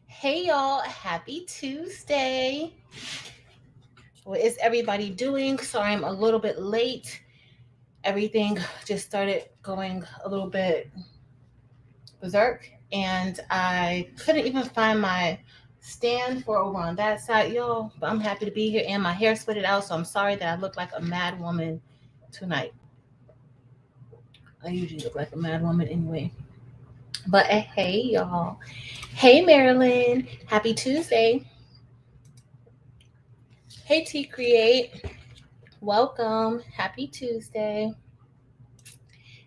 Hey y'all, happy Tuesday. What is everybody doing? Sorry, I'm a little bit late. Everything just started going a little bit berserk, and I couldn't even find my stand for over on that side, y'all. But I'm happy to be here, and my hair split it out, so I'm sorry that I look like a mad woman tonight. I usually look like a mad woman anyway. But hey, y'all. Hey, Marilyn. Happy Tuesday. Hey, T Create. Welcome. Happy Tuesday.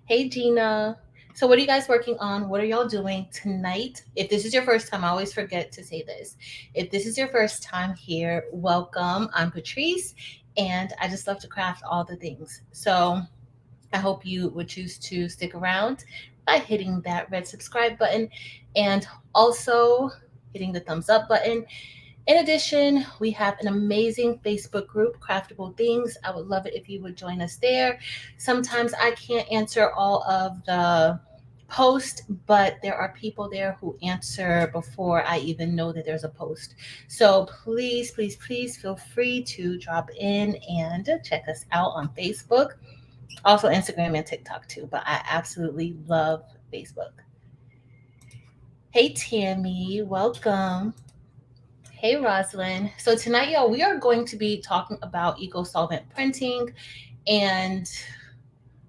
Hey, Gina. So, what are you guys working on? What are y'all doing tonight? If this is your first time, I always forget to say this. If this is your first time here, welcome. I'm Patrice, and I just love to craft all the things. So, I hope you would choose to stick around by hitting that red subscribe button and also hitting the thumbs up button. In addition, we have an amazing Facebook group, Craftable Things. I would love it if you would join us there. Sometimes I can't answer all of the posts, but there are people there who answer before I even know that there's a post. So please, please, please feel free to drop in and check us out on Facebook, also Instagram and TikTok too. But I absolutely love Facebook. Hey, Tammy, welcome. Hey, Rosalind. So tonight, y'all, we are going to be talking about Eco-Solvent printing. And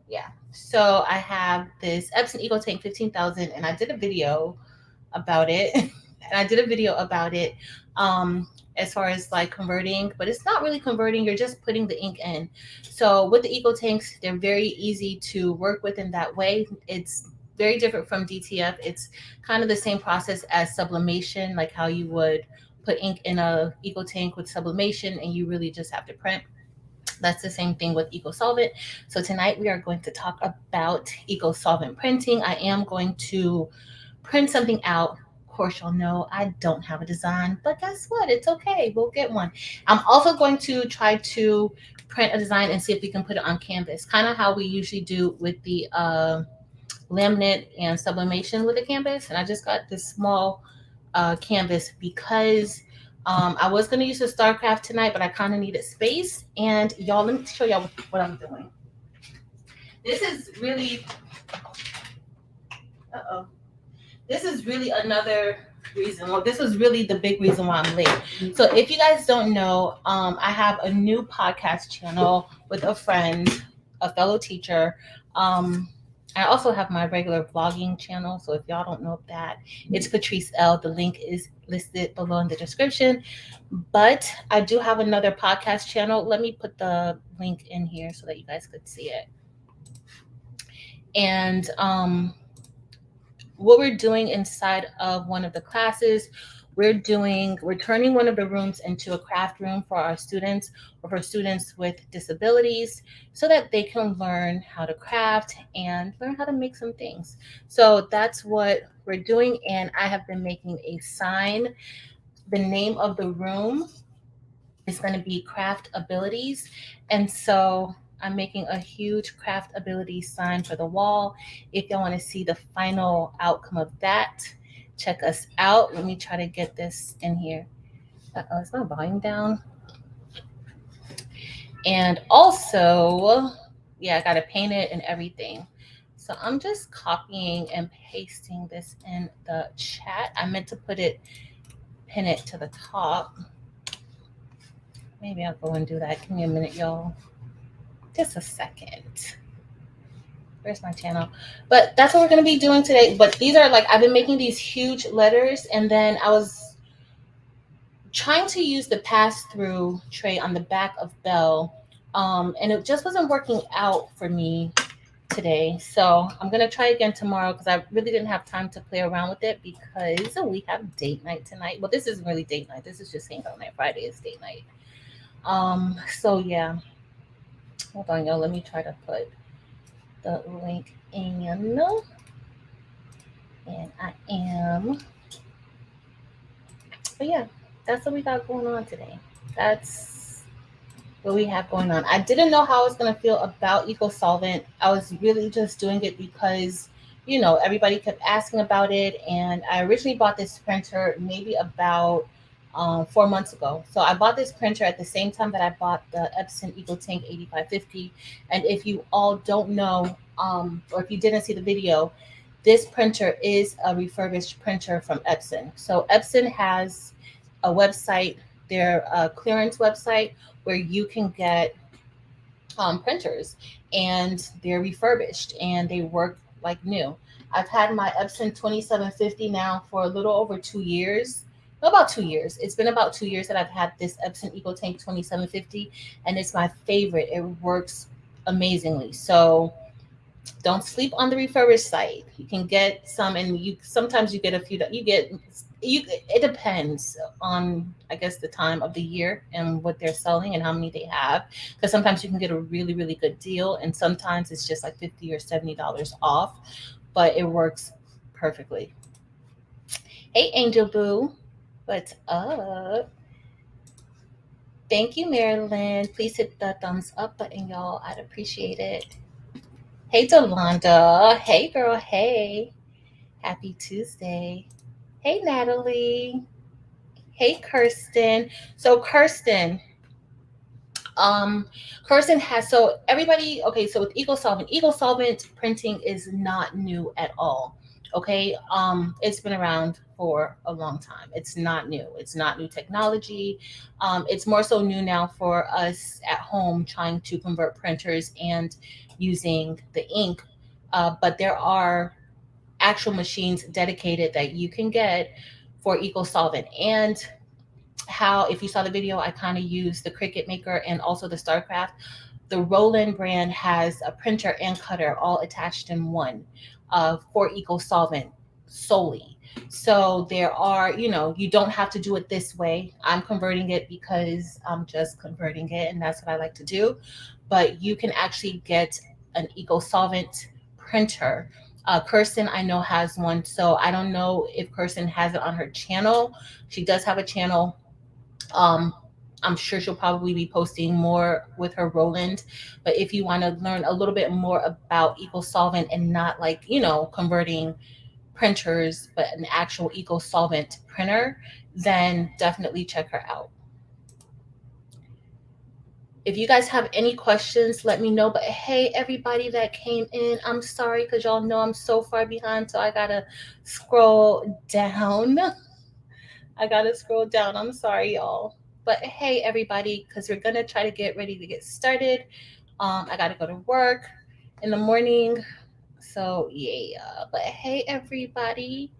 yeah, so I have this Epson Eco Tank 15,000, and I did a video about it. And I did a video about it as far as like converting, but it's not really converting. You're just putting the ink in. So with the Eco Tanks, they're very easy to work with in that way. It's very different from DTF. It's kind of the same process as sublimation, like how you would put ink in a eco tank with sublimation and you really just have to print. That's the same thing with Eco-Solvent. So tonight we are going to talk about Eco-Solvent printing. I am going to print something out. Of course, y'all know I don't have a design, but guess what? It's okay. We'll get one. I'm also going to try to print a design and see if we can put it on canvas, kind of how we usually do with the laminate and sublimation with the canvas. And I just got this small canvas because I was going to use the StarCraft tonight, but I kind of needed space. And y'all, let me show y'all what I'm doing. This is really, uh-oh. This is really another reason. Well, this was really the big reason why I'm late. So if you guys don't know, I have a new podcast channel with a friend, a fellow teacher. I also have my regular vlogging channel. So if y'all don't know that, it's Patrice L. The link is listed below in the description. But I do have another podcast channel. Let me put the link in here so that you guys could see it. And what we're doing inside of one of the classes, we're turning one of the rooms into a craft room for our students or for students with disabilities so that they can learn how to craft and learn how to make some things. So that's what we're doing. And I have been making a sign. The name of the room is going to be Craft Abilities. And so I'm making a huge craft ability sign for the wall. If y'all want to see the final outcome of that, check us out. Let me try to get this in here. Is my volume down? And also, yeah, I got to paint it and everything. So I'm just copying and pasting this in the chat. I meant to pin it to the top. Maybe I'll go and do that. Give me a minute, y'all. Just a second. Where's my channel? But that's what we're going to be doing today. But these are like, I've been making these huge letters, and then I was trying to use the pass-through tray on the back of Belle, and it just wasn't working out for me today. So I'm going to try again tomorrow because I really didn't have time to play around with it because we have date night tonight. Well, this isn't really date night. This is just Hangout Night. Friday is date night. So yeah. Hold on, y'all. Let me try to put the link in. And I am. But yeah, that's what we got going on today. That's what we have going on. I didn't know how I was going to feel about Eco-Solvent. I was really just doing it because everybody kept asking about it. And I originally bought this printer maybe about 4 months ago. So I bought this printer at the same time that I bought the Epson EcoTank 8550. And if you all don't know, or if you didn't see the video, this printer is a refurbished printer from Epson. So Epson has a website, their clearance website, where you can get printers, and they're refurbished and they work like new. I've had my Epson 2750 now for a little over 2 years. No, about 2 years. It's been about 2 years that I've had this Epson EcoTank 2750, and it's my favorite. It works amazingly. So don't sleep on the refurbished site. You can get some, and you sometimes you get a few that you. It depends on, I guess, the time of the year and what they're selling and how many they have. Because sometimes you can get a really really good deal, and sometimes it's just like $50 or $70 off, but it works perfectly. Hey, Angel Boo, what's up? Thank you, Marilyn. Please hit the thumbs up button, y'all. I'd appreciate it. Hey, Delonda. Hey, girl. Hey. Happy Tuesday. Hey, Natalie. Hey, Kirsten. So, um, Kirsten has, so everybody, okay, so with Eco-Solvent printing is not new at all. Okay, it's been around for a long time. It's not new. It's not new technology. It's more so new now for us at home trying to convert printers and using the ink. But there are actual machines dedicated that you can get for Eco-Solvent. And how, if you saw the video, I kind of used the CRICUT maker and also the StarCraft. The Roland brand has a printer and cutter all attached in one, for Eco-Solvent solely. So there are, you don't have to do it this way. I'm converting it because I'm just converting it, and that's what I like to do. But you can actually get an Eco-Solvent printer. Kirsten, I know, has one. So I don't know if Kirsten has it on her channel. She does have a channel. um, I'm sure she'll probably be posting more with her Roland. But if you want to learn a little bit more about Eco-Solvent and not like, converting printers, but an actual Eco-Solvent printer, then definitely check her out. If you guys have any questions, let me know. But hey, everybody that came in, I'm sorry because y'all know I'm so far behind. So I got to scroll down. I'm sorry, y'all. But hey, everybody, because we're going to try to get ready to get started. I got to go to work in the morning. So, yeah. But hey, everybody.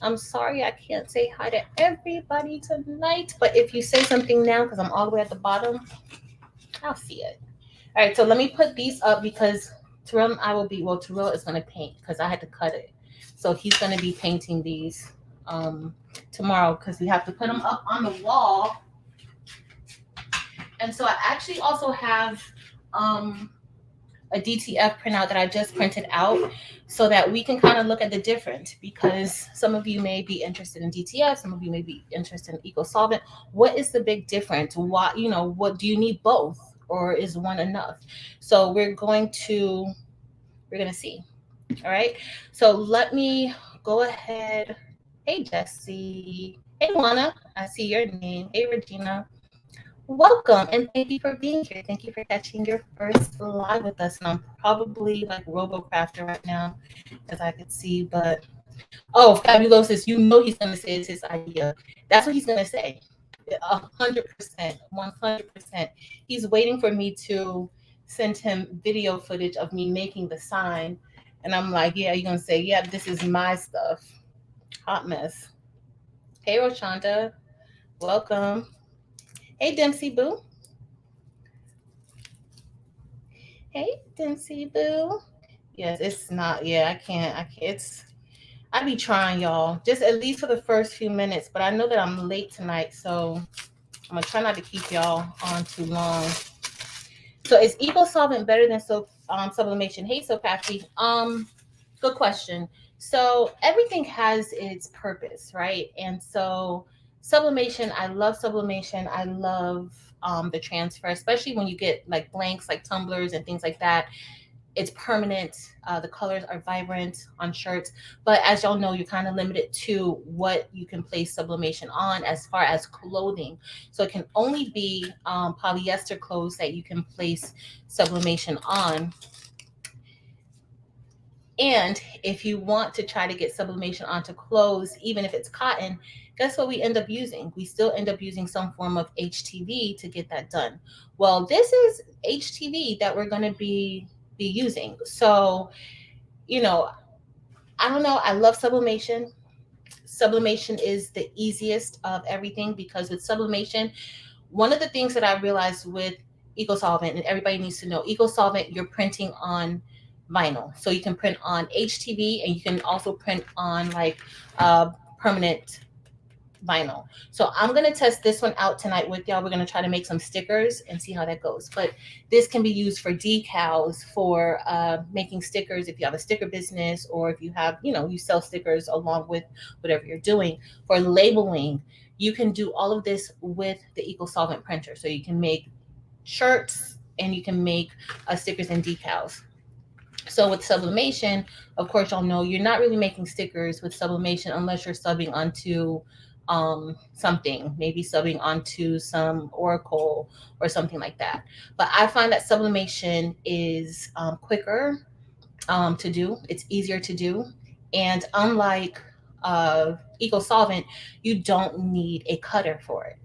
I'm sorry I can't say hi to everybody tonight. But if you say something now, because I'm all the way at the bottom, I'll see it. All right, so let me put these up because Terrell and I will be, well, Terrell is going to paint because I had to cut it. So he's going to be painting these tomorrow because we have to put them up on the wall. And so I actually also have a DTF printout that I just printed out so that we can kind of look at the difference, because some of you may be interested in DTF, some of you may be interested in Eco-Solvent. What is the big difference? Why, what do you need both, or is one enough? So we're going to see. All right. So let me go ahead. Hey, Jesse. Hey, Juana. I see your name. Hey, Regina. Welcome, and thank you for being here. Thank you for catching your first live with us. And I'm probably like RoboCrafter right now, as I could see. But oh, Fabulosis, he's gonna say it's his idea. That's what he's gonna say. 100%, 100%. He's waiting for me to send him video footage of me making the sign, and I'm like, yeah, you're gonna say, yeah, this is my stuff. Hot mess. Hey, Roshonda, welcome. Hey, Dempsey Boo. Hey, Dempsey Boo. Yes, it's not. Yeah, I can't. I be trying, y'all. Just at least for the first few minutes. But I know that I'm late tonight, so I'm gonna try not to keep y'all on too long. So is Eco-Solvent better than sublimation? Hey, so crafty. Good question. So everything has its purpose, right? And so sublimation, I love sublimation. I love the transfer, especially when you get like blanks, like tumblers and things like that. it's permanent. The colors are vibrant on shirts, but as y'all know, you're kind of limited to what you can place sublimation on as far as clothing. So it can only be polyester clothes that you can place sublimation on. And if you want to try to get sublimation onto clothes, even if it's cotton, guess what we end up using? We still end up using some form of HTV to get that done. Well, this is HTV that we're going to be using. So, you know, I don't know. I love sublimation. Sublimation is the easiest of everything because with sublimation, one of the things that I realized with Eco-Solvent, and everybody needs to know, Eco-Solvent, you're printing on vinyl. So you can print on HTV and you can also print on like permanent vinyl. So I'm going to test this one out tonight with y'all. We're going to try to make some stickers and see how that goes. But this can be used for decals, for making stickers if you have a sticker business, or if you have, you sell stickers along with whatever you're doing. For labeling, you can do all of this with the Eco-Solvent printer. So you can make shirts and you can make stickers and decals. So with sublimation, of course, y'all know you're not really making stickers with sublimation unless you're subbing onto something, maybe subbing onto some Oracle or something like that. But I find that sublimation is quicker to do. It's easier to do. And unlike Eco-Solvent, you don't need a cutter for it.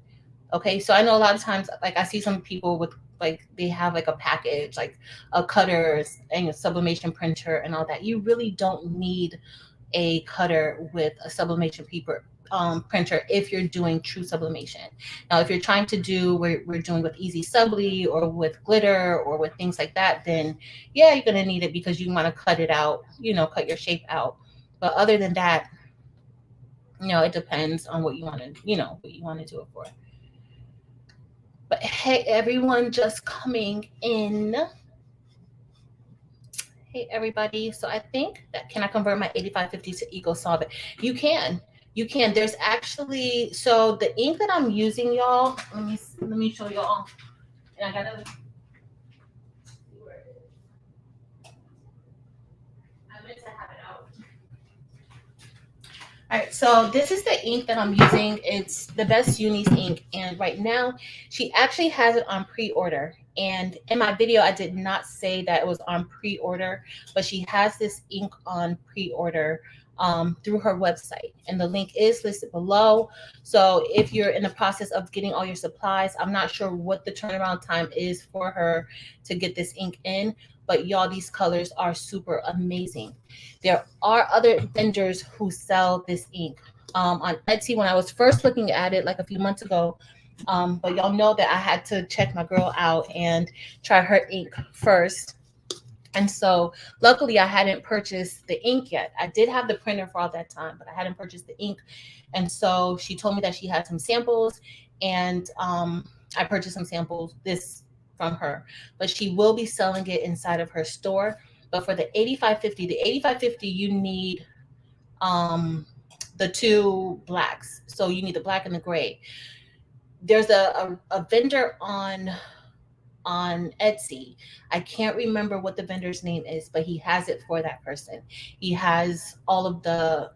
Okay, so I know a lot of times, like I see some people with like they have like a package, like a cutter and a sublimation printer and all that. You really don't need a cutter with a sublimation printer if you're doing true sublimation. Now, if you're trying to do we're doing with Easy Subli or with glitter or with things like that, then yeah, you're gonna need it because you want to cut it out, cut your shape out. But other than that, it depends on what you want to, what you want to do it for. But hey, everyone just coming in. Hey, everybody. So I think that, can I convert my 8550 to Eco-Solvent? You can. You can. There's actually, so the ink that I'm using, y'all, let me show y'all. And I gotta see where it is. I meant to have it out. All right, so this is the ink that I'm using. It's the Best Unis ink, and right now she actually has it on pre-order. And in my video, I did not say that it was on pre-order, but she has this ink on pre-order through her website, and the link is listed below. So if you're in the process of getting all your supplies, I'm not sure what the turnaround time is for her to get this ink in, but y'all, these colors are super amazing. There are other vendors who sell this ink on Etsy. When I was first looking at it like a few months ago, but y'all know that I had to check my girl out and try her ink first. And so luckily I hadn't purchased the ink yet. I did have the printer for all that time, but I hadn't purchased the ink. And so she told me that she had some samples, and I purchased some samples from her, but she will be selling it inside of her store. But for the 8550, you need the two blacks. So you need the black and the gray. There's a vendor on Etsy. I can't remember what the vendor's name is, but he has it for that person. He has all of the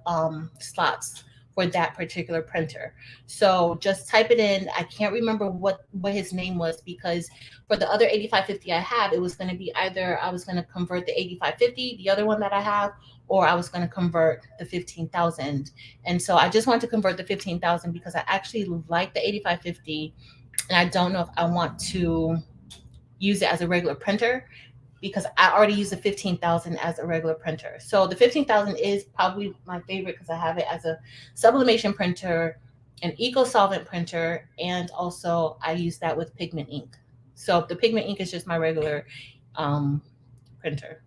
slots for that particular printer. So just type it in. I can't remember what his name was, because for the other 8550 I have, it was going to be either I was going to convert the 8550, the other one that I have, or I was going to convert the 15,000. And so I just want to convert the 15,000 because I actually like the 8550, and I don't know if I want to use it as a regular printer, because I already use the 15,000 as a regular printer. So the 15,000 is probably my favorite because I have it as a sublimation printer, an Eco-Solvent printer, and also I use that with pigment ink. So the pigment ink is just my regular printer.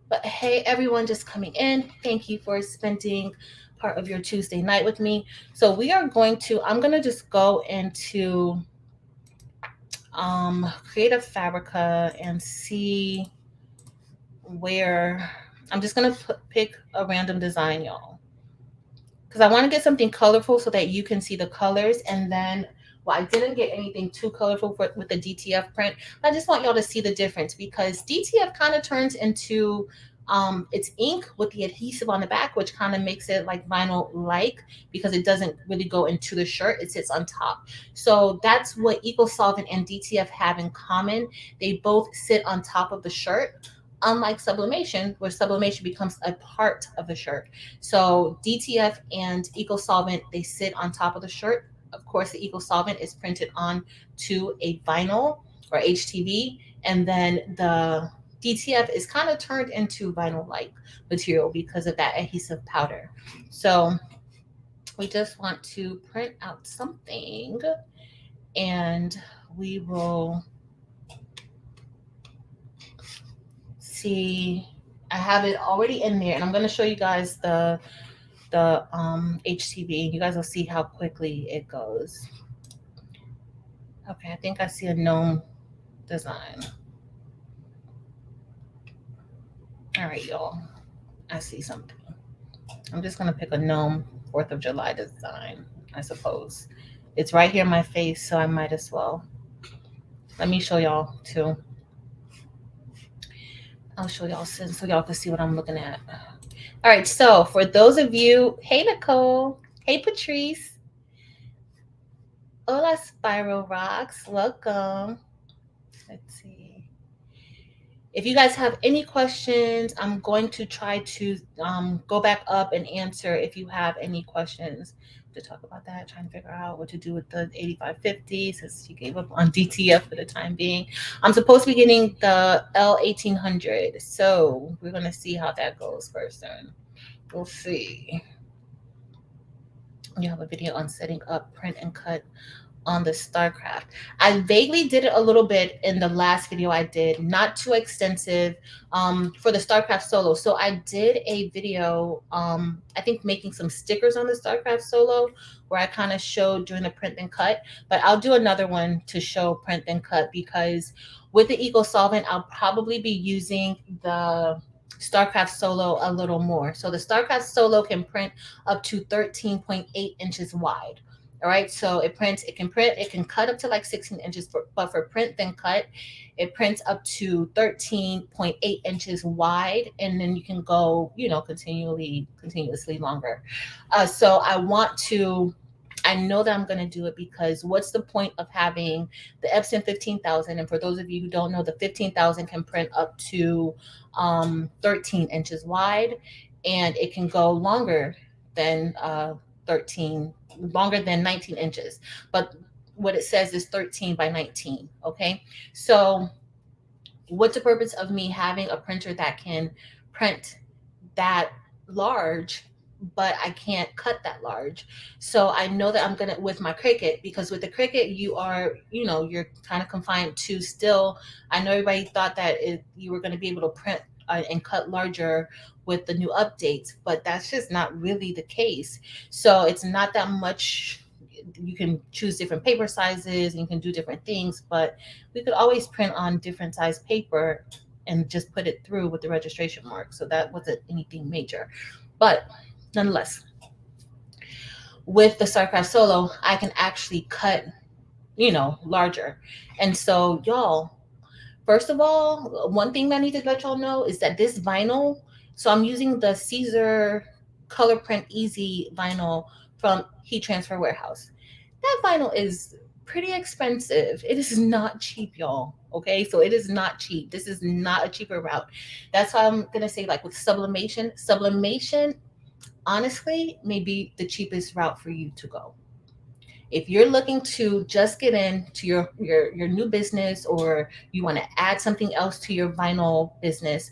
But hey, everyone just coming in, thank you for spending part of your Tuesday night with me. So I'm going to just go into create a Fabrica and see where I'm just going to pick a random design, y'all, because I want to get something colorful so that you can see the colors. And then Well, I didn't get anything too colorful with the DTF print. I just want y'all to see the difference because DTF kind of turns into it's ink with the adhesive on the back, which kind of makes it like vinyl like because it doesn't really go into the shirt, it sits on top. So that's what Eco-Solvent and DTF have in common. They both sit on top of the shirt, unlike sublimation, where sublimation becomes a part of the shirt. So DTF and Eco-Solvent, they sit on top of the shirt. Of course, the Eco-Solvent is printed on to a vinyl or HTV, and then the DTF is kind of turned into vinyl-like material because of that adhesive powder. So we just want to print out something, and we will see. I have it already in there, and I'm going to show you guys the HTV. You guys will see how quickly it goes. Okay, I think I see a gnome design. All right, y'all. I see something. I'm just gonna pick a gnome 4th of July design, I suppose. It's right here in my face, so I might as well. Let me show y'all too. I'll show y'all so y'all can see what I'm looking at. All right, so for those of you, hey Nicole, hey Patrice, hola Spiral Rocks, welcome. Let's see. If you guys have any questions, I'm going to try to go back up and answer if you have any questions to talk about that, trying to figure out what to do with the 8550 since she gave up on DTF for the time being. I'm supposed to be getting the L1800, so we're going to see how that goes first. And we'll see. You have a video on setting up print and cut on the StarCraft. I vaguely did it a little bit in the last video I did, not too extensive, for the StarCraft Solo. So I did a video, I think making some stickers on the StarCraft Solo where I kind of showed doing the print and cut, but I'll do another one to show print and cut because with the Eco-Solvent, I'll probably be using the StarCraft Solo a little more. So the StarCraft Solo can print up to 13.8 inches wide. All right, so it can cut up to like 16 inches, but for print then cut, it prints up to 13.8 inches wide, and then you can go, continuously longer. So I know that I'm going to do it because what's the point of having the Epson 15,000? And for those of you who don't know, the 15,000 can print up to 13 inches wide, and it can go longer than 19 inches, but what it says is 13 by 19. Okay, so what's the purpose of me having a printer that can print that large, but I can't cut that large? So I know that I'm gonna, with my CRICUT, because with the CRICUT you're kind of confined to still. I know everybody thought that you were going to be able to print and cut larger with the new updates, but that's just not really the case. So it's not that much. You can choose different paper sizes and you can do different things, but we could always print on different size paper and just put it through with the registration mark. So that wasn't anything major, but nonetheless, with the StarCraft Solo, I can actually cut, larger. And so y'all, first of all, one thing that I need to let y'all know is that this vinyl, so I'm using the Caesar Color Print Easy vinyl from Heat Transfer Warehouse. That vinyl is pretty expensive. It is not cheap, y'all. Okay, so it is not cheap. This is not a cheaper route. That's why I'm gonna say, like with sublimation, honestly, may be the cheapest route for you to go. If you're looking to just get into your new business, or you want to add something else to your vinyl business,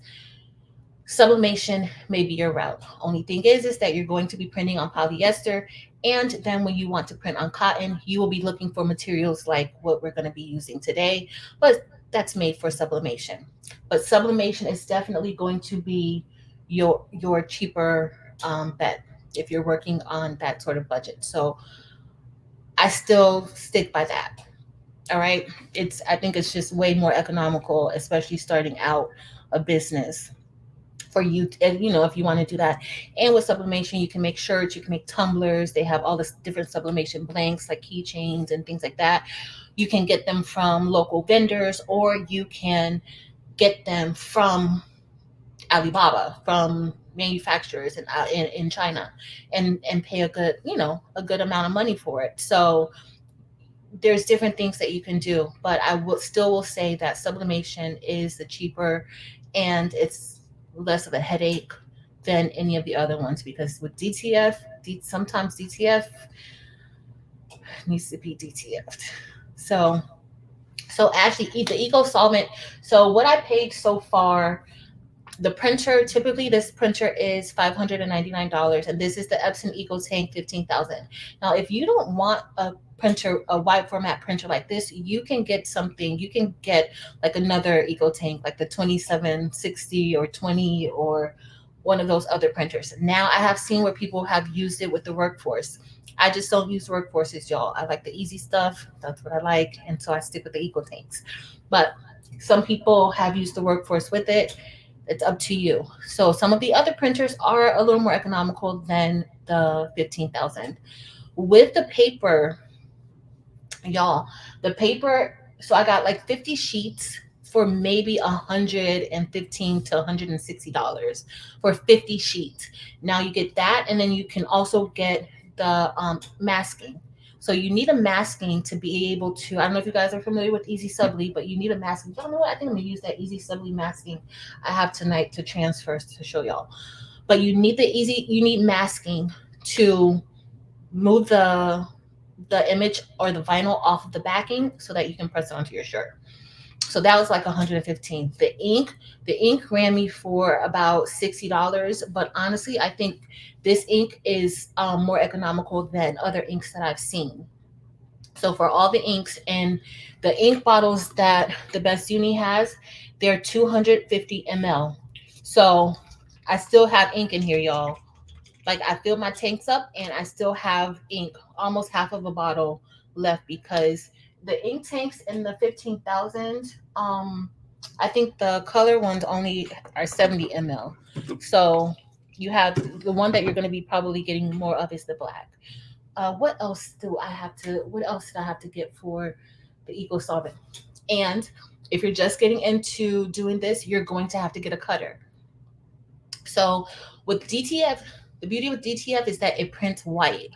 sublimation may be your route. Only thing is that you're going to be printing on polyester, and then when you want to print on cotton, you will be looking for materials like what we're going to be using today, but that's made for sublimation. But sublimation is definitely going to be your cheaper bet if you're working on that sort of budget. So I still stick by that. All right. I think it's just way more economical, especially starting out a business. for you, and if you want to do that. And with sublimation, you can make shirts, you can make tumblers. They have all this different sublimation blanks like keychains and things like that. You can get them from local vendors, or you can get them from Alibaba, from manufacturers in China, and pay a good amount of money for it. So there's different things that you can do, but I will say that sublimation is the cheaper, and it's less of a headache than any of the other ones, because with DTF, sometimes DTF needs to be DTF'd. So actually, the Eco-Solvent. So what I paid so far, the printer, typically this printer is $599, and this is the Epson Eco-Tank 15,000. Now, if you don't want a printer, a wide format printer like this, you can get like another Eco-Tank, like the 2760 or 20, or one of those other printers. Now, I have seen where people have used it with the Workforce. I just don't use Workforces, y'all. I like the easy stuff. That's what I like, and so I stick with the Eco-Tanks. But some people have used the Workforce with it. It's up to you. So some of the other printers are a little more economical than the 15,000. With the paper, y'all, the paper, so I got like 50 sheets for maybe $115 to $160 for 50 sheets. Now you get that, and then you can also get the masking. So you need a masking to be able to, I don't know if you guys are familiar with Easy Subli, but you need a masking. Y'all know what? I think I'm gonna use that Easy Subli masking I have tonight to transfer to show y'all. But you need masking to move the image or the vinyl off of the backing so that you can press it onto your shirt. So that was like 115. The ink ran me for about $60, but honestly, I think this ink is more economical than other inks that I've seen. So for all the inks, and the ink bottles that the Best Uni has, they're 250 ml. So I still have ink in here, y'all. Like, I filled my tanks up, and I still have ink, almost half of a bottle left, because the ink tanks in the 15,000, I think the color ones only are 70 ml. So you have the one that you're going to be probably getting more of is the black. What else did I have to get for the Eco-Solvent? And if you're just getting into doing this, you're going to have to get a cutter. So with DTF, the beauty with DTF is that it prints white,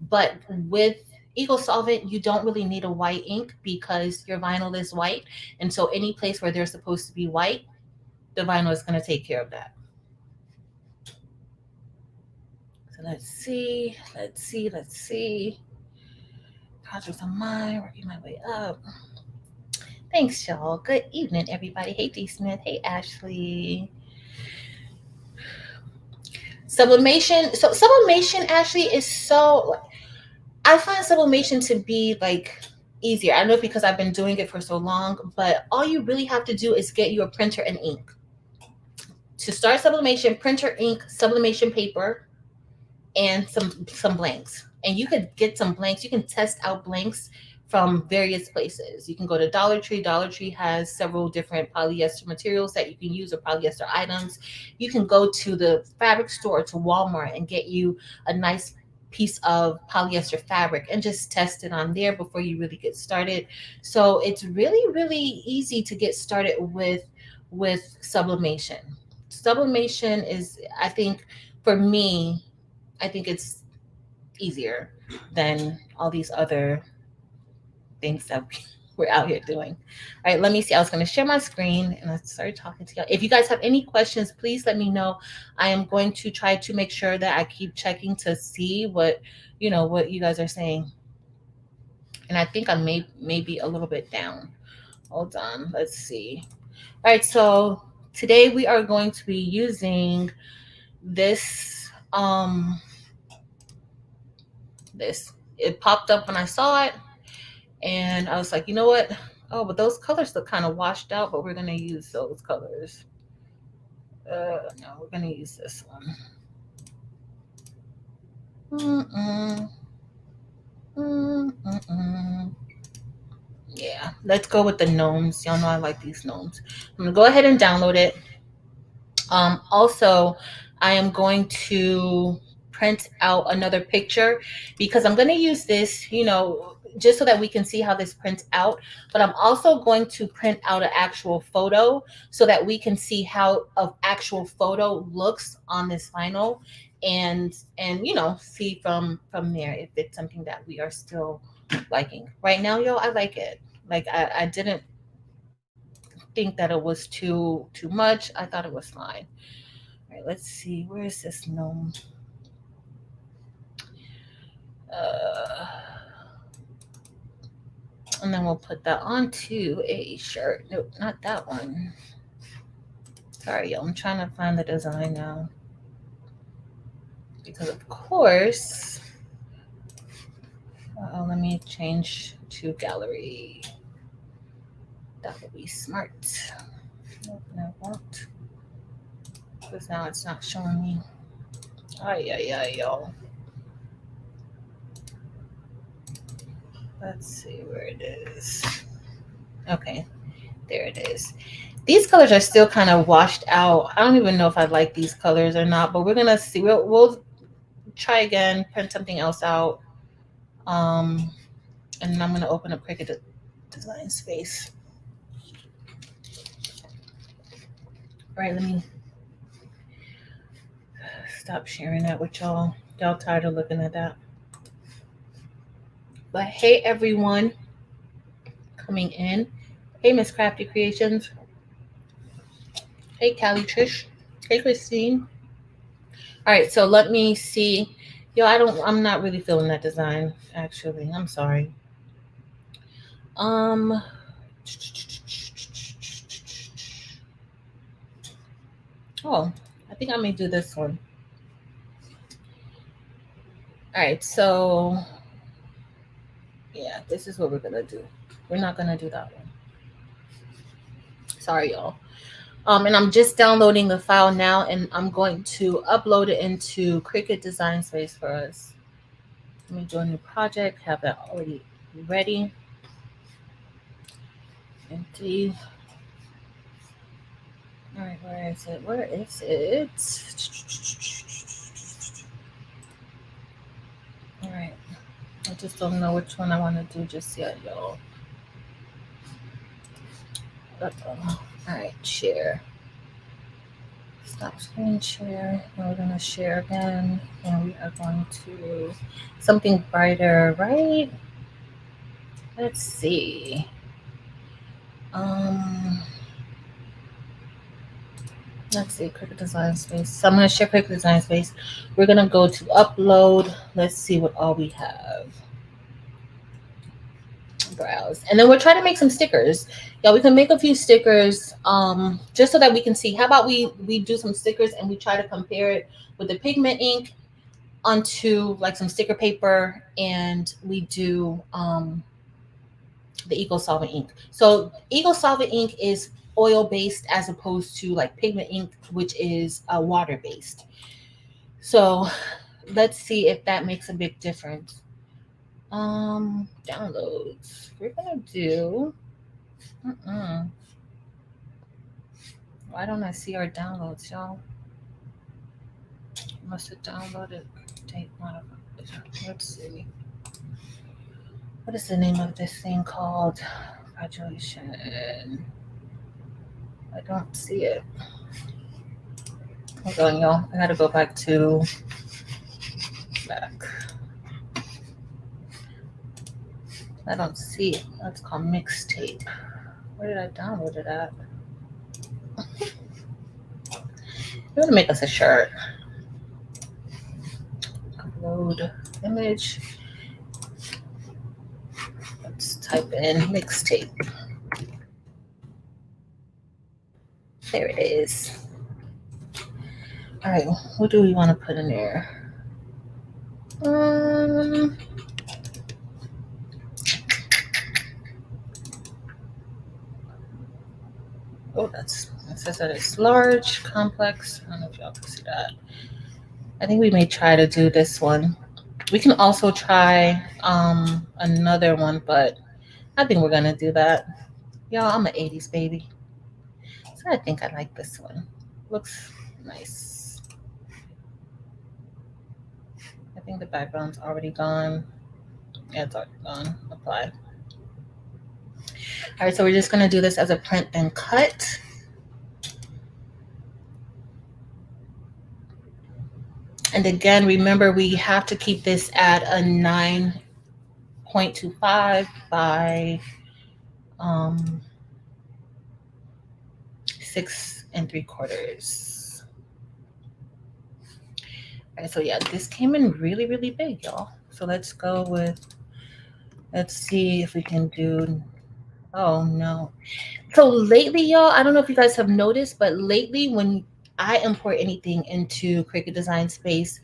but with Eco-Solvent, you don't really need a white ink because your vinyl is white. And so any place where they're supposed to be white, the vinyl is going to take care of that. So let's see. Projects on mine, working my way up. Thanks, y'all. Good evening, everybody. Hey, D. Smith. Hey, Ashley. Sublimation. So sublimation actually is I find sublimation to be like easier. I know because I've been doing it for so long, but all you really have to do is get you a printer and ink. To start sublimation, printer, ink, sublimation paper, and some blanks. And you could get some blanks. You can test out blanks from various places. You can go to Dollar Tree. Dollar Tree has several different polyester materials that you can use, or polyester items. You can go to the fabric store, to Walmart, and get you a nice piece of polyester fabric and just test it on there before you really get started. So it's really, really easy to get started with sublimation. Sublimation is, I think, for me, I think it's easier than all these other things that we're out here doing. All right, let me see. I was going to share my screen and I started talking to y'all. If you guys have any questions, please let me know. I am going to try to make sure that I keep checking to see what you guys are saying. And I think I may be a little bit down. Hold on. Let's see. All right, so today we are going to be using this. It popped up when I saw it, and I was like, you know what? Oh, but those colors look kind of washed out, but we're going to use those colors. No, we're going to use this one. Yeah, let's go with the gnomes. Y'all know I like these gnomes. I'm going to go ahead and download it. Also, I am going to print out another picture because I'm going to use this, you know, just so that we can see how this prints out. But I'm also going to print out an actual photo so that we can see how an actual photo looks on this vinyl, and you know, see from there if it's something that we are still liking. Right now, yo, I like it. Like I didn't think that it was too much. I thought it was fine. All right, let's see. Where is this gnome? Uh, and then we'll put that onto a shirt. Nope, not that one. Sorry, y'all. I'm trying to find the design now. Because, of course, let me change to gallery. That would be smart. Nope, that won't. Because now it's not showing me. Ay, y'all. Let's see where it is. Okay, there it is. These colors are still kind of washed out. I don't even know if I like these colors or not, but we're gonna see. We'll try again, print something else out, and then I'm gonna open up CRICUT Design Space. All right, let me stop sharing that with y'all. Y'all tired of looking at that? But hey, everyone coming in. Hey, Miss Crafty Creations. Hey, Callie Trish. Hey, Christine. All right, so let me see. Yo, I'm not really feeling that design, actually. I'm sorry. Oh, I think I may do this one. All right, so yeah, this is what we're gonna do. We're not gonna do that one. Sorry, y'all. And I'm just downloading the file now, and I'm going to upload it into CRICUT Design Space for us. Let me join a new project, have that already ready. Empty. All right, where is it? Where is it? All right. I just don't know which one I want to do just yet, y'all. All right, share. Stop screen share. And we're going to share again. And we are going to something brighter, right? Let's see. Let's see, CRICUT Design Space. So I'm going to share CRICUT Design Space. We're going to go to upload. Let's see what all we have. Browse. And then we'll try to make some stickers. Yeah, we can make a few stickers just so that we can see. How about we do some stickers and we try to compare it with the pigment ink onto like some sticker paper, and we do the Eco-Solvent ink. So Eco-Solvent ink is oil-based as opposed to like pigment ink, which is water-based. So let's see if that makes a big difference. Downloads. We're gonna do. Why don't I see our downloads, y'all? Must have downloaded. Date modifier. Let's see. What is the name of this thing called? Graduation. I don't see it. Hold on, y'all. I gotta go back. I don't see it. That's called mixtape. Where did I download it at? We're gonna make us a shirt. Upload image. Let's type in mixtape. There it is. All right, what do we want to put in there? Oh, it says that it's large, complex. I don't know if y'all can see that. I think we may try to do this one. We can also try another one, but I think we're gonna do that. Y'all, I'm an 80s baby, so I think I like this one. Looks Nice. I think the background's already gone. Yeah, it's already gone. Apply. All right, so we're just going to do this as a print then cut. And again, remember we have to keep this at a 9.25 by 6 3/4. All right, so yeah, this came in really, really big, y'all. So let's go with, let's see if we can do, oh no. So lately, y'all, I don't know if you guys have noticed, but lately when I import anything into Cricut Design Space,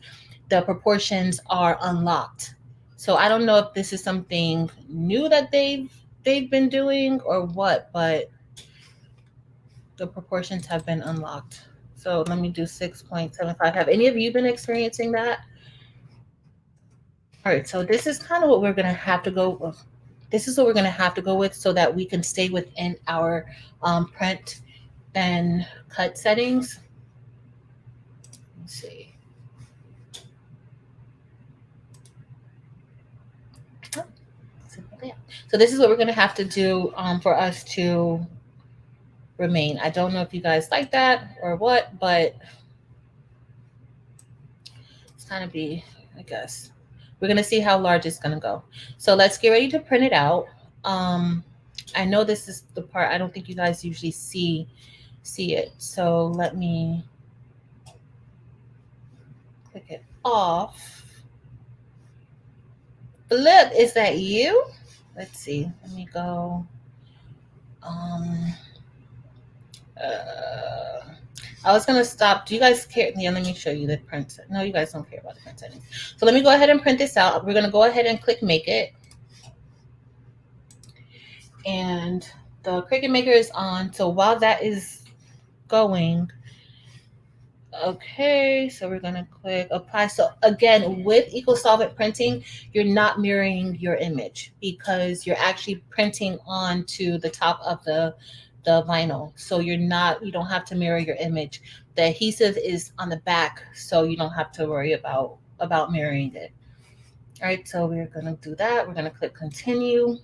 the proportions are unlocked. So I don't know if this is something new that they've been doing or what, but the proportions have been unlocked. So let me do 6.75. Have any of you been experiencing that? All right, so this is kind of what we're gonna have to go with. This is what we're gonna have to go with so that we can stay within our print and cut settings. Let's see. So this is what we're gonna have to do for us to remain. I don't know if you guys like that or what, but it's kind of be, I guess. We're gonna see how large it's gonna go. So let's get ready to print it out. I know this is the part I don't think you guys usually see it. So let me click it off. Flip, is that you? Let's see. Let me go. I was gonna stop. Do you guys care? Yeah, let me show you the print. No, you guys don't care about the print settings. So let me go ahead and print this out. We're gonna go ahead and click make it. And the Cricut Maker is on. So while that is going, okay, so we're gonna click apply. So again, with Eco-Solvent printing, you're not mirroring your image because you're actually printing onto the top of the vinyl. So you don't have to mirror your image. The adhesive is on the back, so you don't have to worry about mirroring it. All right, so we're gonna do that. We're gonna click continue.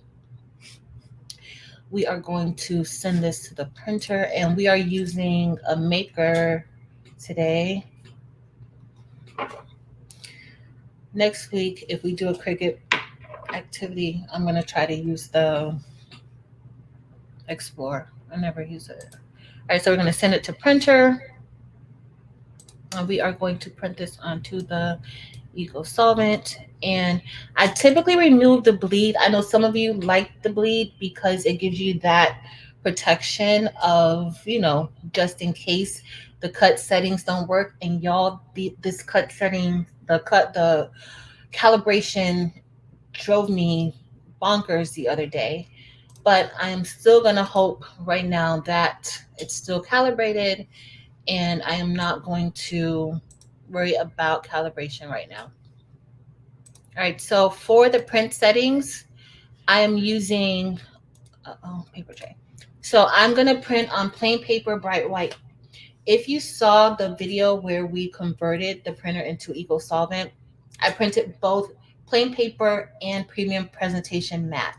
We are going to send this to the printer, and we are using a maker today. Next week, if we do a Cricut activity, I'm gonna try to use the Explorer. I never use it. All right, so we're gonna send it to printer. We are going to print this onto the Eco-Solvent, and I typically remove the bleed. I know some of you like the bleed because it gives you that protection of, just in case the cut settings don't work. And y'all, this cut setting, the calibration drove me bonkers the other day. But I'm still gonna hope right now that it's still calibrated, and I am not going to worry about calibration right now. All right, so for the print settings, I am using paper tray. So I'm gonna print on plain paper, bright white. If you saw the video where we converted the printer into Eco-Solvent, I printed both plain paper and premium presentation matte,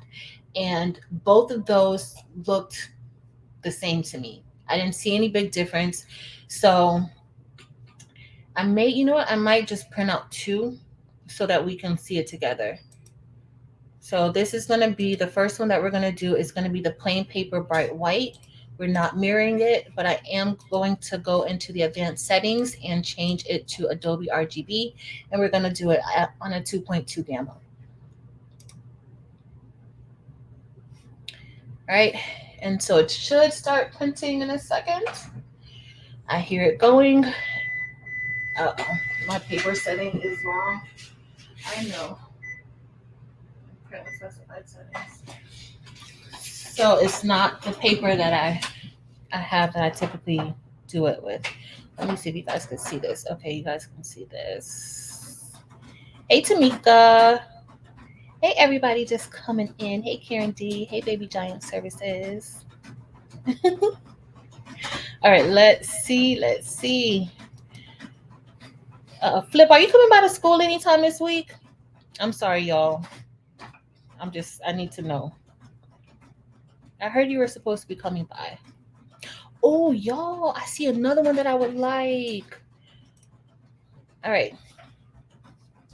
and both of those looked the same to me. I didn't see any big difference. So I might just print out two so that we can see it together. So this is going to be the first one that we're going to do is going to be the plain paper bright white. We're not mirroring it, but I am going to go into the advanced settings and change it to Adobe RGB, and we're going to do it on a 2.2 gamma. All right, and so it should start printing in a second. I hear it going. Uh-oh, my paper setting is wrong. I know. Print with specified settings. So it's not the paper that I have that I typically do it with. Let me see if you guys can see this. Okay, you guys can see this. Hey, Tamika. Hey, everybody just coming in. Hey, Karen D. Hey, Baby Giant Services. All right, let's see. Flip, are you coming by to school anytime this week? I'm sorry, y'all. I need to know. I heard you were supposed to be coming by. Oh, y'all, I see another one that I would like. All right.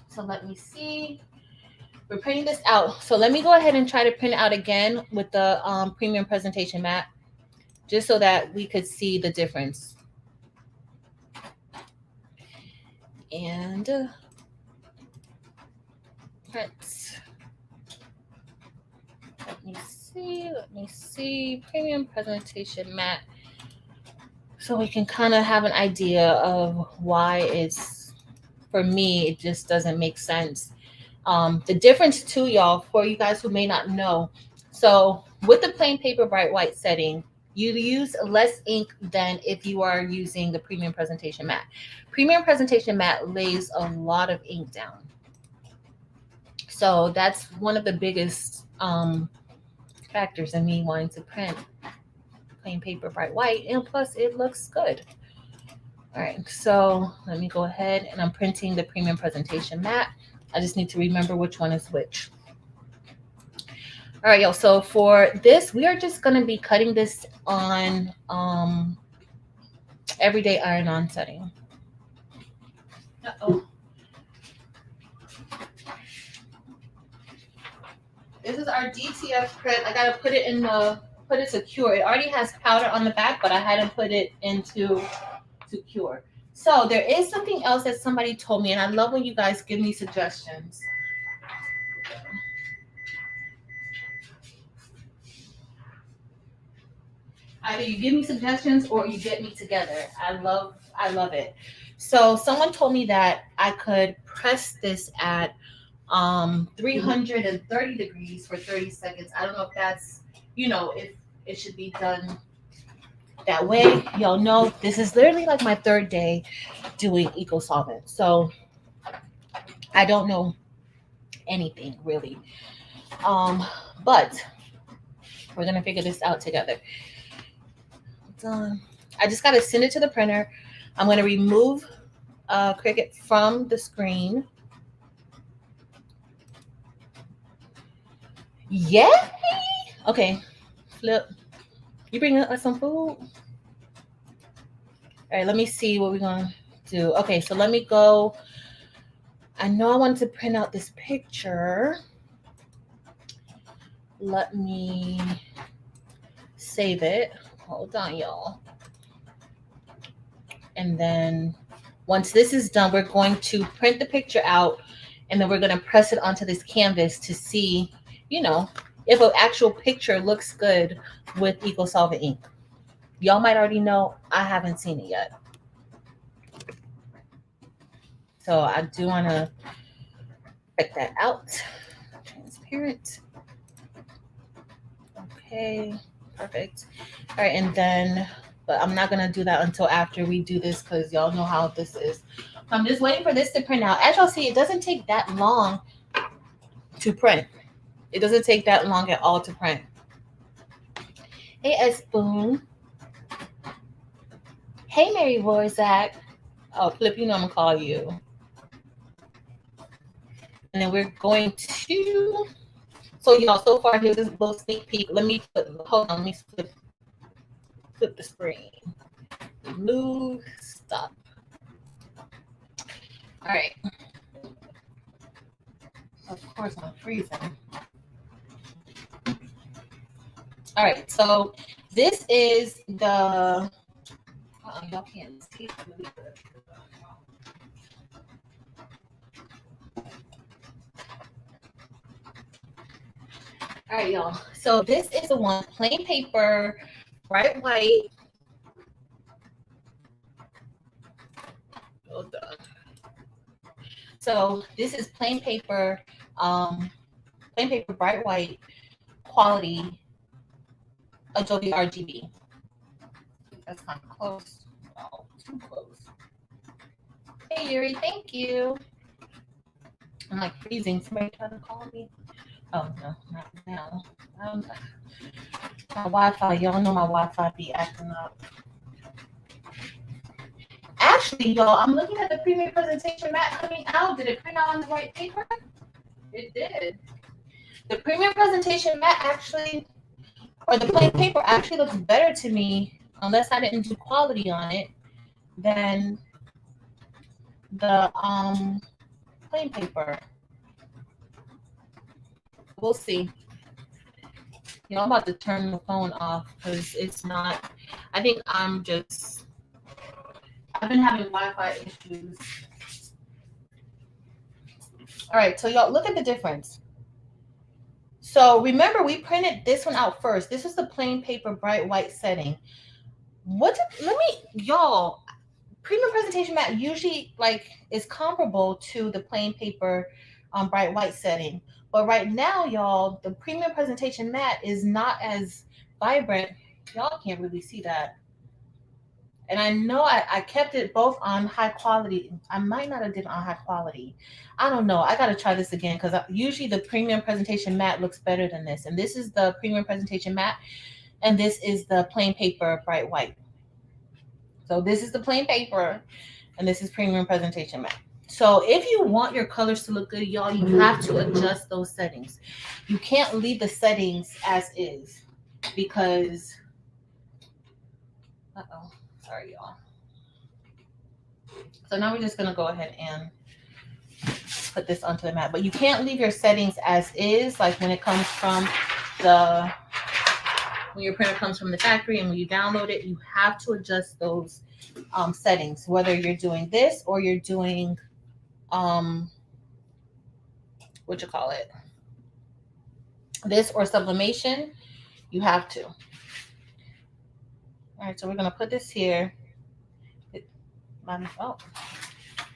So let me see. We're printing this out. So let me go ahead and try to print it out again with the premium presentation mat, just so that we could see the difference. And print. Let me see. Premium presentation mat. So we can kind of have an idea of why it's, for me, it just doesn't make sense. The difference too, y'all, for you guys who may not know. So with the plain paper bright white setting, you use less ink than if you are using the premium presentation mat. Premium presentation mat lays a lot of ink down. So that's one of the biggest factors in me wanting to print plain paper bright white, and plus it looks good. All right, so let me go ahead, and I'm printing the premium presentation mat. I just need to remember which one is which. All right, y'all, so for this, we are just going to be cutting this on everyday iron-on setting. Uh-oh. This is our DTF print. I got to put it to cure. It already has powder on the back, but I hadn't put it into to cure. So there is something else that somebody told me, and I love when you guys give me suggestions. Either you give me suggestions or you get me together. I love it. So someone told me that I could press this at 330 degrees for 30 seconds. I don't know if that's, if it should be done that way. Y'all know this is literally like my third day doing Eco-Solvent. So I don't know anything really. But we're gonna figure this out together. Done. I just gotta send it to the printer. I'm gonna remove CRICUT from the screen. Yeah. Okay. Flip. You bring us some food? All right, let me see what we're gonna do. Okay, so let me go. I know I wanted to print out this picture. Let me save it. Hold on, y'all. And then once this is done, we're going to print the picture out, and then we're going to press it onto this canvas to see, if an actual picture looks good with Eco-Solvent ink. Y'all might already know. I haven't seen it yet. So I do want to check that out. Transparent. Okay, perfect. All right, and then, but I'm not going to do that until after we do this because y'all know how this is. I'm just waiting for this to print out. As y'all see, it doesn't take that long to print. It doesn't take that long at all to print. Hey, Spoon. Hey, Mary Vorzak. Oh, Flip, I'm going to call you. And then we're going to, so y'all, so far, here's this little sneak peek. Hold on, let me flip the screen. Move, stop. All right. Of course, I'm freezing. All right, so this is the, y'all can't see it really good. All right, y'all. So this is the one, plain paper, bright white. Hold on. So this is plain paper, bright white, quality, Adobe RGB. That's kind of close. Oh, too close. Hey, Yuri, thank you. I'm like freezing. Somebody trying to call me? Oh, no, not now. My Wi-Fi, y'all know my Wi-Fi be acting up. actually, y'all, I'm looking at the premium presentation mat coming out. Did it print out on the right paper? It did. The premium presentation mat actually, or the plain paper actually looks better to me, unless I didn't do quality on it, than the plain paper. We'll see. You know, I'm about to turn the phone off because it's not, I think I've been having Wi-Fi issues. All right, so y'all look at the difference. So remember, we printed this one out first. This is the plain paper bright white setting. Y'all, premium presentation mat usually is comparable to the plain paper bright white setting. But right now, y'all, the premium presentation mat is not as vibrant. Y'all can't really see that. And I know I kept it both on high quality. I might not have did it on high quality. I don't know. I got to try this again because usually the premium presentation mat looks better than this. And this is the premium presentation mat. And this is the plain paper bright white. So this is the plain paper. And this is premium presentation mat. So if you want your colors to look good, y'all, you have to adjust those settings. You can't leave the settings as is because, sorry, y'all. So now we're just going to go ahead and put this onto the mat. But you can't leave your settings as is, like when it comes from when your printer comes from the factory and when you download it, you have to adjust those settings, whether you're doing this or you're doing, this or sublimation, you have to. All right, so we're going to put this here.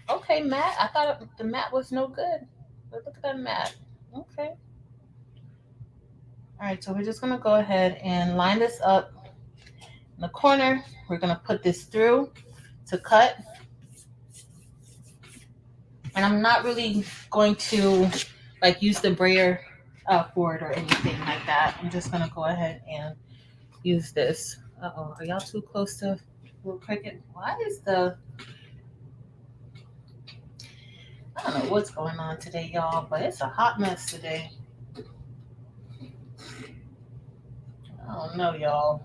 Okay, mat. I thought the mat was no good. But look at that mat. Okay. All right, so we're just going to go ahead and line this up in the corner. We're going to put this through to cut. And I'm not really going to use the brayer for it or anything like that. I'm just going to go ahead and use this. Uh-oh, are y'all too close to little CRICUT? Why is I don't know what's going on today, y'all, but it's a hot mess today. I don't know, y'all.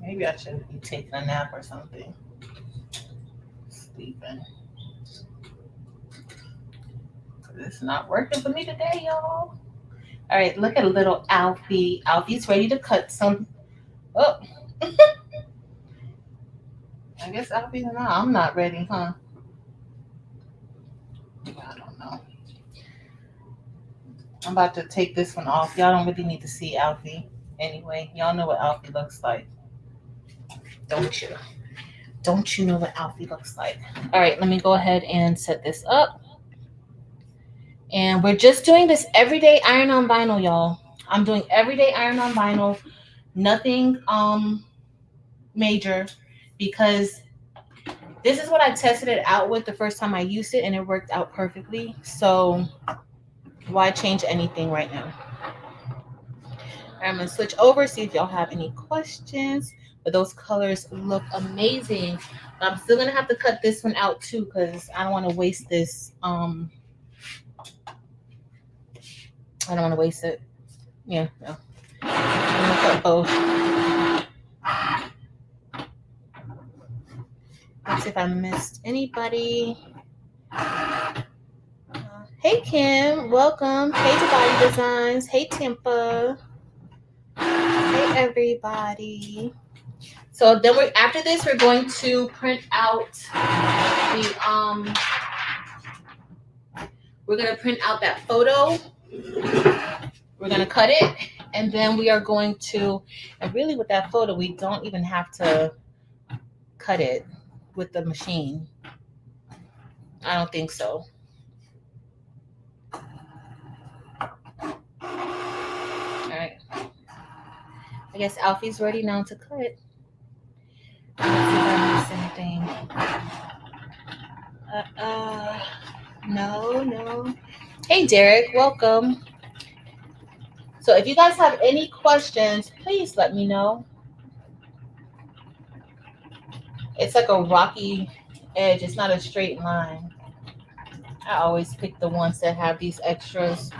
Maybe I should be taking a nap or something. Sleeping. It's not working for me today, y'all. All right, look at little Alfie. Alfie's ready to cut some. Oh. I guess Alfie's not. I'm not ready, huh? I don't know. I'm about to take this one off. Y'all don't really need to see Alfie. Anyway, y'all know what Alfie looks like. Don't you? Don't you know what Alfie looks like? All right, let me go ahead and set this up. And we're just doing this everyday iron on vinyl, y'all. I'm doing everyday iron on vinyl. Nothing major, because this is what I tested it out with the first time I used it, and it worked out perfectly. So why change anything right now? I'm going to switch over, see if y'all have any questions. But those colors look amazing. I'm still going to have to cut this one out too, because I don't want to waste this. I don't want to waste it. Yeah, no. I'm going to cut both. Let's see if I missed anybody. Hey, Kim. Welcome. Hey, to Body Designs. Hey, Timpa. Hey, everybody. So then after this, we're going to print out the we're going to print out that photo. We're going to cut it, and then we are going to, and really with that photo, we don't even have to cut it with the machine. I don't think so. All right. I guess Alfie's ready now to cut. Let's see if I missed anything. No. Hey, Derek, welcome. So if you guys have any questions, please let me know. It's like a rocky edge. It's not a straight line. I always pick the ones that have these extras.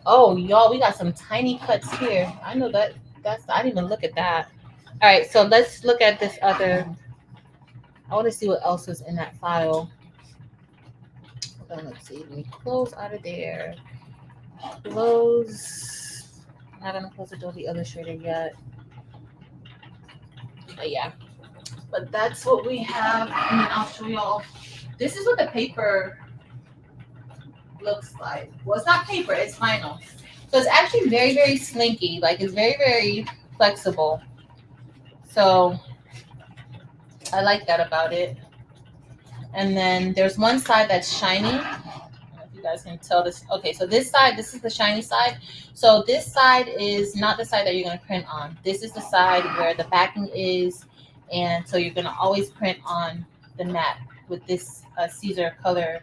Oh, y'all, we got some tiny cuts here. I know that. I didn't even look at that. All right, so let's look at this other. I want to see what else is in that file. Hold on, let's see. Let me close out of there. Close. I'm not gonna close Adobe Illustrator yet. But yeah. But that's what we have, and then I'll show y'all. This is what the paper looks like. Well, it's not paper, it's vinyl. So it's actually very, very slinky. Like, it's very, very flexible. So I like that about it. And then there's one side that's shiny. I don't know if you guys can tell this. Okay, so this side, this is the shiny side. So this side is not the side that you're going to print on. This is the side where the backing is. And so you're going to always print on the matte with this Caesar color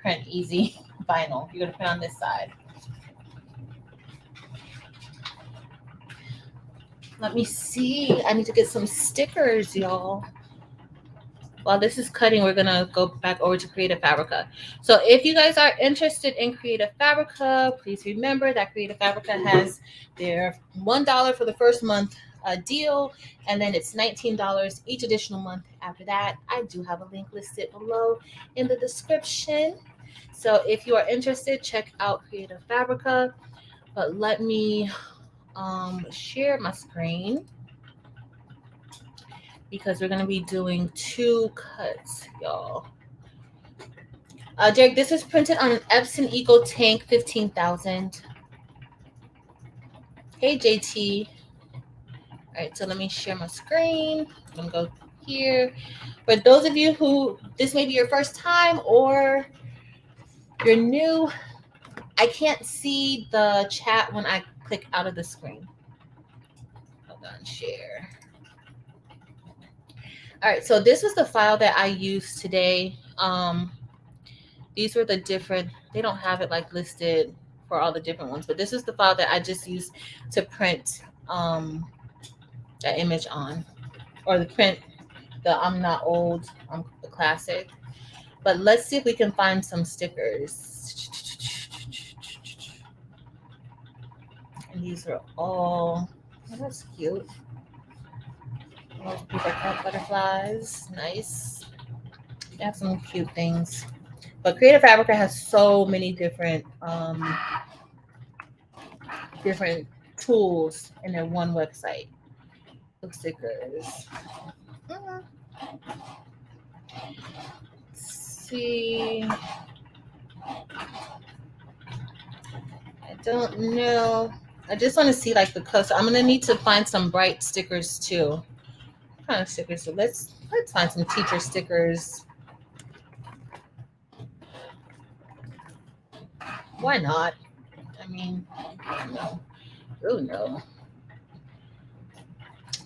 print easy vinyl. You're going to print on this side. Let me see. I need to get some stickers, y'all. While this is cutting, we're going to go back over to Creative Fabrica. So if you guys are interested in Creative Fabrica, please remember that Creative Fabrica has their $1 for the first month deal, and then it's $19 each additional month after that. I do have a link listed below in the description. So if you are interested, check out Creative Fabrica. But let me share my screen, because we're going to be doing 2 cuts, y'all. Derek, this is printed on an Epson Eco Tank 15000. Hey, JT. All right, so let me share my screen. I'm going to go here. For those of you who, this may be your first time or you're new, I can't see the chat when I click out of the screen. Hold on, share. All right, so this was the file that I used today. These were the different, they don't have it like listed for all the different ones, but this is the file that I just used to print that image on, or the print the I'm Not Old, the classic. But let's see if we can find some stickers. And these are all, oh, that's cute. Paper cut butterflies, nice. They have some cute things. But Creative Fabrica has so many different different tools in their one website. Look, stickers. Let's see. I don't know. I just want to see like the color. So I'm gonna need to find some bright stickers too. What kind of stickers? So let's find some teacher stickers. Why not? I mean, I don't know. Really no.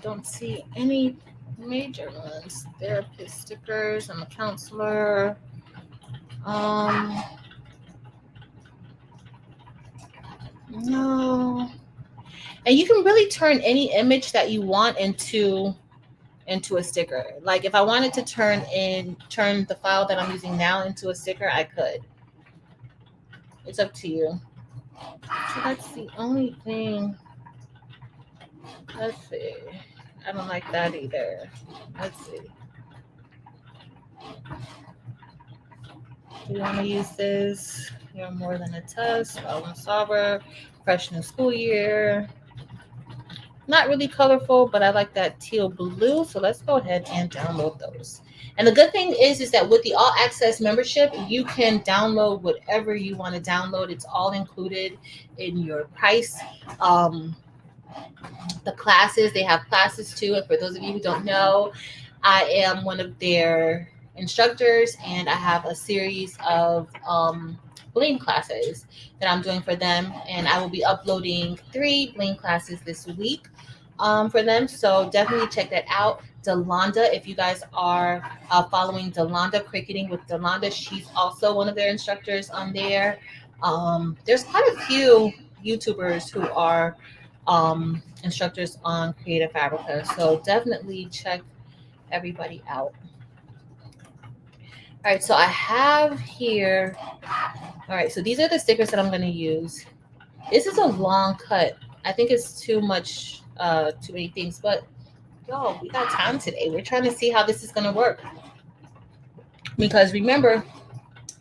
Don't see any major ones. Therapist stickers. I'm a counselor. No. And you can really turn any image that you want into a sticker. Like if I wanted to turn the file that I'm using now into a sticker, I could. It's up to you. So that's the only thing. Let's see. I don't like that either. Let's see. Do you want to use this? You're more than a test. Problem solver. Fresh new school year. Not really colorful, but I like that teal blue. So let's go ahead and download those. And the good thing is that with the All Access membership, you can download whatever you want to download. It's all included in your price. The classes, they have classes too. And for those of you who don't know, I am one of their instructors, and I have a series of bling classes that I'm doing for them. And I will be uploading 3 bling classes this week for them. So definitely check that out. Delonda, if you guys are following Delonda, Cricketing with Delonda, she's also one of their instructors on there. There's quite a few YouTubers who are instructors on Creative Fabrica. So definitely check everybody out. All right, so I have here, all right, so these are the stickers that I'm going to use. This is a long cut. I think it's too much, too many things, but yo, we got time today. We're trying to see how this is going to work. Because remember,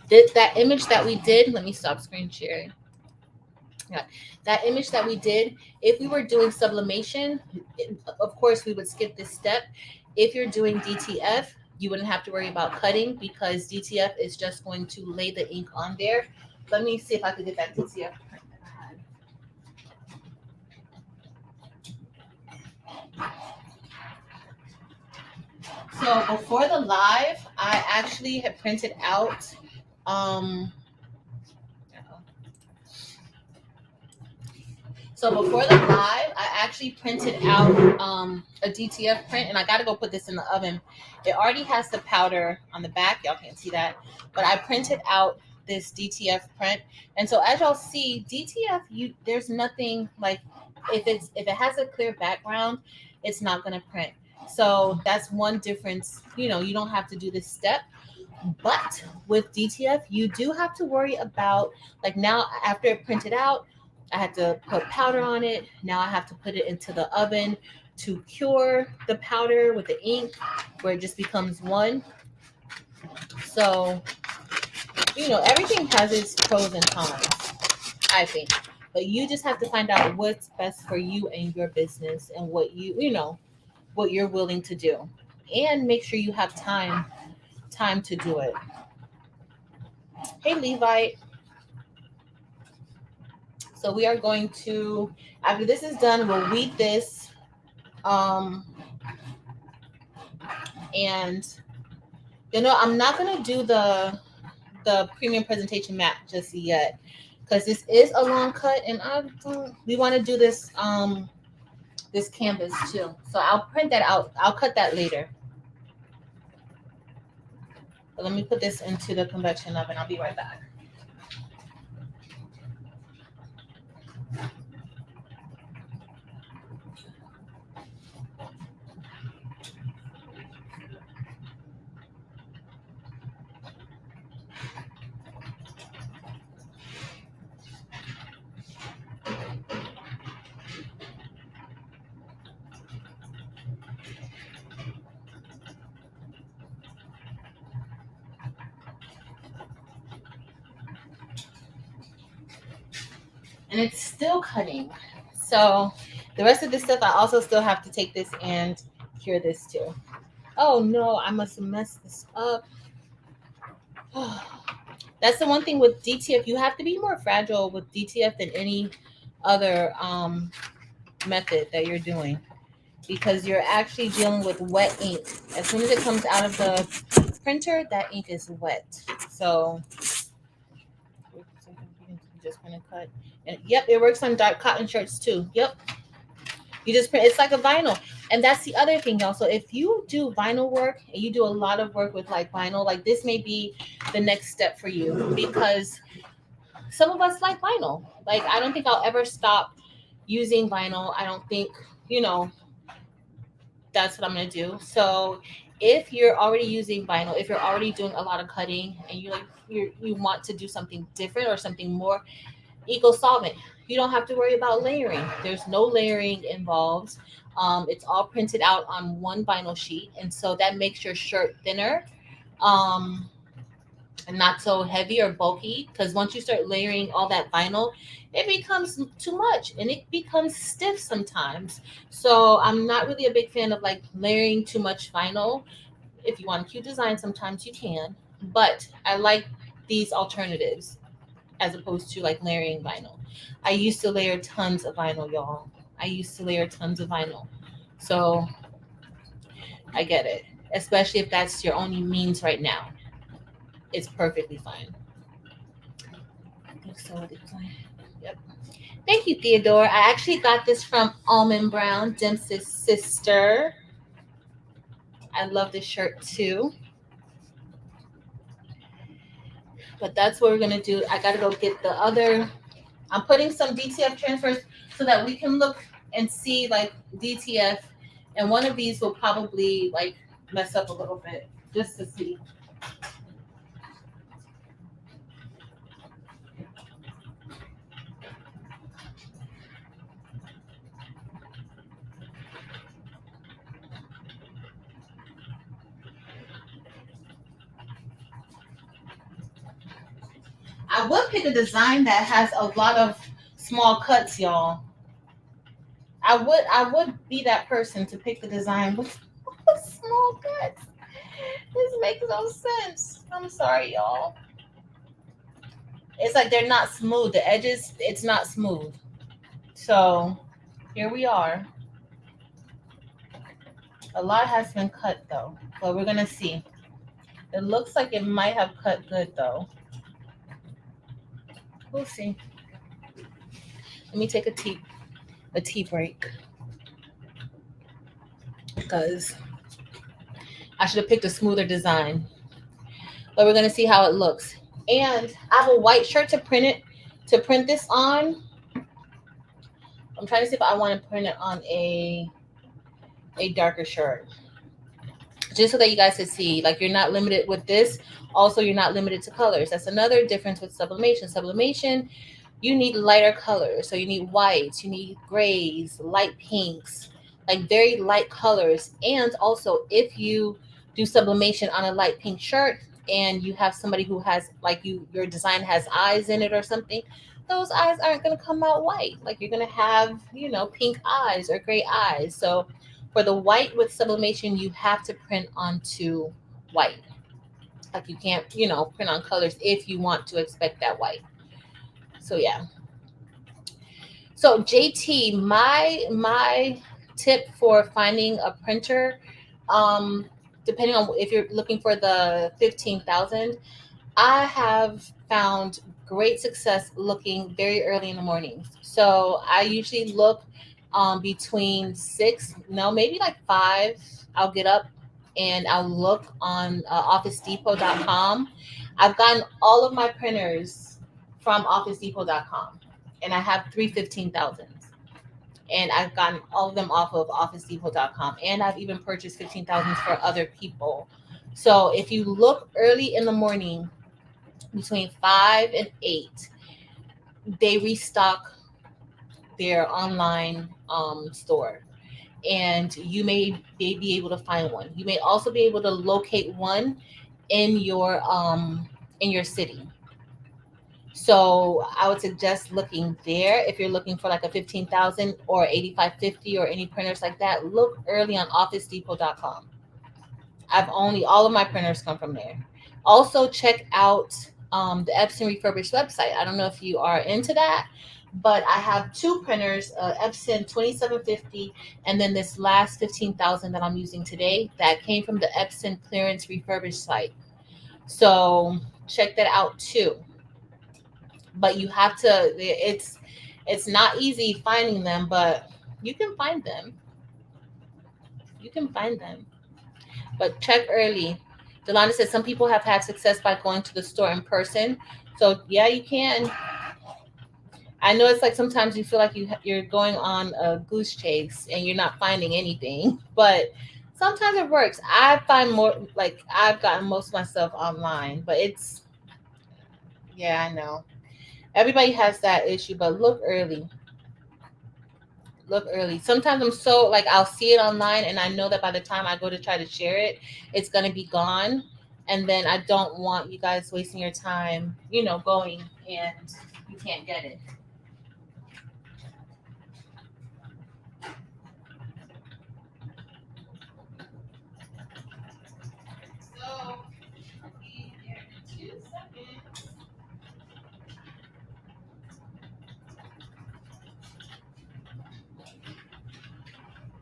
that image that we did, let me stop screen sharing. Yeah, that image that we did, if we were doing sublimation, of course we would skip this step. If you're doing DTF, you wouldn't have to worry about cutting because DTF is just going to lay the ink on there. Let me see if I could get that DTF print that I had. So before the live, I actually had printed out So before the live, I actually printed out a DTF print, and I got to go put this in the oven. It already has the powder on the back. Y'all can't see that, but I printed out this DTF print. And so as y'all see, DTF, there's nothing like if it has a clear background, it's not going to print. So that's one difference. You don't have to do this step. But with DTF, you do have to worry about, like, now after it printed out, I had to put powder on it. Now I have to put it into the oven to cure the powder with the ink where it just becomes one. So, everything has its pros and cons, I think. But you just have to find out what's best for you and your business and what what you're willing to do. And make sure you have time to do it. Hey, Levite. So we are going to, after this is done, we'll weed this. And I'm not gonna do the premium presentation mat just yet because this is a long cut, and we want to do this this canvas too. So I'll print that out. I'll cut that later. But let me put this into the convection oven. I'll be right back. And it's still cutting. So the rest of this stuff, I also still have to take this and cure this too. Oh no, I must have messed this up. That's the one thing with DTF. You have to be more fragile with DTF than any other method that you're doing because you're actually dealing with wet ink. As soon as it comes out of the printer, that ink is wet. So just print and cut. And yep, it works on dark cotton shirts too. Yep. You just print, it's like a vinyl. And that's the other thing, y'all. So if you do vinyl work and you do a lot of work with like vinyl, like this may be the next step for you because some of us like vinyl. Like, I don't think I'll ever stop using vinyl. I don't think, that's what I'm going to do. So if you're already using vinyl, if you're already doing a lot of cutting and you want to do something different or something more, Eco-Solvent. You don't have to worry about layering. There's no layering involved. It's all printed out on one vinyl sheet, and so that makes your shirt thinner and not so heavy or bulky. Because once you start layering all that vinyl, it becomes too much and it becomes stiff sometimes. So I'm not really a big fan of like layering too much vinyl. If you want a cute design, sometimes you can, but I like these alternatives as opposed to like layering vinyl. I used to layer tons of vinyl, y'all. I used to layer tons of vinyl. So I get it, especially if that's your only means right now. It's perfectly fine. Yep. Thank you, Theodore. I actually got this from Almond Brown, Dempsey's sister. I love this shirt too. But that's what we're going to do. I got to go get the other. I'm putting some DTF transfers so that we can look and see like DTF. And one of these will probably like mess up a little bit just to see. I would pick a design that has a lot of small cuts, y'all. I would be that person to pick the design with small cuts. This makes no sense. I'm sorry, y'all. It's like they're not smooth. The edges, it's not smooth. So here we are. A lot has been cut though, but we're gonna see. It looks like it might have cut good though. We'll see. Let me take a tea break because I should have picked a smoother design. But we're gonna see how it looks. And I have a white shirt to print this on. I'm trying to see if I want to print it on a darker shirt. Just so that you guys can see, like, you're not limited with this. Also, you're not limited to colors. That's another difference with sublimation. Sublimation, you need lighter colors. So you need whites, you need grays, light pinks, like very light colors. And also, if you do sublimation on a light pink shirt and you have somebody who has, like, your design has eyes in it or something, those eyes aren't going to come out white. Like, you're going to have, pink eyes or gray eyes. So for the white with sublimation, you have to print onto white. Like, you can't, print on colors if you want to expect that white. So yeah. So JT, my tip for finding a printer, depending on if you're looking for the 15,000, I have found great success looking very early in the morning. So I usually look between 6, no, maybe like 5. I'll get up and I'll look on OfficeDepot.com. I've gotten all of my printers from OfficeDepot.com, and I have 3 15,000s. And I've gotten all of them off of OfficeDepot.com, and I've even purchased 15,000s for other people. So if you look early in the morning, between 5 and 8, they restock their online store, and you may be able to find one. You may also be able to locate one in your city. So I would suggest looking there. If you're looking for like a 15,000 or 8550 or any printers like that, look early on OfficeDepot.com. All of my printers come from there. Also check out the Epson refurbished website. I don't know if you are into that, but I have 2 printers, Epson 2750, and then this last 15,000 that I'm using today that came from the Epson clearance refurbished site. So check that out too. But you have to, it's not easy finding them, but you can find them. You can find them. But check early. Delana said some people have had success by going to the store in person. So yeah, you can. I know it's like sometimes you feel like you're going on a goose chase and you're not finding anything, but sometimes it works. I find more, like, I've gotten most of my stuff online, but yeah, I know. Everybody has that issue, but look early. Look early. Sometimes I'm so, like, I'll see it online and I know that by the time I go to try to share it, it's going to be gone. And then I don't want you guys wasting your time, going and you can't get it. So, be there in 2 seconds.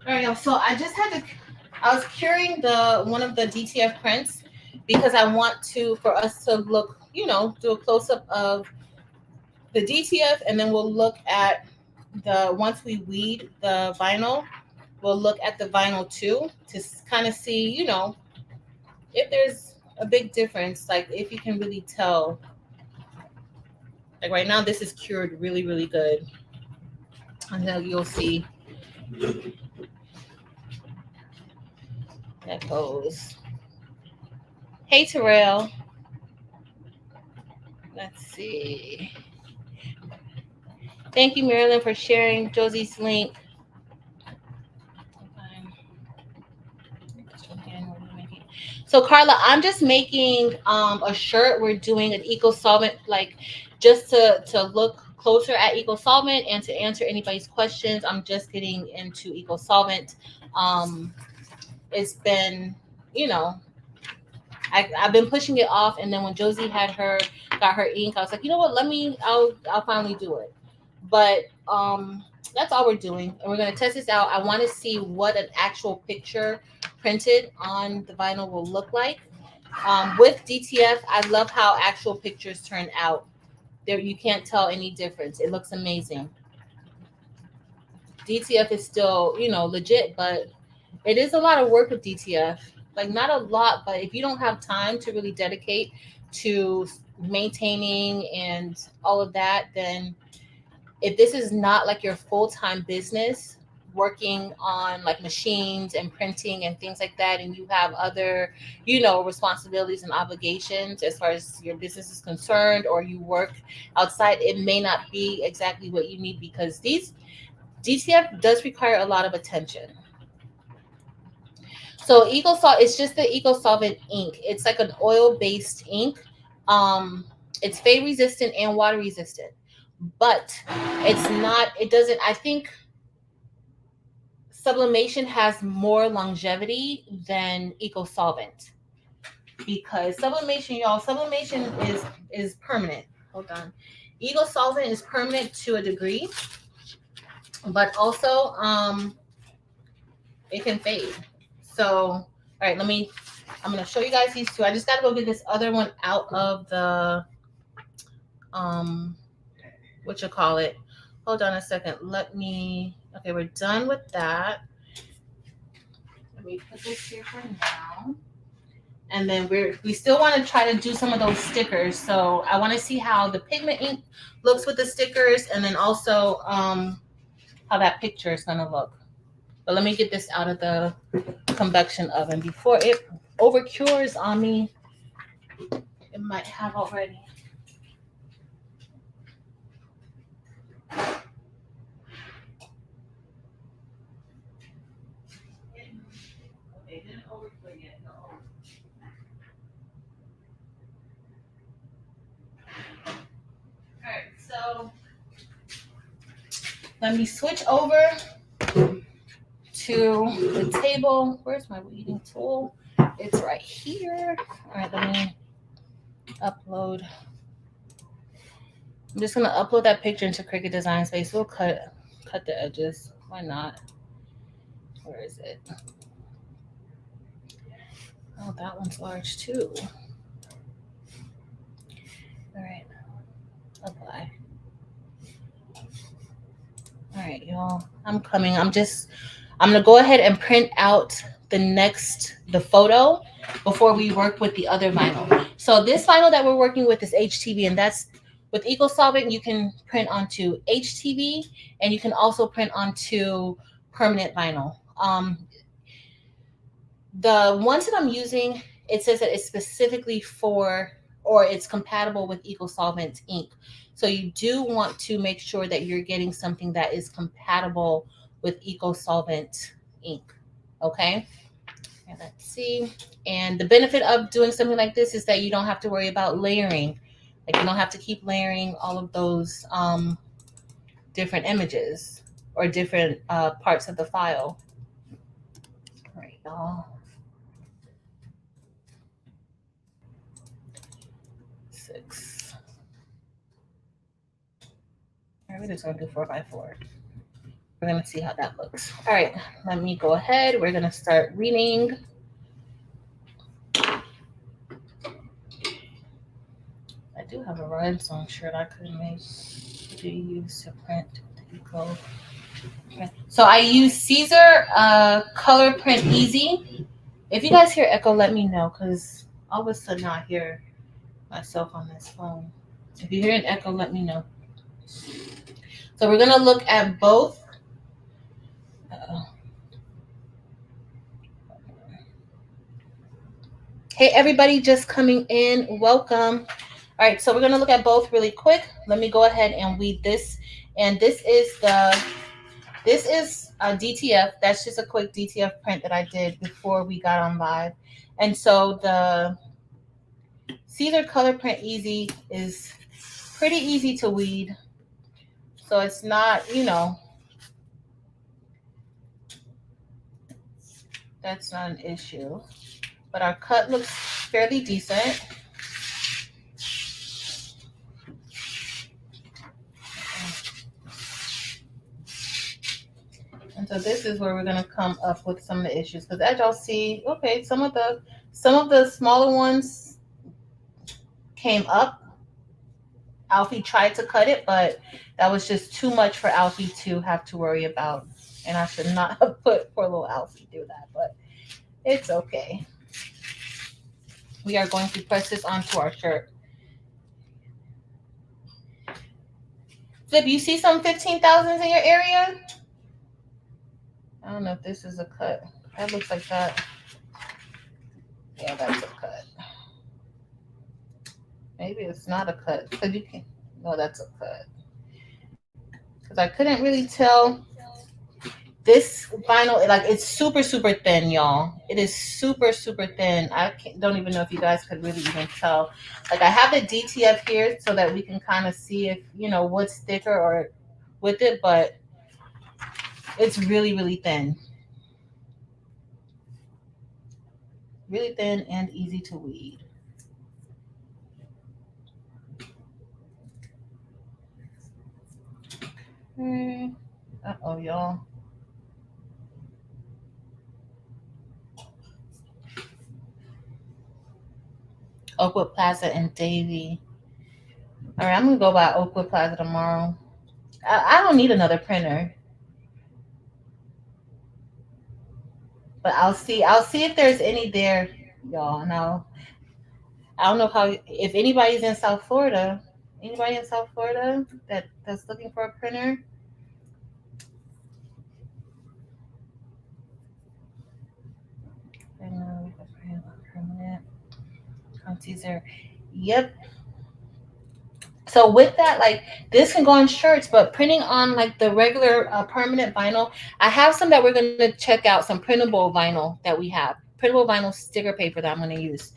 All right, so I just had to. I was curing one of the DTF prints because I want for us to look, do a close up of the DTF, and then we'll look at once we weed the vinyl, we'll look at the vinyl too to kind of see, if there's a big difference, like if you can really tell. Like right now, this is cured really, really good. And then you'll see. That goes. Hey, Terrell. Let's see. Thank you, Marilyn, for sharing Josie's link. So Carla, I'm just making a shirt. We're doing an Eco-Solvent, like just to look closer at Eco-Solvent and to answer anybody's questions. I'm just getting into Eco-Solvent. It's been, you know, I've been pushing it off, and then when Josie got her ink, I was like, you know what, I'll finally do it. But that's all we're doing, and we're gonna test this out. I want to see what an actual picture printed on the vinyl will look like. With DTF, I love how actual pictures turn out. There, you can't tell any difference. It looks amazing. DTF is still, legit, but it is a lot of work with DTF. Like, not a lot, but if you don't have time to really dedicate to maintaining and all of that, then if this is not like your full-time business, working on like machines and printing and things like that, and you have other, responsibilities and obligations as far as your business is concerned, or you work outside, it may not be exactly what you need, because these DTF does require a lot of attention. So it's just the Eco-Solvent ink. It's like an oil-based ink. It's fade resistant and water resistant, but I think Sublimation has more longevity than Eco-Solvent, because Sublimation is permanent. Hold on. Eco-Solvent is permanent to a degree, but also it can fade. So, all right, I'm going to show you guys these two. I just got to go get this other one out of the, Hold on a second. Okay, we're done with that. Let me put this here for now. And then we still want to try to do some of those stickers. So I want to see how the pigment ink looks with the stickers, and then also how that picture is going to look. But let me get this out of the convection oven before it over cures on me. It might have already. Okay, didn't overcure yet. No. All right, so let me switch over to the table. Where's my weeding tool? It's right here. All right, let me upload. I'm just gonna upload that picture into CRICUT Design Space. We'll cut the edges. Why not? Where is it? Oh, that one's large too. All right, apply. All right, y'all. I'm coming. I'm gonna go ahead and print out the photo before we work with the other vinyl. So this vinyl that we're working with is HTV, and that's with Eco-Solvent. You can print onto HTV, and you can also print onto permanent vinyl. The ones that I'm using, it says that it's specifically it's compatible with Eco-Solvent ink. So you do want to make sure that you're getting something that is compatible with Eco-Solvent ink. Okay. And let's see. And the benefit of doing something like this is that you don't have to worry about layering. Like, you don't have to keep layering all of those different images or different parts of the file. All right, y'all. 6. All right, we're just gonna do 4x4. We're gonna see how that looks. All right, let me go ahead. We're gonna start reading. I do have a rhinestone shirt I could make to use to print Eco. Okay. So I use Caesar Color Print Easy. If you guys hear echo, let me know, because all of a sudden I hear myself on this phone. If you hear an echo, let me know. So we're gonna look at both. Hey, everybody just coming in. Welcome. All right, so we're going to look at both really quick. Let me go ahead and weed this. And this is a DTF. That's just a quick DTF print that I did before we got on live. And so the Caesar Color Print Easy is pretty easy to weed. So it's not, that's not an issue. But our cut looks fairly decent. And so this is where we're going to come up with some of the issues. Because as y'all see, okay, some of the smaller ones came up. Alfie tried to cut it, but that was just too much for Alfie to have to worry about. And I should not have put poor little Alfie through that, but it's okay. We are going to press this onto our shirt. Flip, you see some 15,000s in your area? I don't know if this is a cut. That looks like that. Yeah, that's a cut. Maybe it's not a cut. Because you can. No, that's a cut. Because I couldn't really tell. This vinyl, like, it's super, super thin, y'all. It is super, super thin. Don't even know if you guys could really even tell. Like, I have the DTF here so that we can kind of see if, what's thicker or with it, but it's really, really thin. Really thin and easy to weed. Uh-oh, y'all. Oakwood Plaza and Davie. All right, I'm going to go by Oakwood Plaza tomorrow. I don't need another printer. But I'll see if there's any there, y'all. No. I don't know if anybody's in South Florida. Anybody in South Florida that's looking for a printer? Permanent. Teaser. Yep. So with that, like, this can go on shirts, but printing on like the regular permanent vinyl, I have some that we're going to check out, some printable vinyl that we have. Printable vinyl sticker paper that I'm going to use.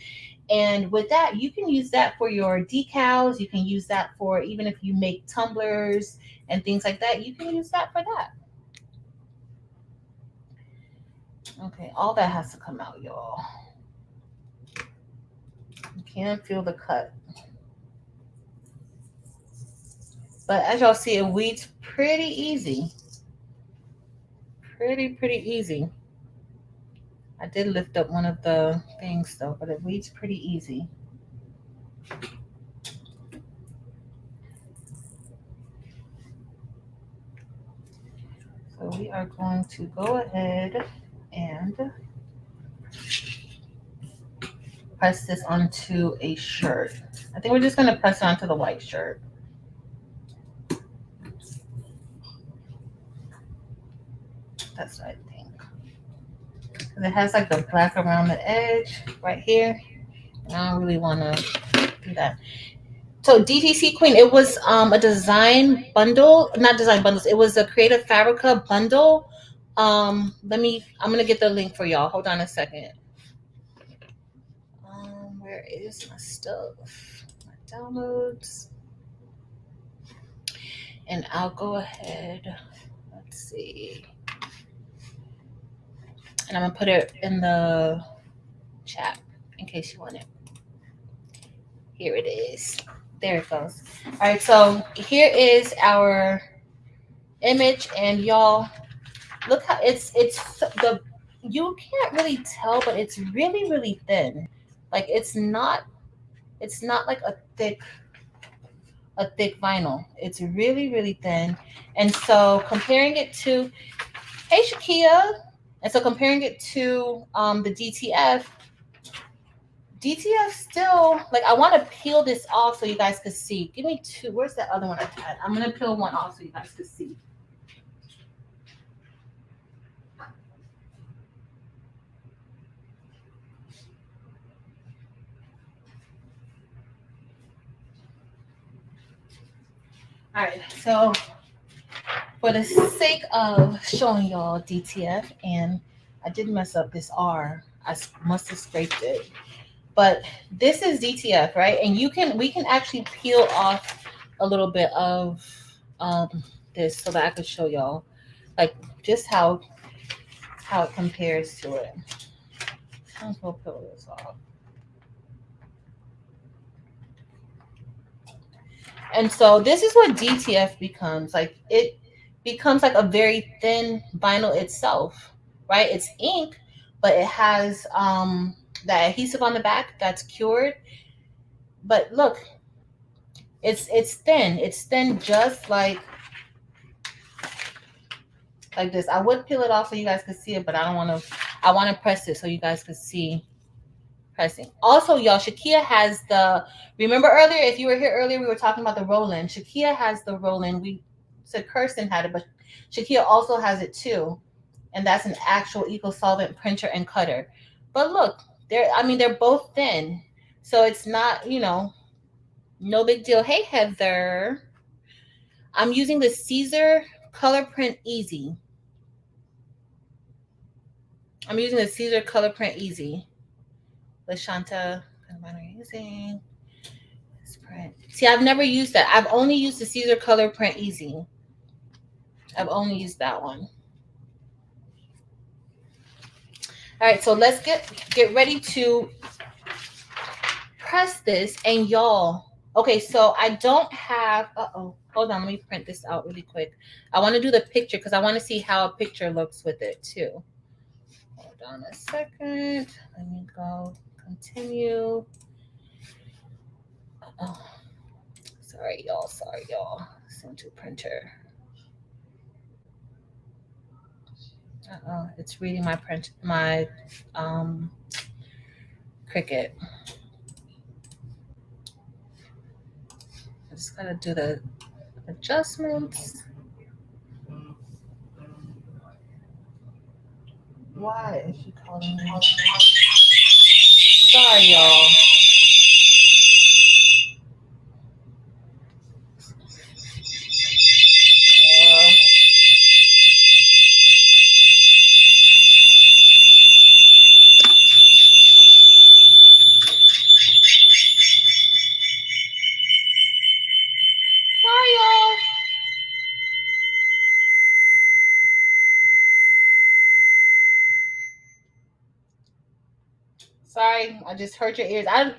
And with that, you can use that for your decals. You can use that for even if you make tumblers and things like that. You can use that for that. Okay, all that has to come out, y'all. You can feel the cut. But as y'all see, it weeds pretty easy. Pretty easy. I did lift up one of the things though, but it weeds pretty easy. So we are going to go ahead and press this onto a shirt. I think we're just going to press it onto the white shirt. That's what I think. Because it has like the black around the edge right here. And I don't really want to do that. So DTC Queen, it was a design bundle, not design bundles. It was a Creative Fabrica bundle. I'm going to get the link for y'all. Hold on a second. Where is my stuff? My downloads. And I'll go ahead. Let's see. And I'm going to put it in the chat in case you want it. Here it is. There it goes. All right, so here is our image, and y'all, look how you can't really tell, but it's really, really thin. Like it's not like a thick vinyl. It's really, really thin. And so comparing it to, hey Shakia, and so comparing it to the DTF still, like, I want to peel this off so you guys could see. Give me two. Where's that other one I had? I'm going to peel one off so you guys could see. All right, so for the sake of showing y'all DTF, and I did mess up this R. I must have scraped it. But this is DTF, right? And we can actually peel off a little bit of this so that I could show y'all like just how it compares to it. I'm gonna peel this off. And so this is what DTF becomes. Like it becomes like a very thin vinyl itself, right? It's ink, but it has that adhesive on the back that's cured. But look, it's thin. It's thin just like this. I would peel it off so you guys could see it, but I don't want to. I want to press it so you guys could see pressing. Also, y'all, Shakia has the, remember earlier, if you were here earlier, we were talking about the roll-in. Shakia has the roll-in. We said Kirsten had it, but Shakia also has it too. And that's an actual Eco-Solvent printer and cutter. But look, they're both thin. So it's not, no big deal. Hey, Heather. I'm using the Caesar Color Print Easy. I'm using the Caesar Color Print Easy. LaShanta, what am I using? This print. See, I've never used that. I've only used the Caesar Color Print Easy. I've only used that one. All right, so let's get ready to press this. And y'all, okay, so I don't have, hold on, let me print this out really quick. I want to do the picture because I want to see how a picture looks with it too. Hold on a second. Let me go continue. Oh, sorry, y'all. Send to printer. It's reading my CRICUT. I just gotta do the adjustments. Why is she calling me? Sorry, y'all. Sorry, I just hurt your ears. I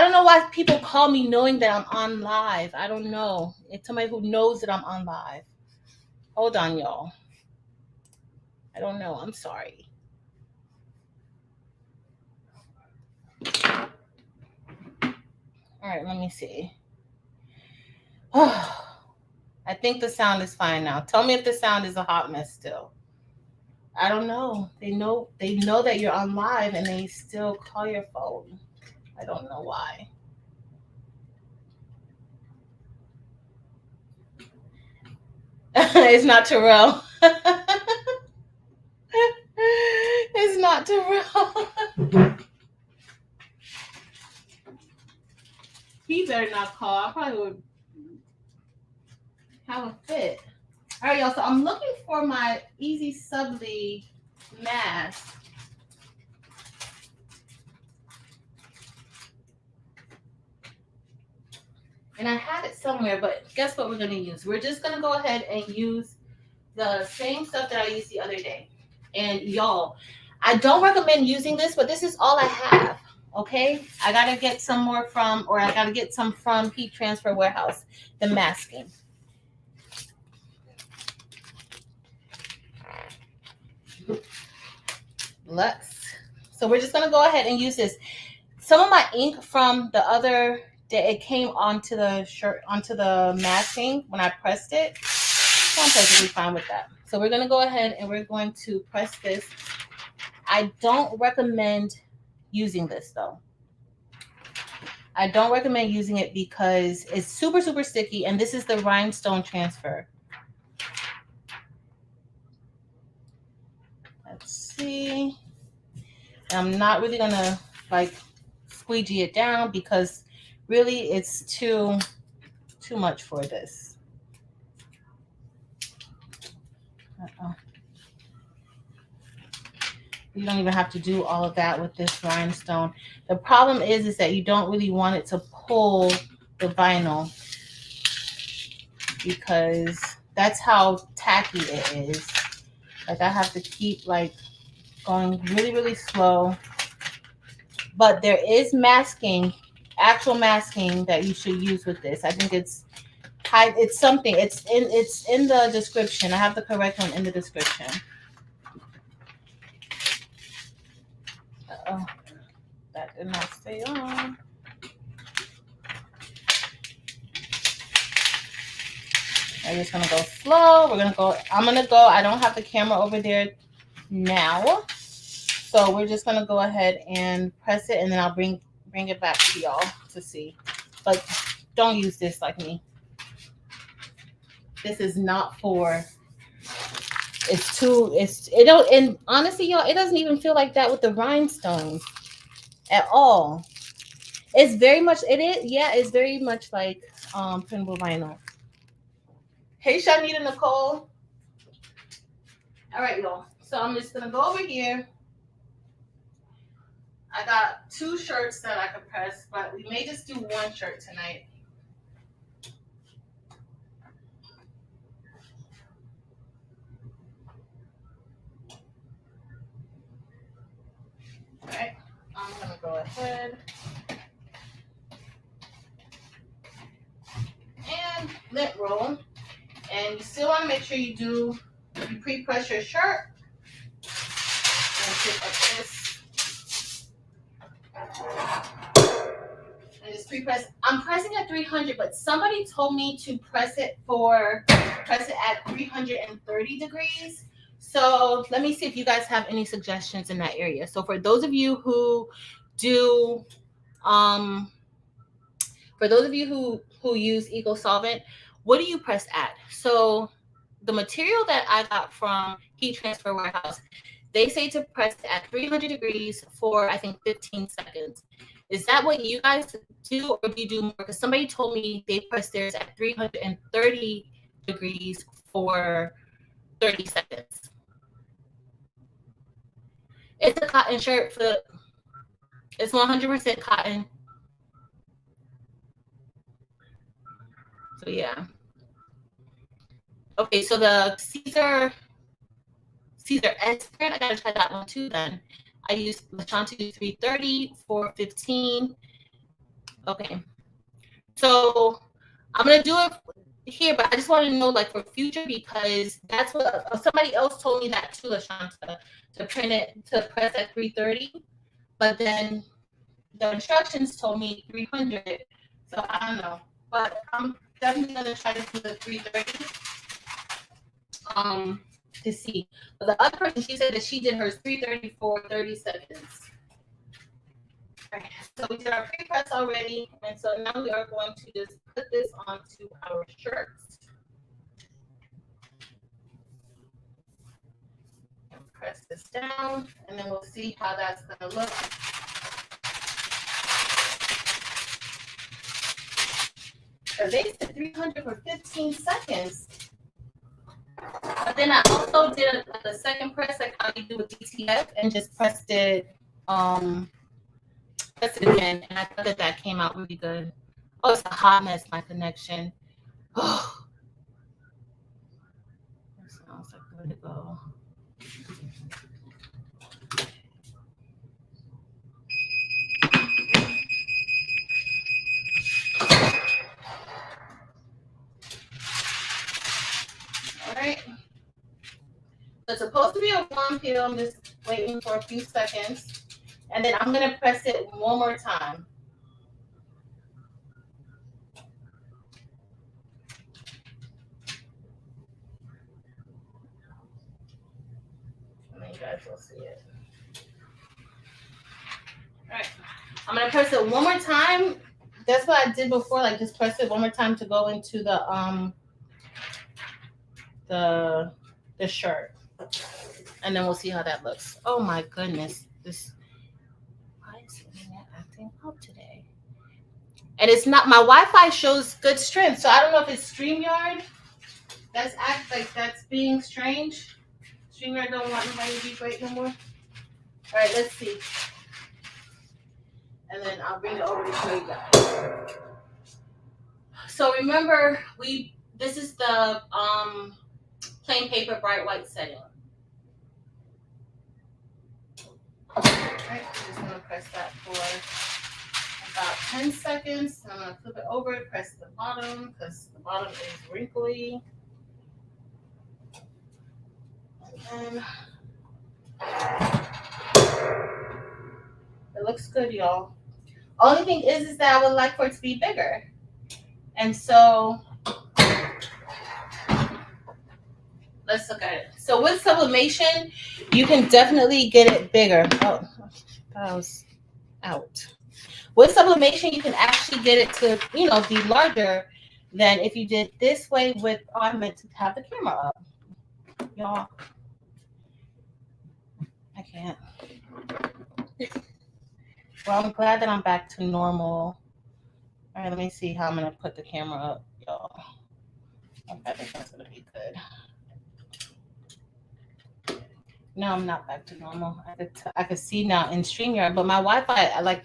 don't know why people call me knowing that I'm on live. I don't know. It's somebody who knows that I'm on live. Hold on, y'all. I don't know. I'm sorry. All right, let me see. Oh, I think the sound is fine now. Tell me if the sound is a hot mess still. I don't know. They know that you're on live and they still call your phone. I don't know why. It's not Terrell. It's not Terrell. He better not call. I probably would have a fit. All right, y'all. So I'm looking for my Easy Subli mask. And I had it somewhere, but guess what we're going to use? We're just going to go ahead and use the same stuff that I used the other day. And y'all, I don't recommend using this, but this is all I have. Okay? I got to get some more from, or I got to get some from Heat Transfer Warehouse, the masking. So we're just going to go ahead and use this. Some of my ink from the other day, it came onto the masking when I pressed it. So I'm perfectly fine with that. So we're going to go ahead and we're going to press this. I don't recommend using this though. I don't recommend using it because it's super, super sticky. And this is the Rhinestone Transfer. Let's see. I'm not really going to like squeegee it down because really it's too much for this. You don't even have to do all of that with this rhinestone. The problem is that you don't really want it to pull the vinyl because that's how tacky it is. Like I have to keep like going really, really slow. But there is masking, actual masking that you should use with this. I think it's something. It's in the description. I have the correct one in the description. Uh-oh. That did not stay on. I'm just gonna go slow. I'm gonna go. I don't have the camera over there now. So we're just gonna go ahead and press it, and then I'll bring it back to y'all to see. But don't use this like me. This is not for. And honestly, y'all, it doesn't even feel like that with the rhinestones at all. It's very much. It's very much like printable vinyl. Hey, Shanita Nicole. All right, y'all. So I'm just gonna go over here. I got 2 shirts that I could press, but we may just do 1 shirt tonight. All right, I'm gonna go ahead and lint roll. And you still want to make sure you pre-press your shirt. And pick up this. And just pre-press. I'm pressing at 300, but somebody told me to press it at 330 degrees. So let me see if you guys have any suggestions in that area. So for those of you who do, for those of you who use Eco-Solvent, what do you press at? So the material that I got from Heat Transfer Warehouse, they say to press at 300 degrees for, I think, 15 seconds. Is that what you guys do, or do you do more? Because somebody told me they press theirs at 330 degrees for 30 seconds. It's a cotton shirt. It's 100% cotton. So yeah. Okay, so the Caesar S print, I gotta try that one too then. I used LaShanti 330 for 15. Okay. So I'm gonna do it here, but I just want to know, like, for future, because that's what somebody else told me that too, LaShanta, to press at 330. But then the instructions told me 300. So I don't know. But I'm definitely gonna try to do the 330. To see. But the other person, she said that she did hers 330 for 30 seconds. All right, so we did our pre-press already, and so now we are going to just put this onto our shirts. And press this down, and then we'll see how that's going to look. So they said 300 for 15 seconds. But then I also did a second press, like how you do with DTF, and just pressed it again, and I thought that came out really good. Oh, it's a hot mess, my connection. Oh, that sounds like where to go. All right. So it's supposed to be a warm peel. I'm just waiting for a few seconds, and then I'm gonna press it one more time. And then you guys will see it. All right. I'm gonna press it one more time. That's what I did before, like just press it one more time to go into the shirt. And then we'll see how that looks. Oh my goodness. Why is it acting up today? And it's not, my Wi-Fi shows good strength, so I don't know if it's StreamYard That's act like that's being strange. Streamer don't want nobody to be great no more. All right, let's see. And then I'll bring it over to show you guys. So remember, this is the plain paper bright white setting. All right, I'm just gonna press that for about 10 seconds. I'm gonna flip it over, press the bottom because the bottom is wrinkly. And it looks good, y'all. Only thing is that I would like for it to be bigger. And so let's look at it. So with sublimation, you can definitely get it bigger. Oh, that was out. With sublimation, you can actually get it to, be larger than if you did this way with, I meant to have the camera up. Y'all, I can't. Well, I'm glad that I'm back to normal. All right, let me see how I'm going to put the camera up, y'all. Okay, I think that's going to be good. No, I'm not back to normal. I could see now in StreamYard, but my Wi-Fi,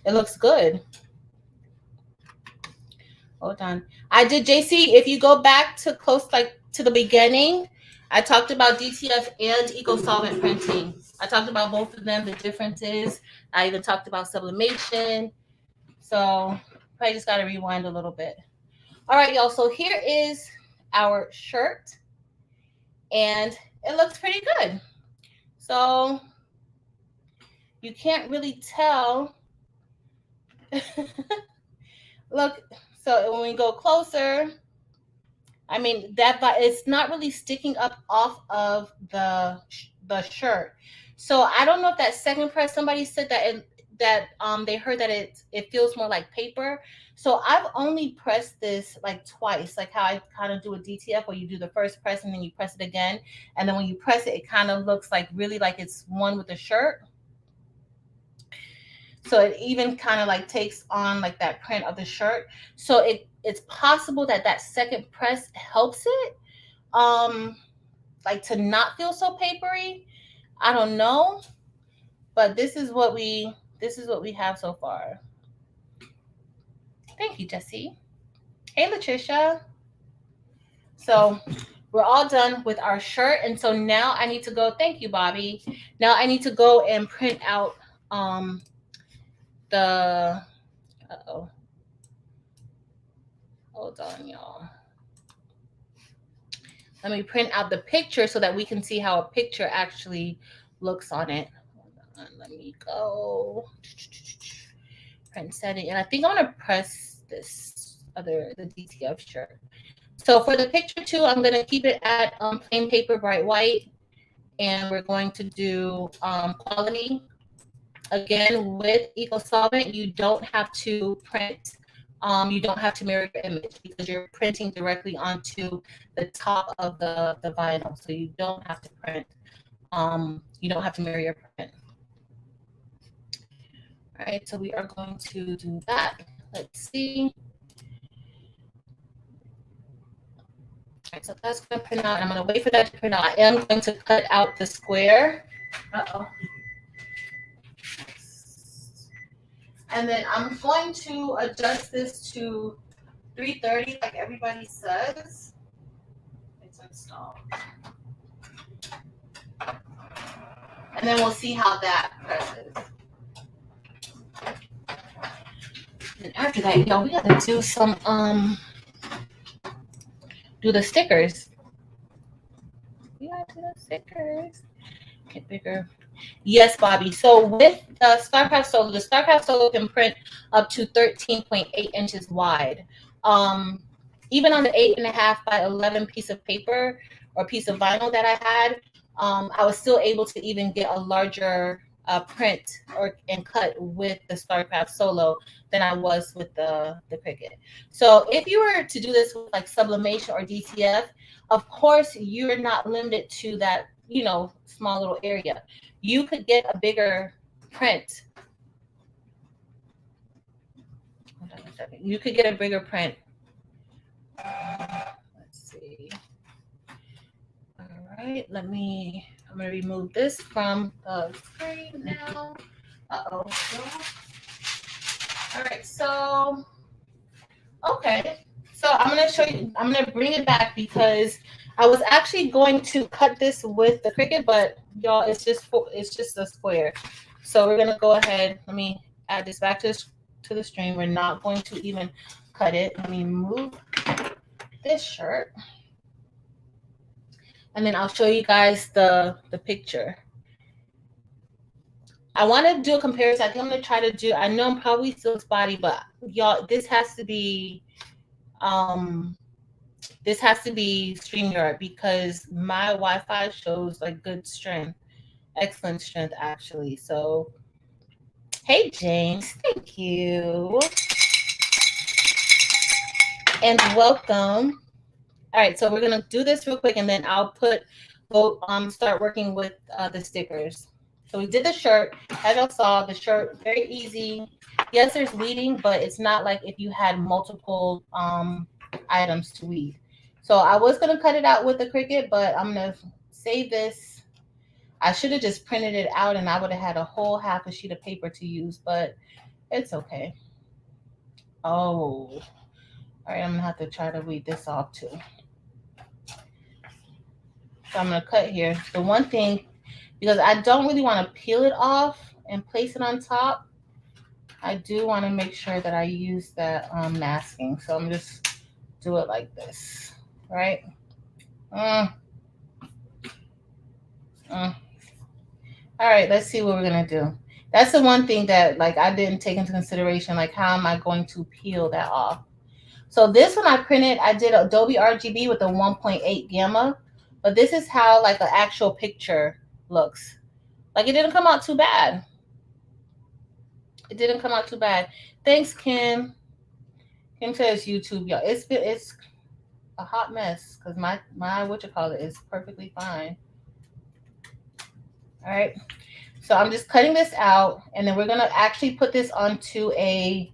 it looks good. Hold on. I did, JC, if you go back to to the beginning, I talked about DTF and Eco-Solvent printing. I talked about both of them, the differences. I even talked about sublimation. So I just got to rewind a little bit. All right, y'all. So here is our shirt. And it looks pretty good. So you can't really tell. Look, so when we go closer, I mean, it's not really sticking up off of the shirt. So I don't know if that second press, somebody said that they heard that it feels more like paper. So I've only pressed this like twice, like how I kind of do a DTF where you do the first press and then you press it again. And then when you press it, it kind of looks like really like it's one with the shirt. So it even kind of like takes on like that print of the shirt. So it's possible that second press helps it like to not feel so papery. I don't know, but this is what we have so far. Thank you, Jessie. Hey, Latricia. So we're all done with our shirt, and so now I need to go. Thank you, Bobby. Now I need to go and print out the. Hold on, y'all. Let me print out the picture so that we can see how a picture actually looks on it. Hold on, let me go. Print setting. And I think I'm going to press the DTF shirt. So for the picture too, I'm going to keep it at plain paper, bright white. And we're going to do quality. Again, with Eco-Solvent, you don't have to print. You don't have to mirror your image because you're printing directly onto the top of the vinyl. So you don't have to print. You don't have to mirror your print. All right, so we are going to do that. Let's see. All right, so that's going to print out. I'm going to wait for that to print out. I am going to cut out the square. And then I'm going to adjust this to 330 like everybody says. It's installed. And then we'll see how that presses. And after that, y'all, we gotta do some do the stickers. We gotta do the stickers. Get bigger. Yes, Bobby. So with the StarCraft Solo, the StarCraft Solo can print up to 13.8 inches wide. Even on the 8.5 by 11 piece of paper or piece of vinyl that I had, I was still able to even get a larger print and cut with the StarCraft Solo than I was with the CRICUT. So if you were to do this with like sublimation or DTF, of course you're not limited to that, small little area. You could get a bigger print. Hold on a second. You could get a bigger print. Let's see. right, I'm gonna remove this from the screen now. Uh-oh. All right, so, okay. So I'm gonna show you, I'm gonna bring it back because I was actually going to cut this with the Cricut, but y'all, it's just a square. So we're gonna go ahead, let me add this back to the stream. We're not going to even cut it. Let me move this shirt. And then I'll show you guys the picture. I want to do a comparison. I think I'm going to try to do, I know I'm probably still spotty, but y'all, this has to be StreamYard because my Wi-Fi shows like good strength, excellent strength actually. So, hey James, thank you. And welcome. All right, so we're going to do this real quick and then I'll start working with the stickers. So we did the shirt. As y'all saw, the shirt, very easy. Yes, there's weeding, but it's not like if you had multiple items to weed. So I was going to cut it out with the Cricut, but I'm going to save this. I should have just printed it out and I would have had a whole half a sheet of paper to use, but it's okay. Oh, all right, I'm going to have to try to weed this off too. So I'm going to cut here. The one thing, because I don't really want to peel it off and place it on top, I do want to make sure that I use that masking. So I'm just do it like this, right? All right, let's see what we're going to do. That's the one thing that like I didn't take into consideration, like how am I going to peel that off? So this one I printed, I did Adobe RGB with a 1.8 gamma, but this is how like an actual picture looks. Like it didn't come out too bad. It didn't come out too bad. Thanks, Kim. Kim says YouTube, y'all. It's a hot mess because my is perfectly fine. All right. So I'm just cutting this out, and then we're gonna actually put this onto a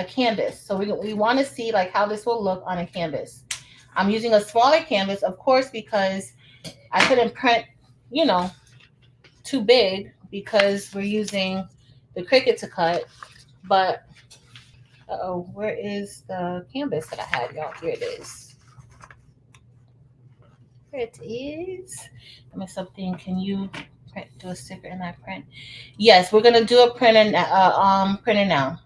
canvas. So we want to see like how this will look on a canvas. I'm using a smaller canvas, of course, because I couldn't print, you know, too big because we're using the Cricut to cut. But where is the canvas that I had, y'all? Here it is. Here it is. Let me something. Can you do a sticker in that print? Yes, we're gonna do a printer now.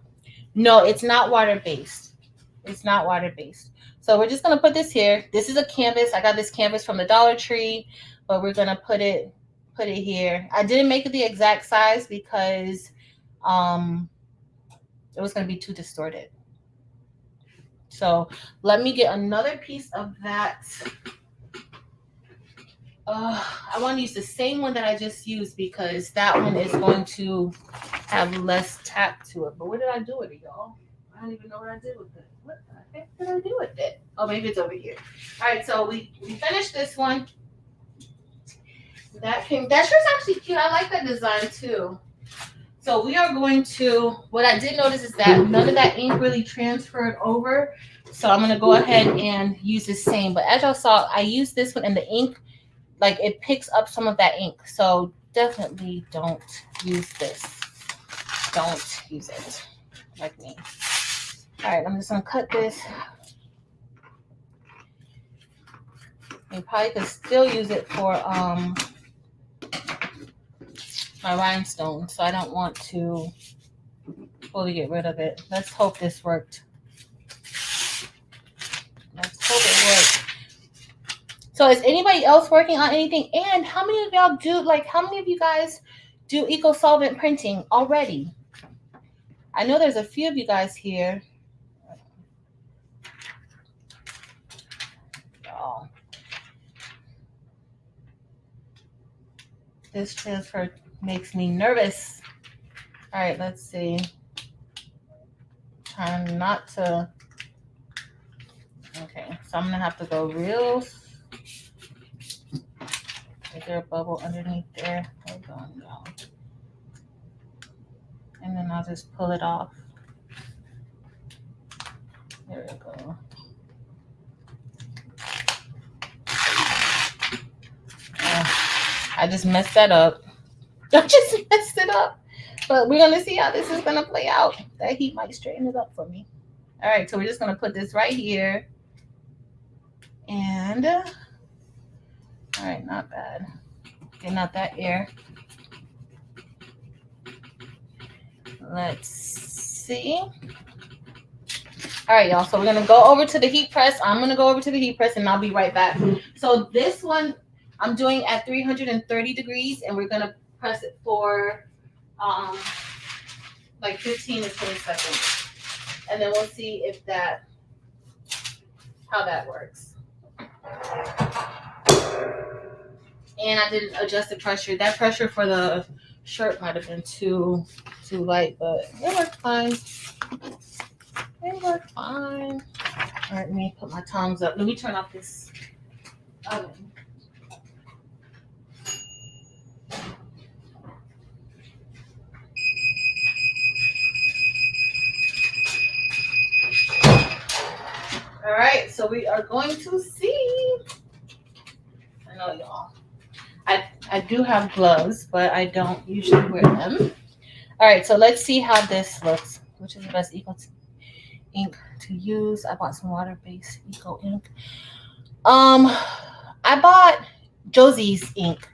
No, it's not water based. It's not water based. So we're just gonna put this here. This is a canvas. I got this canvas from the Dollar Tree, but we're gonna put it here. I didn't make it the exact size because it was gonna be too distorted. So let me get another piece of that. I want to use the same one that I just used because that one is going to have less tack to it. But what did I do with it, y'all? I don't even know what I did with it. What the heck did I do with it? Oh, maybe it's over here. All right, so we finished this one. That shirt's actually cute. I like that design too. So we are going to, what I did notice is that none of that ink really transferred over. So I'm going to go ahead and use the same. But as y'all saw, I used this one and the ink, like it picks up some of that ink. So definitely don't use this. Don't use it like me. All right, I'm just going to cut this. You probably could still use it for my rhinestone, so I don't want to fully get rid of it. Let's hope this worked. Let's hope it worked. So is anybody else working on anything? And how many of y'all do, like, how many of you guys do Eco-Solvent printing already? I know there's a few of you guys here. Oh. This transfer makes me nervous. All right, let's see. Trying not to. Okay, so I'm gonna have to go real. Is there a bubble underneath there? Hold on, y'all. And then I'll just pull it off. There we go. I just messed that up. I just messed it up. But we're going to see how this is going to play out. That heat might straighten it up for me. All right, so we're just going to put this right here. And, all right, not bad. Getting out that air. Let's see. All right, y'all. So we're going to go over to the heat press. I'm going to go over to the heat press and I'll be right back. So this one I'm doing at 330 degrees and we're going to press it for like 15 to 20 seconds. And then we'll see if how that works. And I didn't adjust the pressure. That pressure for the shirt might have been too light, but it worked fine. It worked fine. All right, let me put my tongs up. Let me turn off this oven. All right, so we are going to see. I know y'all. I do have gloves, but I don't usually wear them. All right, so let's see how this looks. Which is the best Eco ink to use? I bought some water-based Eco ink. I bought Josie's ink.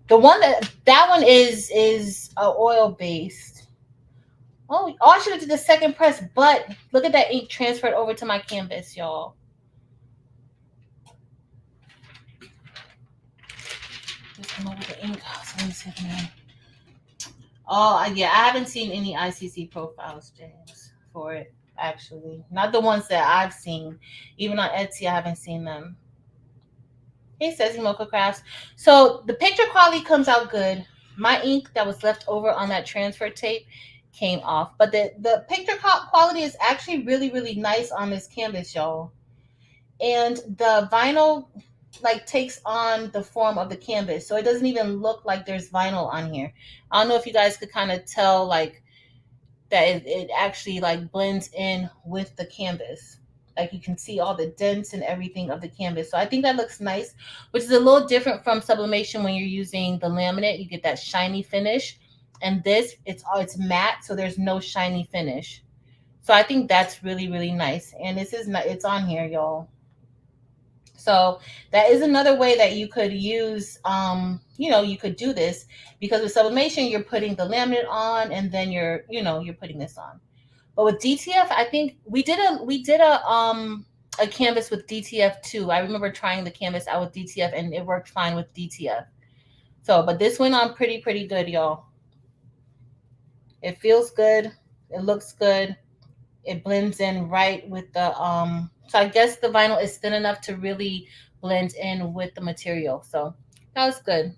The one that one is oil-based. Oh, I should have did the second press, but look at that ink transferred over to my canvas, y'all. Just come over the ink. So let me see if I Oh, yeah, I haven't seen any ICC profiles, James, for it, actually. Not the ones that I've seen. Even on Etsy, I haven't seen them. Hey, Sassy Mocha Crafts. So the picture quality comes out good. My ink that was left over on that transfer tape came off. But the picture quality is actually really, really nice on this canvas, y'all. And the vinyl like takes on the form of the canvas, so it doesn't even look like there's vinyl on here. I don't know if you guys could kind of tell like that it actually like blends in with the canvas. Like you can see all the dents and everything of the canvas. So I think that looks nice, which is a little different from sublimation. When you're using the laminate, you get that shiny finish, and this it's matte, so there's no shiny finish. So I think that's really, really nice. And this is not, it's on here, y'all. So that is another way that you could use, you could do this, because with sublimation, you're putting the laminate on and then you're putting this on. But with DTF, I think we did a canvas with DTF too. I remember trying the canvas out with DTF and it worked fine with DTF. So, but this went on pretty good, y'all. It feels good. It looks good. It blends in right with the, so I guess the vinyl is thin enough to really blend in with the material. So that was good.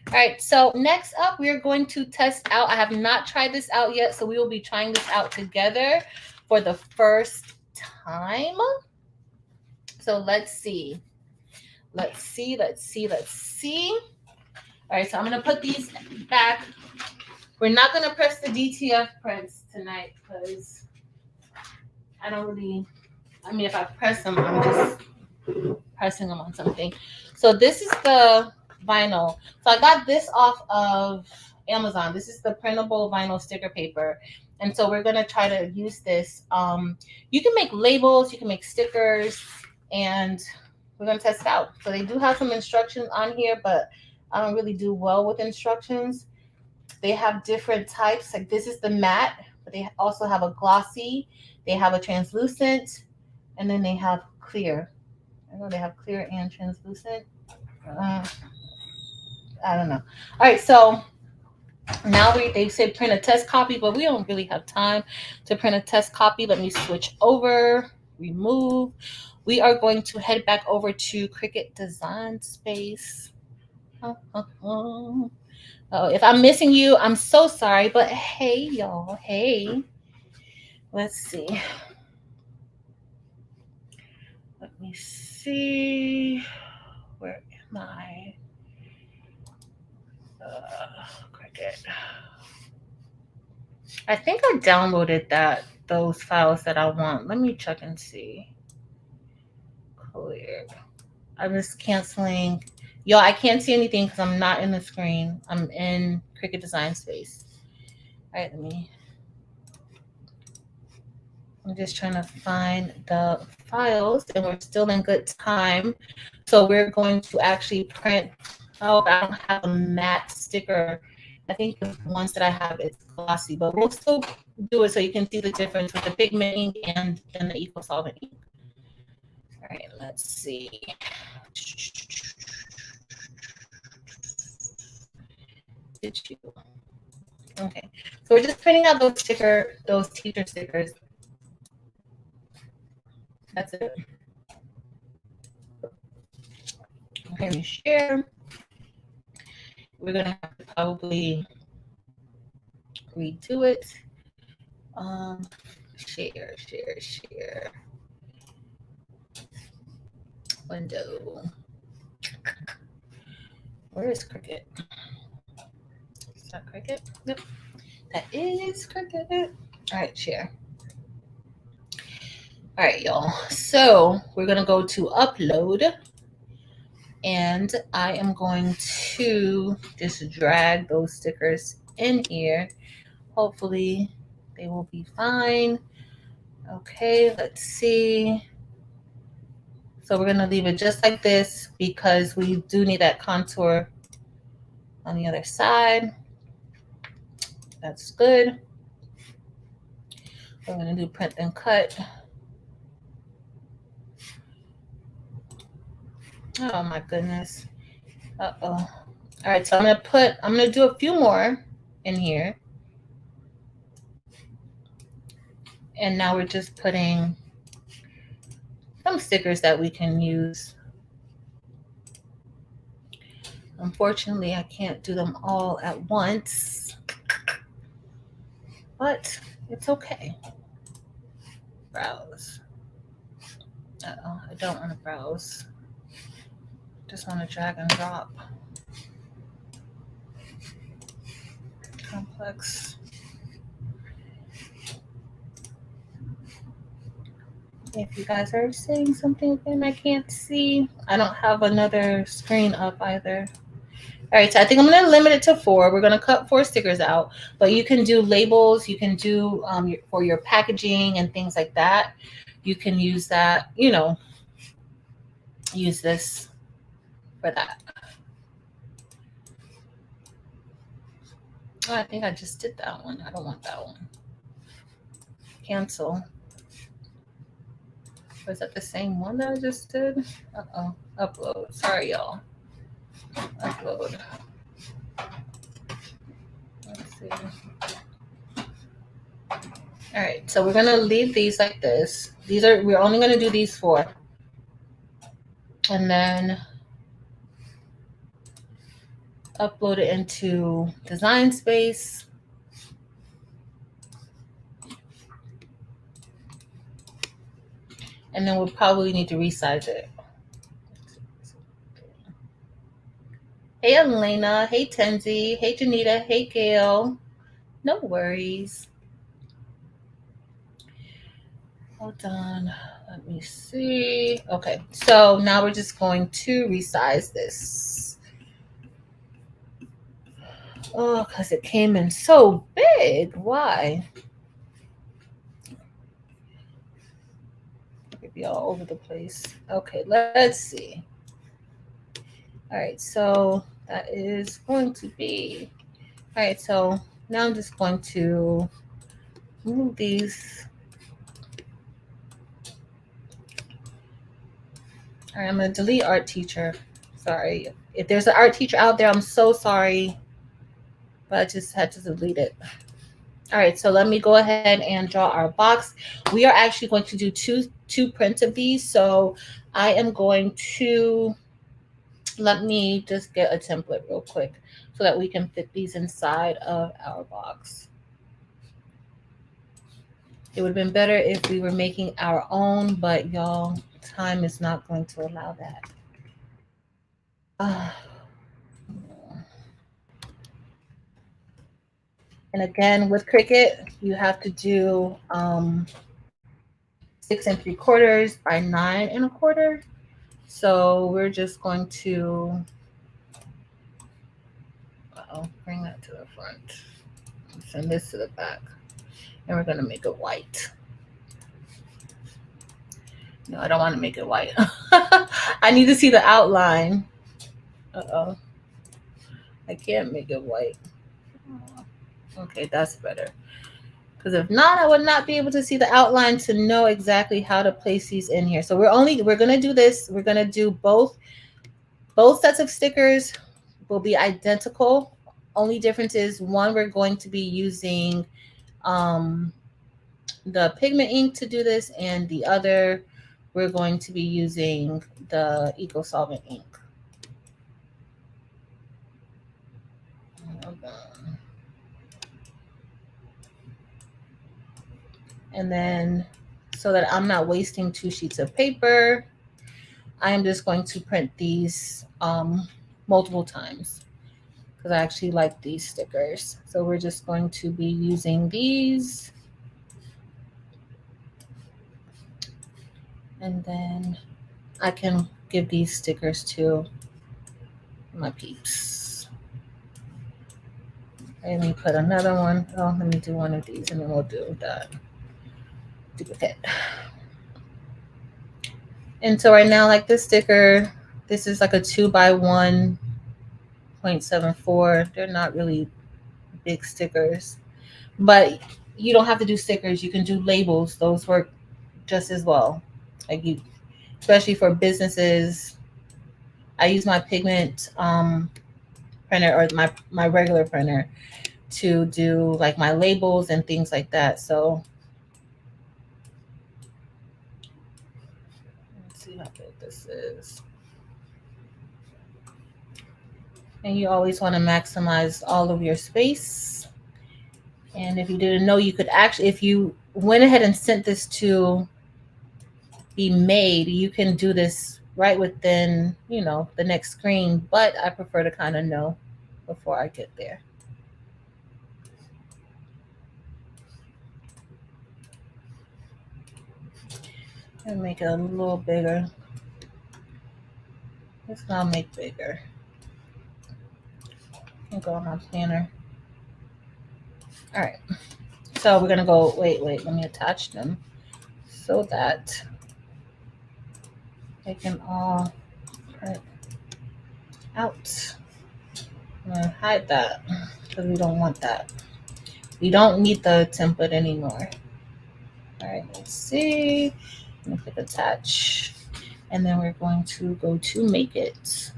All right, so next up, we are going to test out. I have not tried this out yet, so we will be trying this out together for the first time. So let's see. Let's see. All right, so I'm going to put these back. We're not going to press the DTF prints tonight because I don't really, if I press them, I'm just pressing them on something. So this is the vinyl. So I got this off of Amazon. This is the printable vinyl sticker paper. And so we're going to try to use this. You can make labels, you can make stickers, and we're going to test it out. So they do have some instructions on here, but I don't really do well with instructions. They have different types. Like this is the matte, but they also have a glossy. They have a translucent, and then they have clear. I know they have clear and translucent. I don't know. All right, so now they say print a test copy, but we don't really have time to print a test copy. Let me switch over, remove. We are going to head back over to CRICUT Design Space. Oh, if I'm missing you, I'm so sorry, but hey, y'all, hey. Let's see. Let me see. Where am I? CRICUT. I think I downloaded those files that I want. Let me check and see. Clear. I'm just canceling Y'all, I can't see anything because I'm not in the screen. I'm in Cricut Design Space. All right, I'm just trying to find the files, and we're still in good time. So we're going to actually print. Oh, I don't have a matte sticker. I think the ones that I have is glossy, but we'll still do it so you can see the difference with the pigment ink and the Eco-Solvent ink. All right, let's see. Did you? Okay, so we're just printing out those teacher stickers. That's it. Okay, we share. We're gonna have to probably redo it. Share. Window. Where is CRICUT? Is that CRICUT? Yep, that is CRICUT. All right, share. All right, y'all. So we're gonna go to upload, and I am going to just drag those stickers in here. Hopefully they will be fine. Okay, let's see. So we're gonna leave it just like this because we do need that contour on the other side. That's good. We're gonna do print and cut. Oh my goodness. Uh-oh. All right, so I'm gonna do a few more in here. And now we're just putting some stickers that we can use. Unfortunately, I can't do them all at once, but it's okay. Browse. Uh-oh, I don't want to browse. Just want to drag and drop. Complex. If you guys are saying something again I can't see, I don't have another screen up either. All right, so I think I'm going to limit it to 4. We're going to cut 4 stickers out, but you can do labels. You can do for your packaging and things like that. You can use that, use this for that. Oh, I think I just did that one. I don't want that one. Cancel. Was that the same one that I just did? Uh-oh. Upload. Sorry, y'all. Upload. Let's see. All right, so we're gonna leave these like this. We're only gonna do these 4. And then upload it into Design Space. And then we'll probably need to resize it. Hey, Elena. Hey, Tenzi. Hey, Janita. Hey, Gail. No worries. Hold on. Let me see. Okay, so now we're just going to resize this. Oh, because it came in so big. Why? Maybe all over the place. Okay, let's see. All right, so that is going to be. All right, so now I'm just going to move these. All right, I'm going to delete art teacher. Sorry. If there's an art teacher out there, I'm so sorry. But I just had to delete it. All right, so let me go ahead and draw our box. We are actually going to do two prints of these. So I am going to, let me just get a template real quick so that we can fit these inside of our box. It would have been better if we were making our own, but y'all, time is not going to allow that. And again, with CRICUT, you have to do 6 3/4 by 9 1/4. So we're just going to I'll bring that to the front. Send this to the back. And we're going to make it white. No, I don't want to make it white. I need to see the outline. Uh-oh. I can't make it white. Okay, that's better. Because if not, I would not be able to see the outline to know exactly how to place these in here. So we're going to do this. We're going to do both sets of stickers will be identical. Only difference is one, we're going to be using the pigment ink to do this, and the other we're going to be using the Eco-Solvent ink. And then, so that I'm not wasting 2 sheets of paper, I am just going to print these multiple times because I actually like these stickers. So we're just going to be using these. And then I can give these stickers to my peeps. Let me put another one. Oh, let me do one of these and then we'll do that duplicate. And so right now, like this sticker, this is like a 2x1.74. They're not really big stickers, but you don't have to do stickers. You can do labels. Those work just as well. Like you, especially for businesses. I use my pigment printer or my regular printer to do like my labels and things like that. So let's see how big this is. And you always want to maximize all of your space. And if you didn't know, you could actually, if you went ahead and sent this to be made, you can do this right within, you know, the next screen, but I prefer to kind of know before I get there. And make it a little bigger. Let's now make bigger. I'll go on my planner. All right. So we're gonna go, wait, let me attach them so that they can all print out. I'm gonna hide that because we don't want that. We don't need the template anymore. All right, let's see. I'm gonna click attach, and then we're going to go to make it.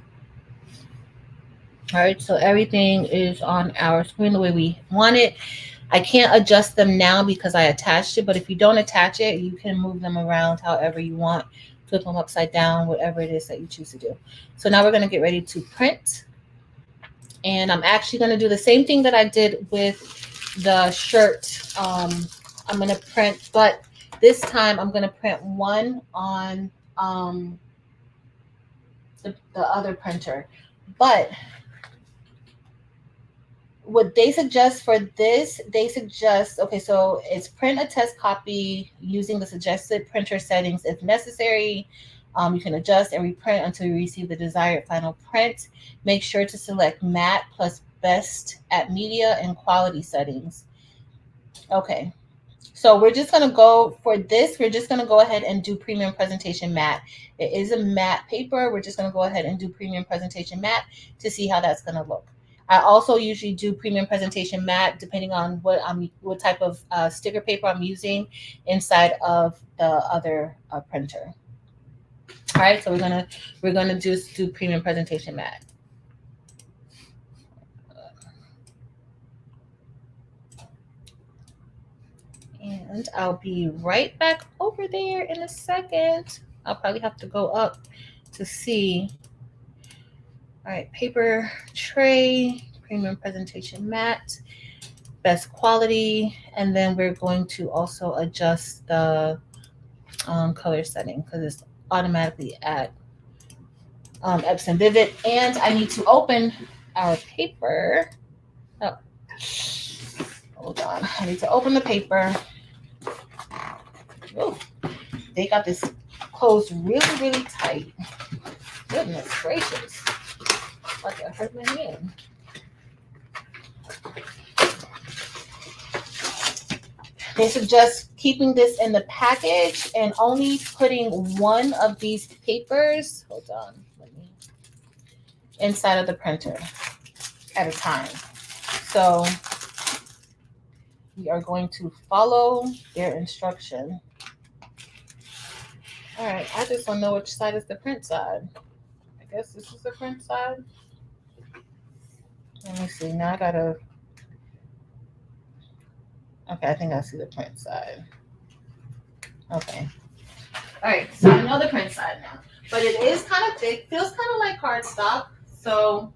All right, so everything is on our screen the way we want it. I can't adjust them now because I attached it, but if you don't attach it, you can move them around however you want, flip them upside down, whatever it is that you choose to do. So now we're gonna get ready to print. And I'm actually gonna do the same thing that I did with the shirt. I'm gonna print, but this time I'm gonna print one on the other printer. But what they suggest for this, they suggest, okay, so it's print a test copy using the suggested printer settings. If necessary, you can adjust and reprint until you receive the desired final print. Make sure to select matte plus best at media and quality settings. Okay, so we're just going to go for this. We're just going to go ahead and do premium presentation matte. It is a matte paper. We're just going to go ahead and do premium presentation matte to see how that's going to look. I also usually do premium presentation matte depending on what type of sticker paper I'm using inside of the other printer. All right, so we're gonna just do premium presentation matte. And I'll be right back over there in a second. I'll probably have to go up to see. All right, paper tray, premium presentation matte, best quality, and then we're going to also adjust the color setting because it's automatically at Epson Vivid. And I need to open our paper. Oh, hold on. I need to open the paper. Oh, they got this closed really, really tight. Goodness gracious. Like I hurt my hand. They suggest keeping this in the package and only putting one of these papers, hold on, let me, inside of the printer at a time. So we are going to follow their instruction. All right, I just don't know which side is the print side. I guess this is the print side. Let me see, now I gotta, okay, I think I see the print side. Okay. All right, so I know the print side now, but it is kind of thick, feels kind of like cardstock, so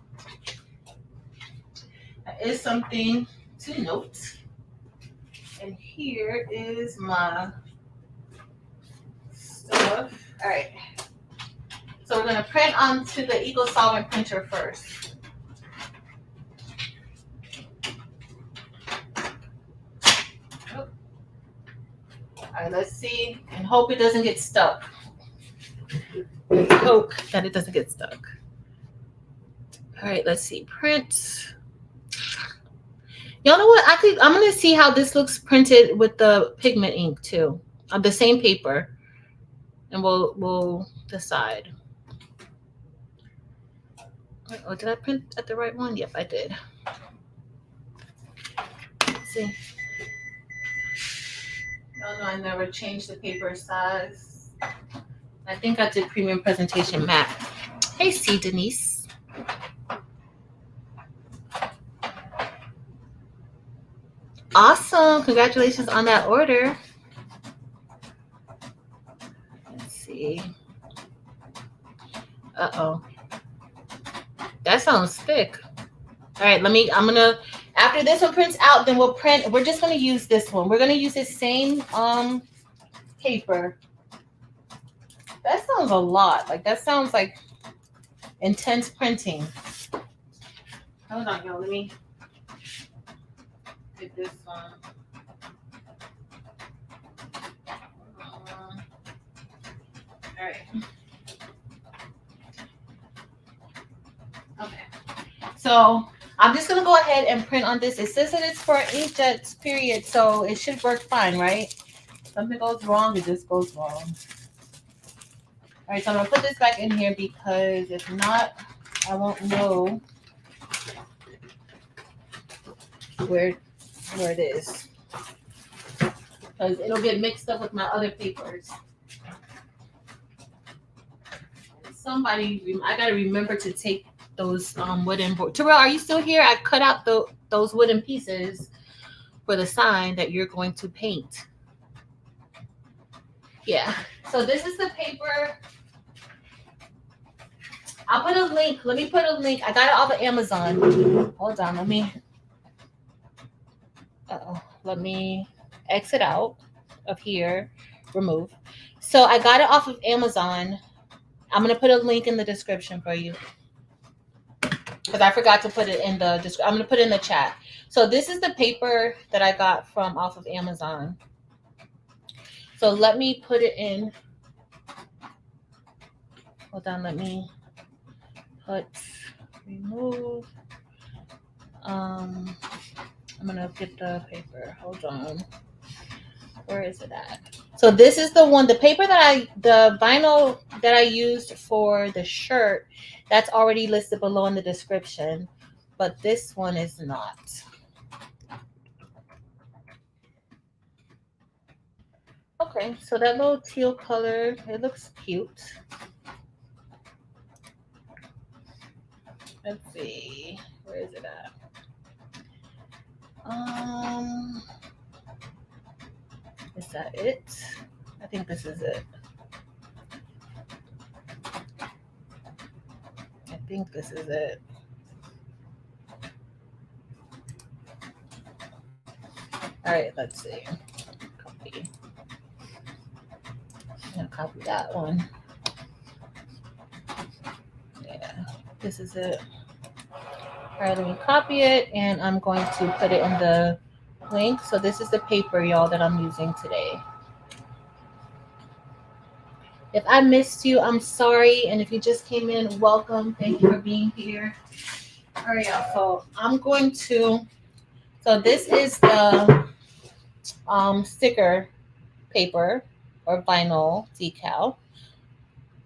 that is something to note. And here is my stuff. All right, so we're gonna print onto the Eco-Solvent printer first. Oh. All right, let's see and hope it doesn't get stuck. Let's hope that it doesn't get stuck. All right, let's see, print. Y'all know what? I'm gonna see how this looks printed with the pigment ink too, on the same paper, and we'll decide. Oh, did I print at the right one? Yep, I did. Let's see. No, I never changed the paper size. I think I did premium presentation matte. Hey, C Denise. Awesome. Congratulations on that order. Let's see. Uh-oh. That sounds thick. All right, I'm gonna, after this one prints out, then we'll print, we're just gonna use this one. We're gonna use this same paper. That sounds a lot. Like, that sounds like intense printing. Hold on, y'all, let me get this one. All right. Okay. So I'm just gonna go ahead and print on this. It says that it's for inkjets, period. So it should work fine, right? Something goes wrong, it just goes wrong. All right, so I'm gonna put this back in here because if not, I won't know where it is, because it'll get mixed up with my other papers. Somebody, I gotta remember to take those wooden boards. Terrell, are you still here? I cut out those wooden pieces for the sign that you're going to paint. Yeah. So this is the paper. I'll put a link. Let me put a link. I got it off of Amazon. Hold on. Let me. Let me exit out of here. Remove. So I got it off of Amazon. I'm gonna put a link in the description for you, because I forgot to put it in the description. I'm gonna put it in the chat. So this is the paper that I got from off of Amazon. So let me put it in. Hold on, let me put remove. I'm gonna get the paper. Hold on. Where is it at? So this is the one, the paper that the vinyl that I used for the shirt, that's already listed below in the description, but this one is not. Okay, so that little teal color, it looks cute. Let's see, where is it at? Is that it? I think this is it. I think this is it. All right, let's see. Copy. I'm gonna copy that one. Yeah, this is it. All right, let me copy it, and I'm going to put it in the link. So this is the paper, y'all, that I'm using today. If I missed you, I'm sorry. And if you just came in, welcome. Thank you for being here. All right, y'all. So I'm going to, so this is the sticker paper or vinyl decal.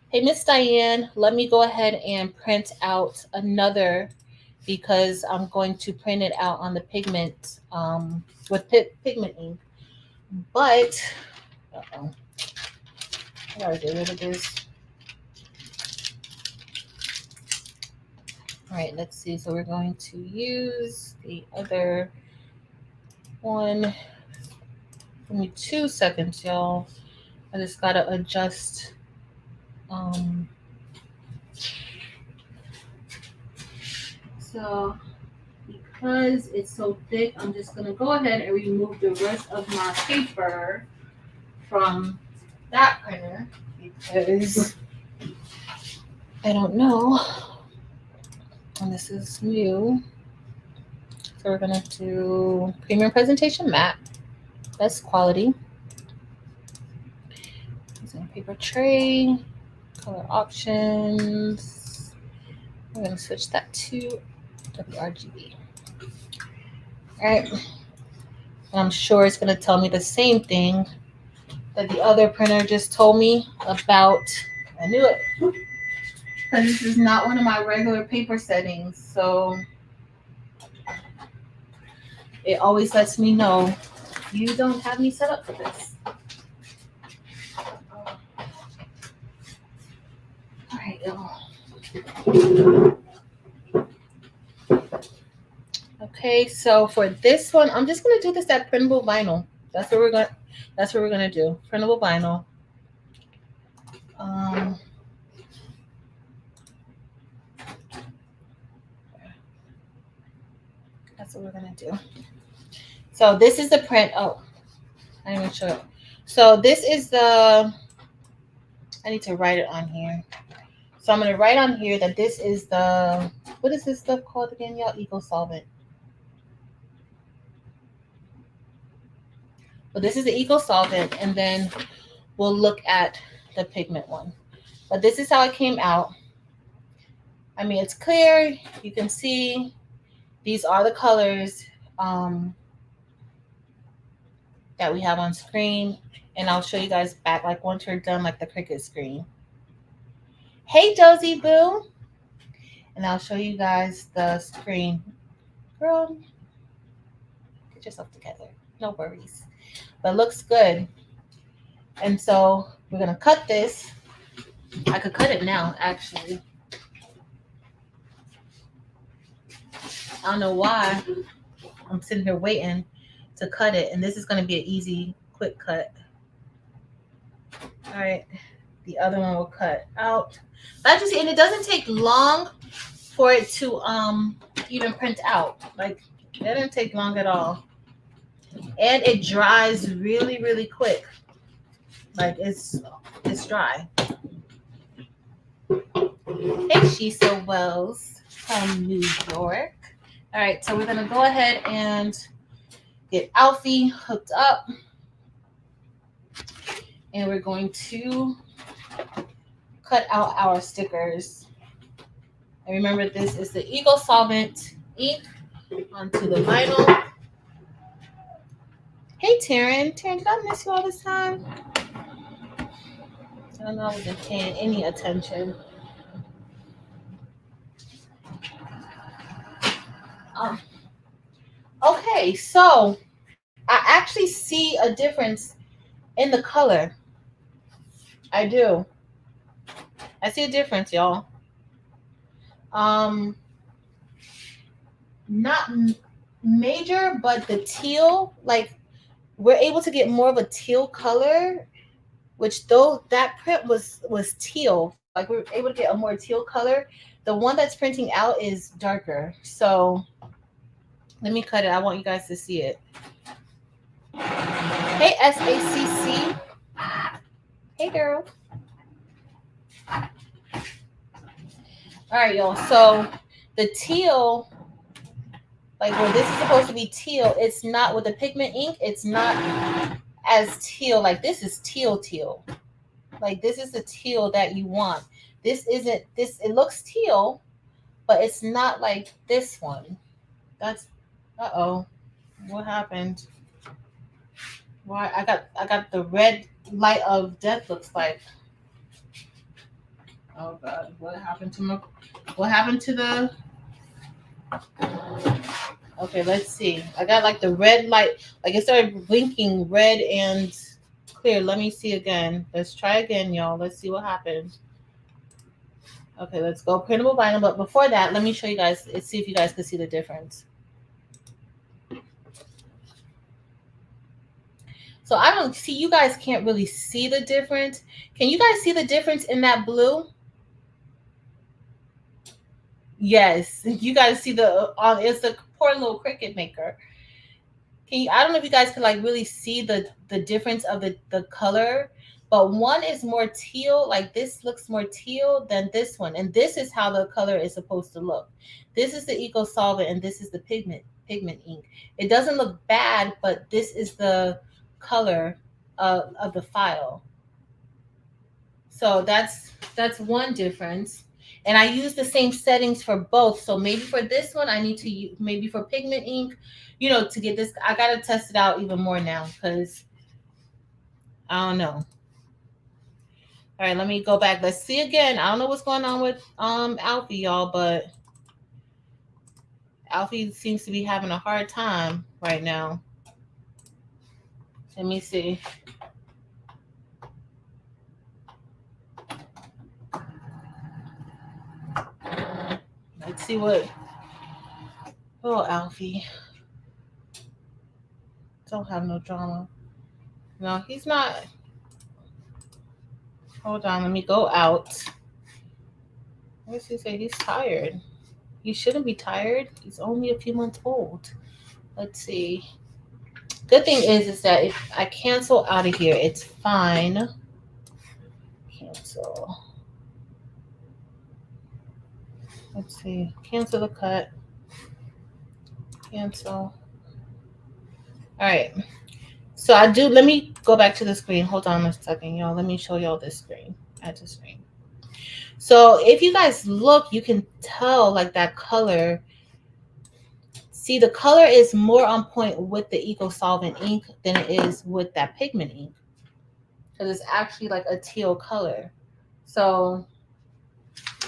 Hey, Miss Diane, let me go ahead and print out another because I'm going to print it out on the pigment with pigment ink. But uh-oh, I gotta get rid of this. All right, let's see. So we're going to use the other one. Give me 2 seconds, y'all. I just gotta adjust. So because it's so thick, I'm just gonna go ahead and remove the rest of my paper from that printer because I don't know. And this is new. So we're gonna do premium presentation matte. That's quality. Using paper tray, color options. I'm gonna switch that to WRGB. All right. And I'm sure it's gonna tell me the same thing that the other printer just told me about. I knew it. Because this is not one of my regular paper settings. So it always lets me know you don't have me set up for this. All right, y'all. Okay, so for this one, I'm just gonna do this at printable vinyl. That's what we're gonna do. Printable vinyl. That's what we're gonna do. So this is the print. Oh, I didn't even show it. So this is the. I need to write it on here. So I'm gonna write on here that this is the. What is this stuff called again, y'all? Eco-Solvent. But this is the Eco-Solvent, and then we'll look at the pigment one. But this is how it came out. I mean, it's clear. You can see these are the colors that we have on screen. And I'll show you guys back, like once we're done, like the CRICUT screen. Hey, Josie Boo. And I'll show you guys the screen. Girl, get yourself together. No worries. But it looks good. And so we're going to cut this. I could cut it now, actually. I don't know why I'm sitting here waiting to cut it. And this is going to be an easy, quick cut. All right. The other one will cut out. But you see, and it doesn't take long for it to even print out. Like, it doesn't take long at all. And it dries really, really quick. Like, it's dry. Hey, Shisa Wells from New York. All right, so we're going to go ahead and get Alfie hooked up. And we're going to cut out our stickers. And remember, this is the Eco-Solvent ink onto the vinyl. Hey, Taryn. Taryn, did I miss you all this time? I don't know, I wasn't paying any attention. Okay, so I actually see a difference in the color. I do. I see a difference, y'all. Not major, but the teal, like we're able to get more of a teal color, which though that print was teal, like we were able to get a more teal color. The one that's printing out is darker. So let me cut it. I want you guys to see it. Hey, SACC. Hey, girl. All right, y'all. So the teal, like where this is supposed to be teal, it's not with the pigment ink. It's not as teal. Like this is teal. Like this is the teal that you want. This isn't this. It looks teal, but it's not like this one. That's, uh-oh. What happened? Why I got the red light of death looks like. Oh god, what happened to the okay, let's see. I got like the red light, like it started blinking red and clear. Let me see again. Let's try again, y'all. Let's see what happens. Okay, let's go printable vinyl. But before that, let me show you guys, let's see if you guys can see the difference. So I don't see, you guys can't really see the difference. Can you guys see the difference in that blue? Yes, you guys see the it's the poor little Cricut maker. Can you, I don't know if you guys can like really see the difference of the color, but one is more teal, like this looks more teal than this one. And this is how the color is supposed to look. This is the Eco-Solvent and this is the pigment ink. It doesn't look bad, but this is the color of the file. So that's one difference. And I use the same settings for both. So maybe for this one, I need to use, maybe for pigment ink, you know, to get this, I got to test it out even more now because I don't know. All right, let me go back. Let's see again. I don't know what's going on with Alfie, y'all, but Alfie seems to be having a hard time right now. Let me see. Let's see what. Oh, Alfie. Don't have no drama. No, he's not. Hold on, let me go out. What does he say? He's tired. He shouldn't be tired. He's only a few months old. Let's see. Good thing is that if I cancel out of here, it's fine. Cancel. Let's see. Cancel the cut. Cancel. All right. So I do, let me go back to the screen. Hold on a second, y'all. Let me show y'all this screen. At the screen. So if you guys look, you can tell like that color. See, the color is more on point with the Eco-Solvent ink than it is with that pigment ink. Because it's actually like a teal color. So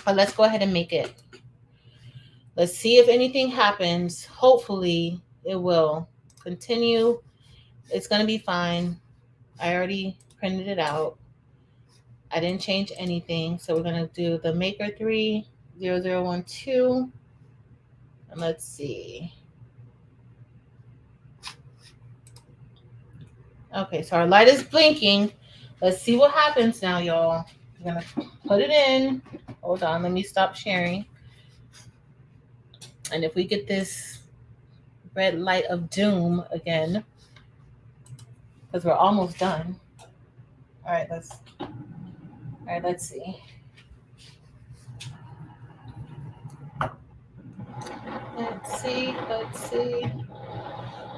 let's go ahead and make it. Let's see if anything happens. Hopefully it will. Continue. It's going to be fine. I already printed it out. I didn't change anything. So we're going to do the Maker 30012. And let's see. Okay, so our light is blinking. Let's see what happens now, y'all. I'm going to put it in. Hold on. Let me stop sharing. And if we get this red light of doom again, because we're almost done. All right, let's see. Let's see.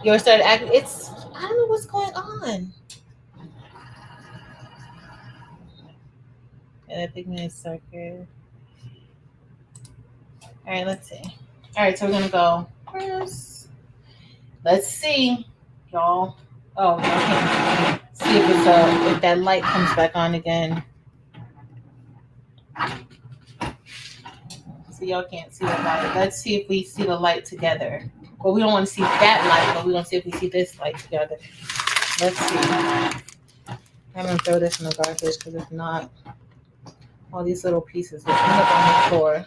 Yours started acting. I don't know what's going on. And I think it's circuit. All right, let's see. All right, so we're gonna go first. Let's see, y'all. Oh, okay. See if that light comes back on again. So y'all can't see the light. Let's see if we see the light together. Well, we don't want to see that light, but we want to see if we see this light together. Let's see. I'm gonna throw this in the garbage because if not, all these little pieces will end up on the floor.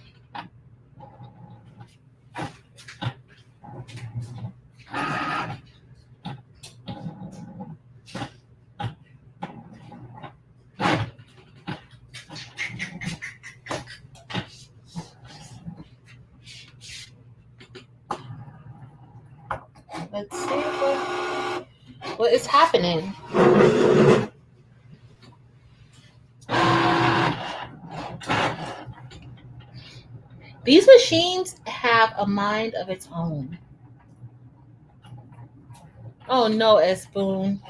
Let's see what is happening. These machines have a mind of its own. Oh no, S-Boon.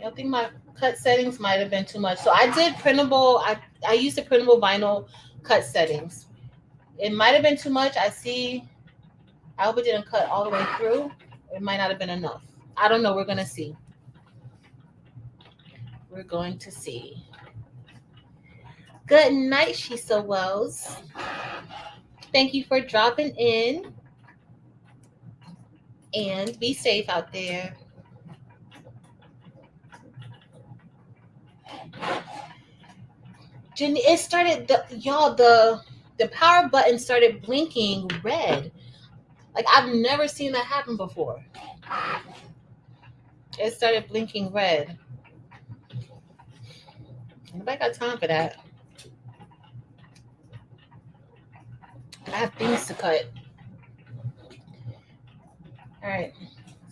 I think my cut settings might have been too much. So I did printable, I used the printable vinyl cut settings. It might have been too much. I see I hope it didn't cut all the way through. It might not have been enough. I don't know. We're going to see. We're going to see. Good night, Shisa Wells. Thank you for dropping in. And be safe out there. Jenny, it started, the power button started blinking red. Like, I've never seen that happen before. It started blinking red. Nobody got time for that. I have things to cut. All right.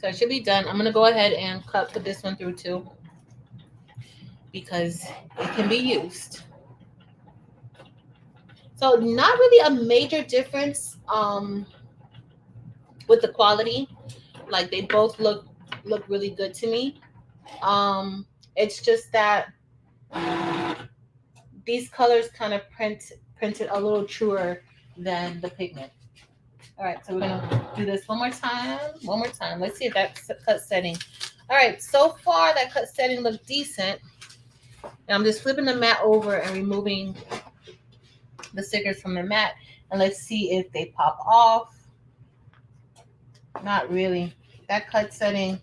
So it should be done. I'm going to go ahead and put this one through too, because it can be used. So not really a major difference with the quality. Like, they both look really good to me. It's just that these colors kind of printed a little truer than the pigment. All right, so we're gonna do this one more time. Let's see if that cut setting. All right, so far that cut setting looks decent. And I'm just flipping the mat over and removing the stickers from the mat, and let's see if they pop off. Not really. That cut setting,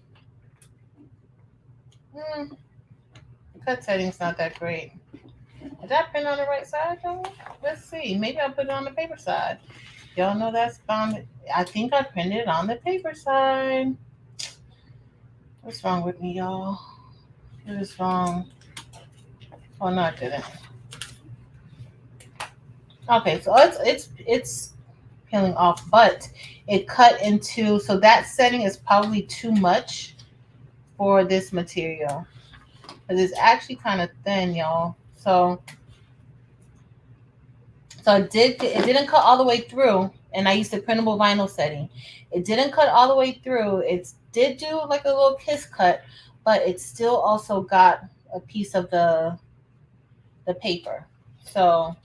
the cut setting's not that great. Did I print on the right side though? Let's see. Maybe I'll put it on the paper side. Y'all know that's bound. I think I printed it on the paper side. What's wrong with me, y'all? What is wrong? Oh no, I didn't. Okay, so it's peeling off, but it cut into, so that setting is probably too much for this material, because it's actually kind of thin, y'all. So it didn't cut all the way through, and I used the printable vinyl setting. It didn't cut all the way through. It did do like a little kiss cut, but it still also got a piece of the paper. So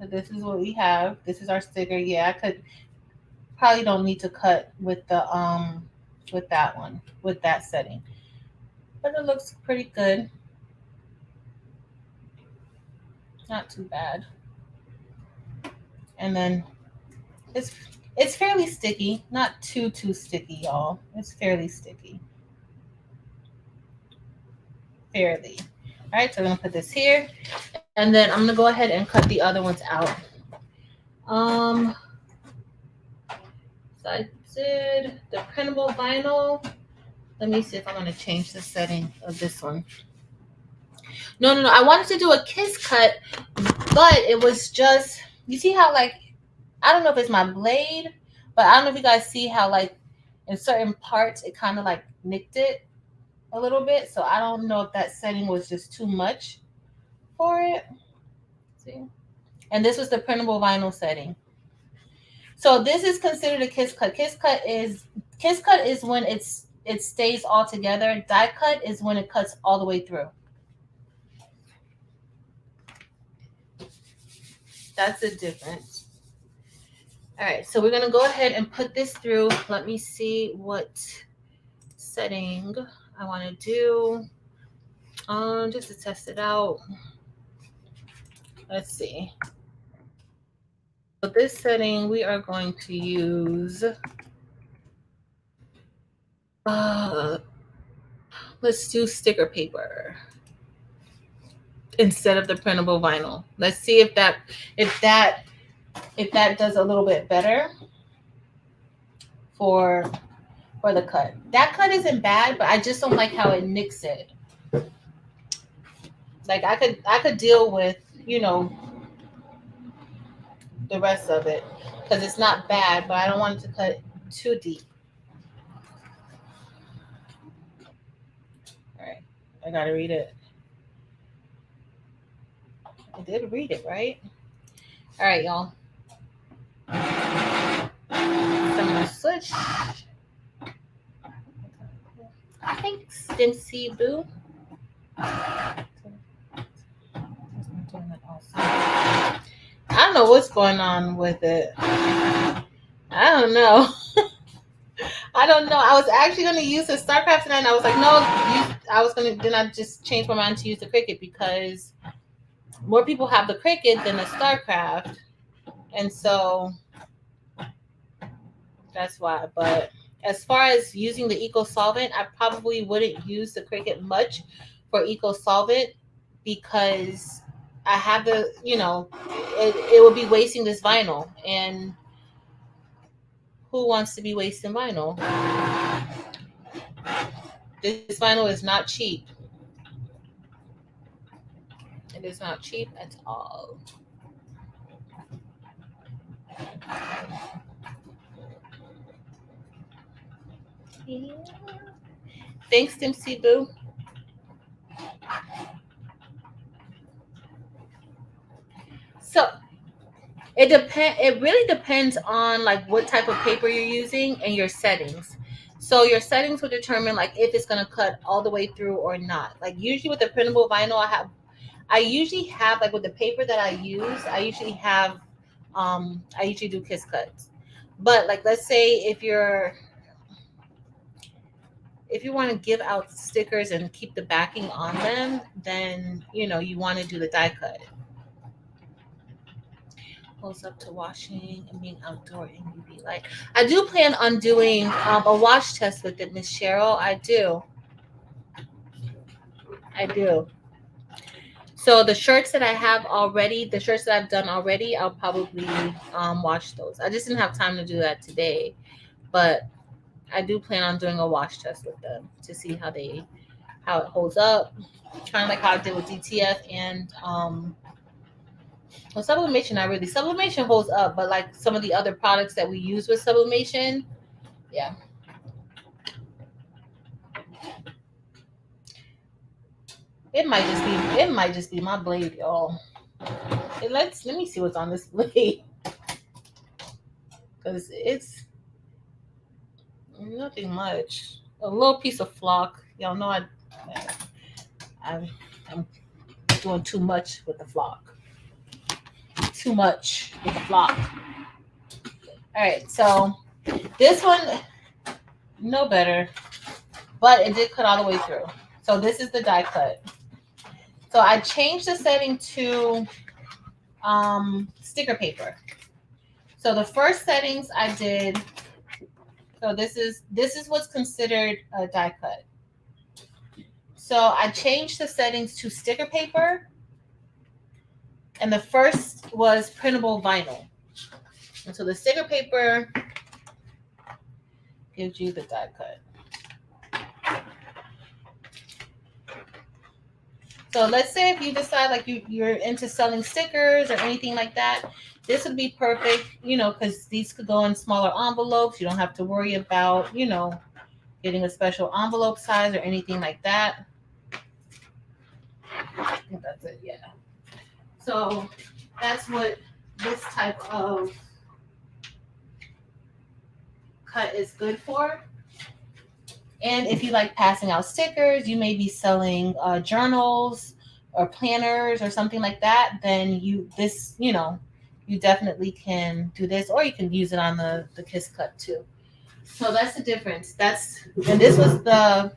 this is what we have. This is our sticker. Yeah, I could probably don't need to cut with the with that one, with that setting, but it looks pretty good. Not too bad. And then it's fairly sticky, not too sticky, y'all. It's fairly sticky. Fairly. All right, so I'm gonna put this here, and then I'm gonna go ahead and cut the other ones out. So I did the printable vinyl. Let me see if I'm gonna change the setting of this one. No. I wanted to do a kiss cut, but it was just, you see how, like, I don't know if it's my blade, but I don't know if you guys see how, like, in certain parts it kind of like nicked it a little bit. So I don't know if that setting was just too much for it. See? And this was the printable vinyl setting. So this is considered a kiss cut. Kiss cut is when it stays all together. Die cut is when it cuts all the way through. That's the difference. All right, so we're gonna go ahead and put this through. Let me see what setting I want to do, just to test it out. Let's see. So this setting, we are going to use, let's do sticker paper instead of the printable vinyl. Let's see if that does a little bit better for the cut. That cut isn't bad, but I just don't like how it nicks it. Like, I could deal with, you know, the rest of it, because it's not bad, but I don't want it to cut too deep. All right, I gotta read it. I did read it, right? All right, y'all. So I'm gonna switch. Thanks, Dempsey Boo. I don't don't know what's going on with it. I don't know. I don't know. I was actually going to use the StarCraft tonight, and I was like, no. Then I just changed my mind to use the CRICUT because more people have the CRICUT than the StarCraft, and so that's why. But as far as using the Eco-Solvent, I probably wouldn't use the CRICUT much for Eco-Solvent because I have the, it would be wasting this vinyl, and who wants to be wasting vinyl? This vinyl is not cheap. It is not cheap at all. Yeah. Thanks, Dempsey Boo. So it really depends on like what type of paper you're using and your settings. So your settings will determine like if it's going to cut all the way through or not. Like usually with the printable vinyl, I usually have like with the paper that I use, I usually do kiss cuts. But like let's say if you want to give out stickers and keep the backing on them, then you want to do the die cut. Holds up to washing and being outdoor in UV light. I do plan on doing a wash test with it, Miss Cheryl. I do. So the shirts that I have already, the shirts that I've done already, I'll probably wash those. I just didn't have time to do that today, but I do plan on doing a wash test with them to see how it holds up. Kind of like how I did with DTF and sublimation. Not really. Sublimation holds up, but like some of the other products that we use with sublimation, yeah. It might just be my blade, y'all. Let me see what's on this blade. Because it's nothing much. A little piece of flock. Y'all know I'm doing too much with the flock. Too much with the flock. All right, so this one, no better, but it did cut all the way through. So this is the die cut. So I changed the setting to sticker paper. So the first settings I did. So this is what's considered a die cut. So I changed the settings to sticker paper, and the first was printable vinyl. And so the sticker paper gives you the die cut. So let's say if you decide like you're into selling stickers or anything like that, this would be perfect, because these could go in smaller envelopes. You don't have to worry about, getting a special envelope size or anything like that. I think that's it, yeah. So that's what this type of cut is good for. And if you like passing out stickers, you may be selling journals or planners or something like that, then you definitely can do this, or you can use it on the kiss cut too. So that's the difference. And this was the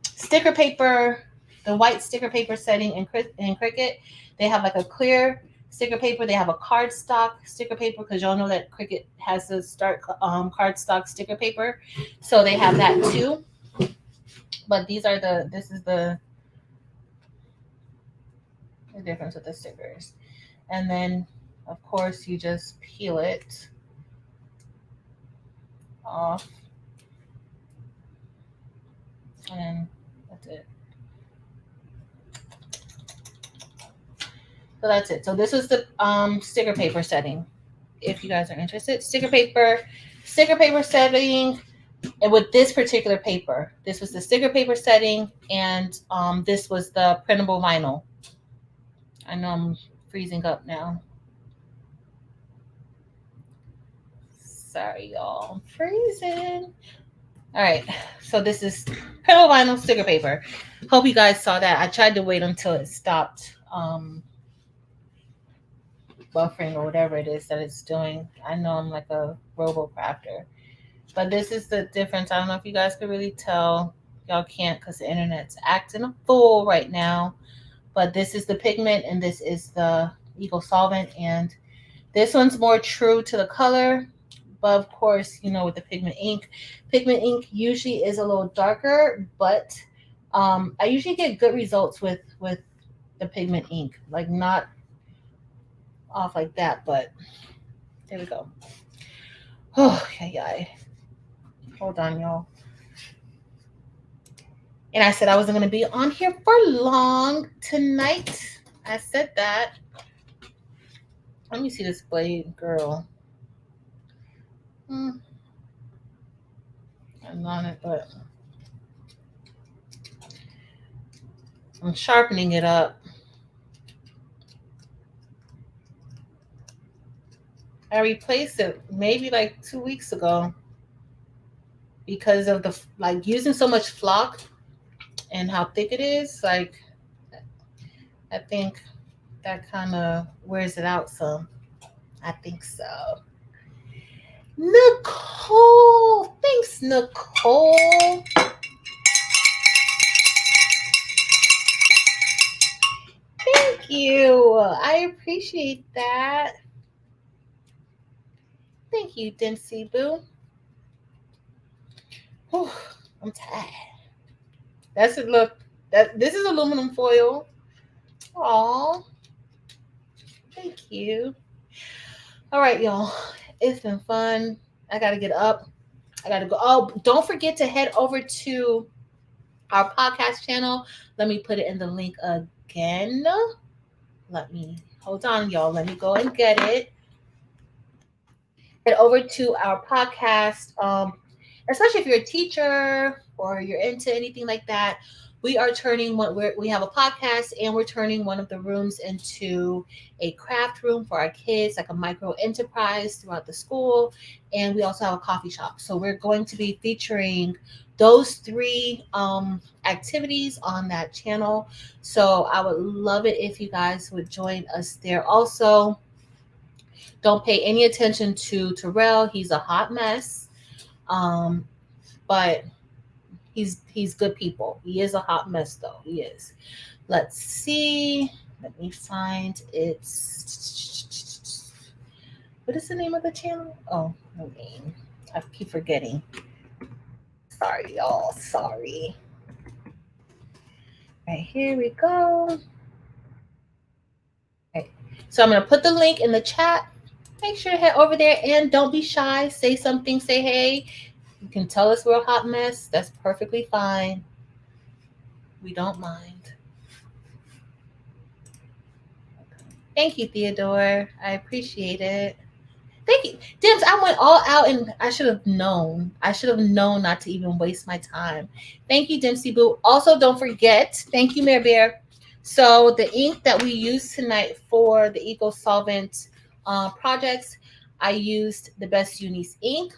sticker paper, the white sticker paper setting in CRICUT. They have like a clear sticker paper. They have a cardstock sticker paper, because y'all know that CRICUT has the cardstock sticker paper. So they have that too. But this is the difference with the stickers. And then of course you just peel it off, and that's it. So that's it. So this was the sticker paper setting. If you guys are interested, sticker paper setting, and with this particular paper, this was the sticker paper setting, and this was the printable vinyl. I know I'm freezing up now. Sorry, y'all. I'm freezing. All right. So this is printable vinyl sticker paper. Hope you guys saw that. I tried to wait until it stopped. buffering or whatever it is that it's doing. I know I'm like a robo crafter, but this is the difference. I don't know if you guys could really tell. Y'all can't because the internet's acting a fool right now. But this is the pigment and this is the Eco-Solvent, and this one's more true to the color. But of course, you know, with the pigment ink usually is a little darker, but I usually get good results with the pigment ink, like not off like that, but there we go. Oh, yeah. Hold on, y'all. And I said I wasn't going to be on here for long tonight. I said that. Let me see this blade, girl. I'm on it, but I'm sharpening it up. I replaced it maybe like 2 weeks ago because of the like using so much flock and how thick it is. Like, I think that kind of wears it out some. I think so. Nicole, thanks, Nicole. Thank you. I appreciate that. Thank you, Dempsey Boo. Whew, I'm tired. That's it. Look, this is aluminum foil. Aw, thank you. All right, y'all. It's been fun. I gotta get up. I gotta go. Oh, don't forget to head over to our podcast channel. Let me put it in the link again. Let me hold on, y'all. Let me go and get it. Head over to our podcast. Especially if you're a teacher or you're into anything like that. We are turning we have a podcast and we're turning one of the rooms into a craft room for our kids, like a micro enterprise throughout the school. And we also have a coffee shop. So we're going to be featuring those three activities on that channel. So I would love it if you guys would join us there. Also, don't pay any attention to Terrell. He's a hot mess. But he's good people. He is a hot mess though. He is. Let's see. Let me find it. What is the name of the channel? Oh, no name. I keep forgetting. Sorry, y'all. Sorry. Right, here we go. Okay. So I'm gonna put the link in the chat. Make sure to head over there and don't be shy. Say something. Say hey. You can tell us we're a hot mess. That's perfectly fine. We don't mind. Thank you, Theodore. I appreciate it. Thank you. Dims, I went all out and I should have known. I should have known not to even waste my time. Thank you, Dempsey Boo. Also, don't forget, thank you, Mare Bear. So the ink that we used tonight for the Eco-Solvent projects, I used the Best Unis ink.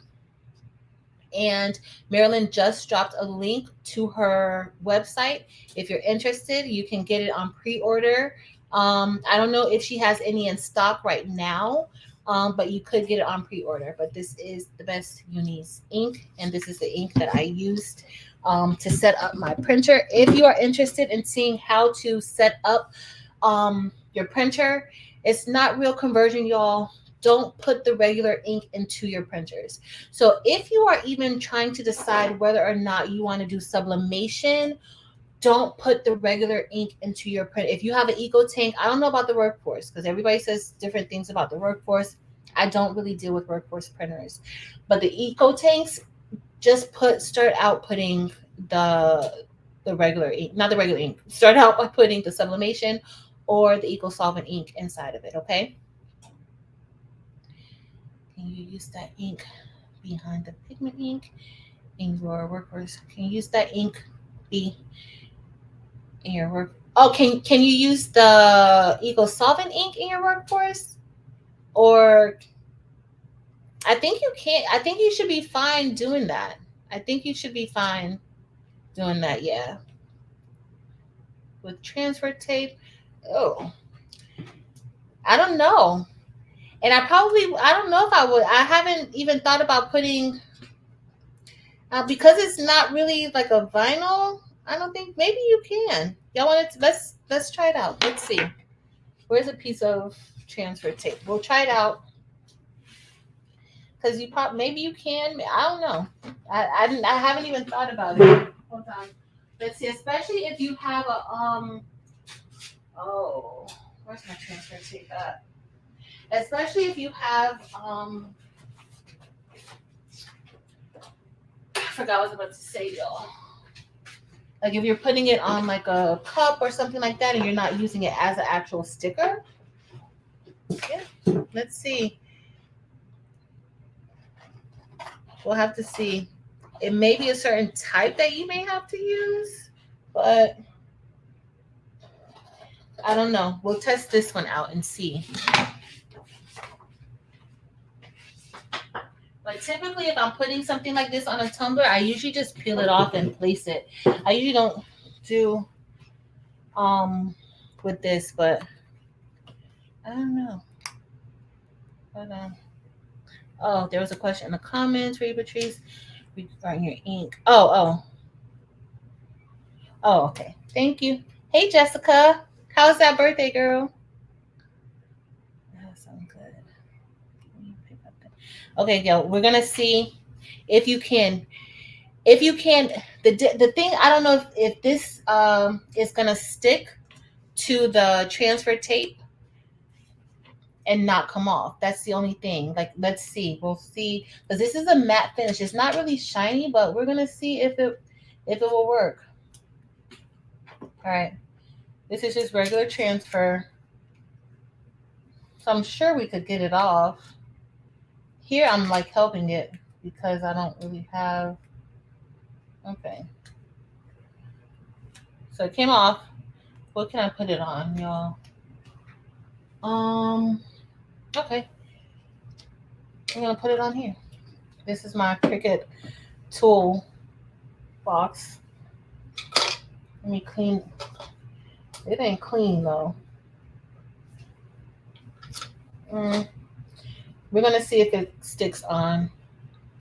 And Marilyn just dropped a link to her website. If you're interested, you can get it on pre-order. I don't know if she has any in stock right now, but you could get it on pre-order. But this is the Best Unis ink, and this is the ink that I used to set up my printer. If you are interested in seeing how to set up your printer, it's not real conversion, y'all. Don't put the regular ink into your printers. So if you are even trying to decide whether or not you want to do sublimation, don't put the regular ink into your print. If you have an eco tank, I don't know about the workforce because everybody says different things about the workforce. I don't really deal with workforce printers, but the eco tanks, just start out putting the regular ink, not the regular ink. Start out by putting the sublimation or the Eco-Solvent ink inside of it, okay? Can you use that ink behind the pigment ink in your workforce? Can you use that ink in your work? Oh, can you use the Eco-Solvent ink in your workforce? Or I think you can't. I think you should be fine doing that. I think you should be fine doing that, yeah. With transfer tape, oh, I don't know. And I don't know if I would. I haven't even thought about putting, because it's not really like a vinyl. I don't think, maybe you can. Y'all want to, let's try it out. Let's see. Where's a piece of transfer tape? We'll try it out. Because maybe you can. I don't know. I haven't even thought about it. Hold on. Let's see. Especially if you have a Oh, where's my transfer tape at? Especially if you have I forgot what I was about to say, y'all. Like if you're putting it on like a cup or something like that, and you're not using it as an actual sticker. Yeah. Let's see. We'll have to see. It may be a certain type that you may have to use, but I don't know. We'll test this one out and see. But typically, if I'm putting something like this on a tumbler, I usually just peel it off and place it. I usually don't do with this, but I don't know. Hold on. Oh, there was a question in the comments, Reba Patrice, regarding your ink. Oh, okay. Thank you. Hey, Jessica. How's that birthday, girl? That sounds good. Okay, yo, we're gonna see if you can. If you can, the thing, I don't know if this is gonna stick to the transfer tape and not come off. That's the only thing. Like, let's see. We'll see, because this is a matte finish. It's not really shiny, but we're gonna see if it will work. All right. This is just regular transfer. So I'm sure we could get it off. Here I'm like helping it because I don't really have. Okay. So it came off. What can I put it on, y'all? Okay. I'm gonna put it on here. This is my CRICUT tool box. Let me clean. It ain't clean though. We're gonna see if it sticks on,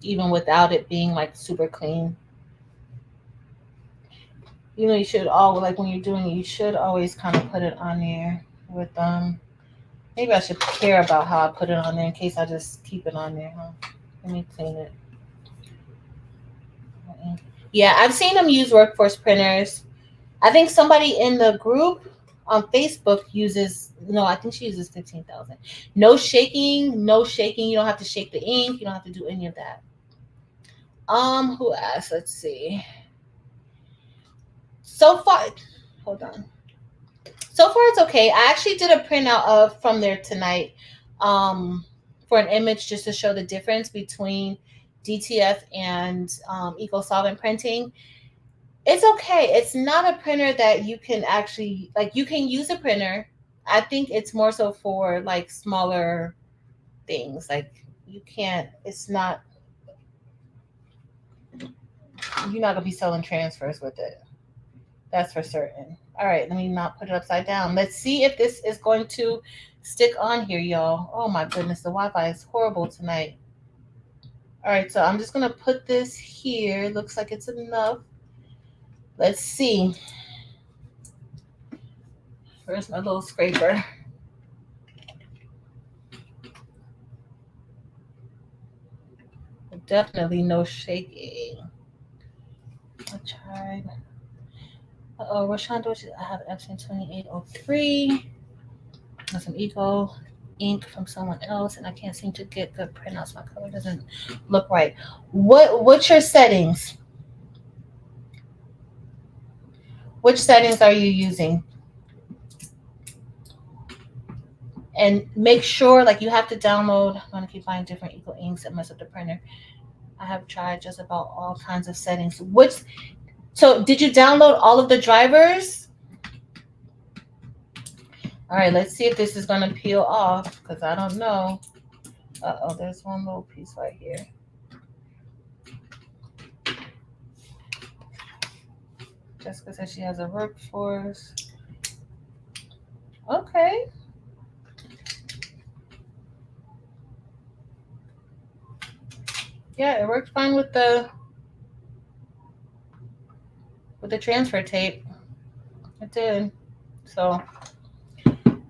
even without it being like super clean. You know, you should always, like when you're doing it, you should always kind of put it on there with maybe I should care about how I put it on there in case I just keep it on there, huh? Let me clean it. Yeah, I've seen them use workforce printers. I think somebody in the group on Facebook uses, no, I think she uses 15,000. No shaking, no shaking. You don't have to shake the ink. You don't have to do any of that. Who asked? Let's see. So far, hold on. So far it's okay. I actually did a printout from there tonight, for an image just to show the difference between DTF and Eco-Solvent printing. It's okay. It's not a printer that you can actually, like, you can use a printer. I think it's more so for like smaller things. Like you can't, it's not, you're not gonna be selling transfers with it. That's for certain. All right, let me not put it upside down. Let's see if this is going to stick on here, y'all. Oh my goodness, the Wi-Fi is horrible tonight. All right, so I'm just gonna put this here. Looks like it's enough. Let's see. Where's my little scraper? Definitely no shaking. I tried. Uh-oh, Rashonda, I have Epson 2803. Got some Eco ink from someone else, and I can't seem to get good printouts. My color doesn't look right. What's your settings? Which settings are you using? And make sure, like, you have to download. I'm gonna keep buying different Eco inks that mess up the printer. I have tried just about all kinds of settings. So did you download all of the drivers? All right, let's see if this is gonna peel off, because I don't know. Uh-oh, there's one little piece right here. Jessica says she has a workforce. Okay. Yeah, it worked fine with the transfer tape. It did. So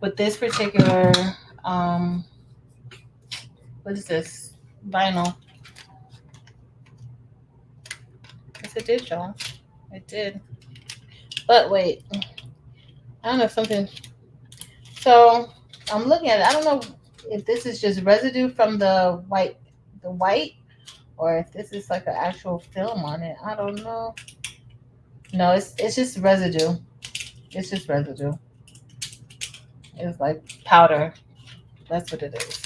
with this particular um what is this? Vinyl. Yes it did, y'all. It did. But wait, I don't know if something. So I'm looking at it. I don't know if this is just residue from the white, or if this is like an actual film on it. I don't know. No, it's just residue. It's just residue. It's like powder. That's what it is.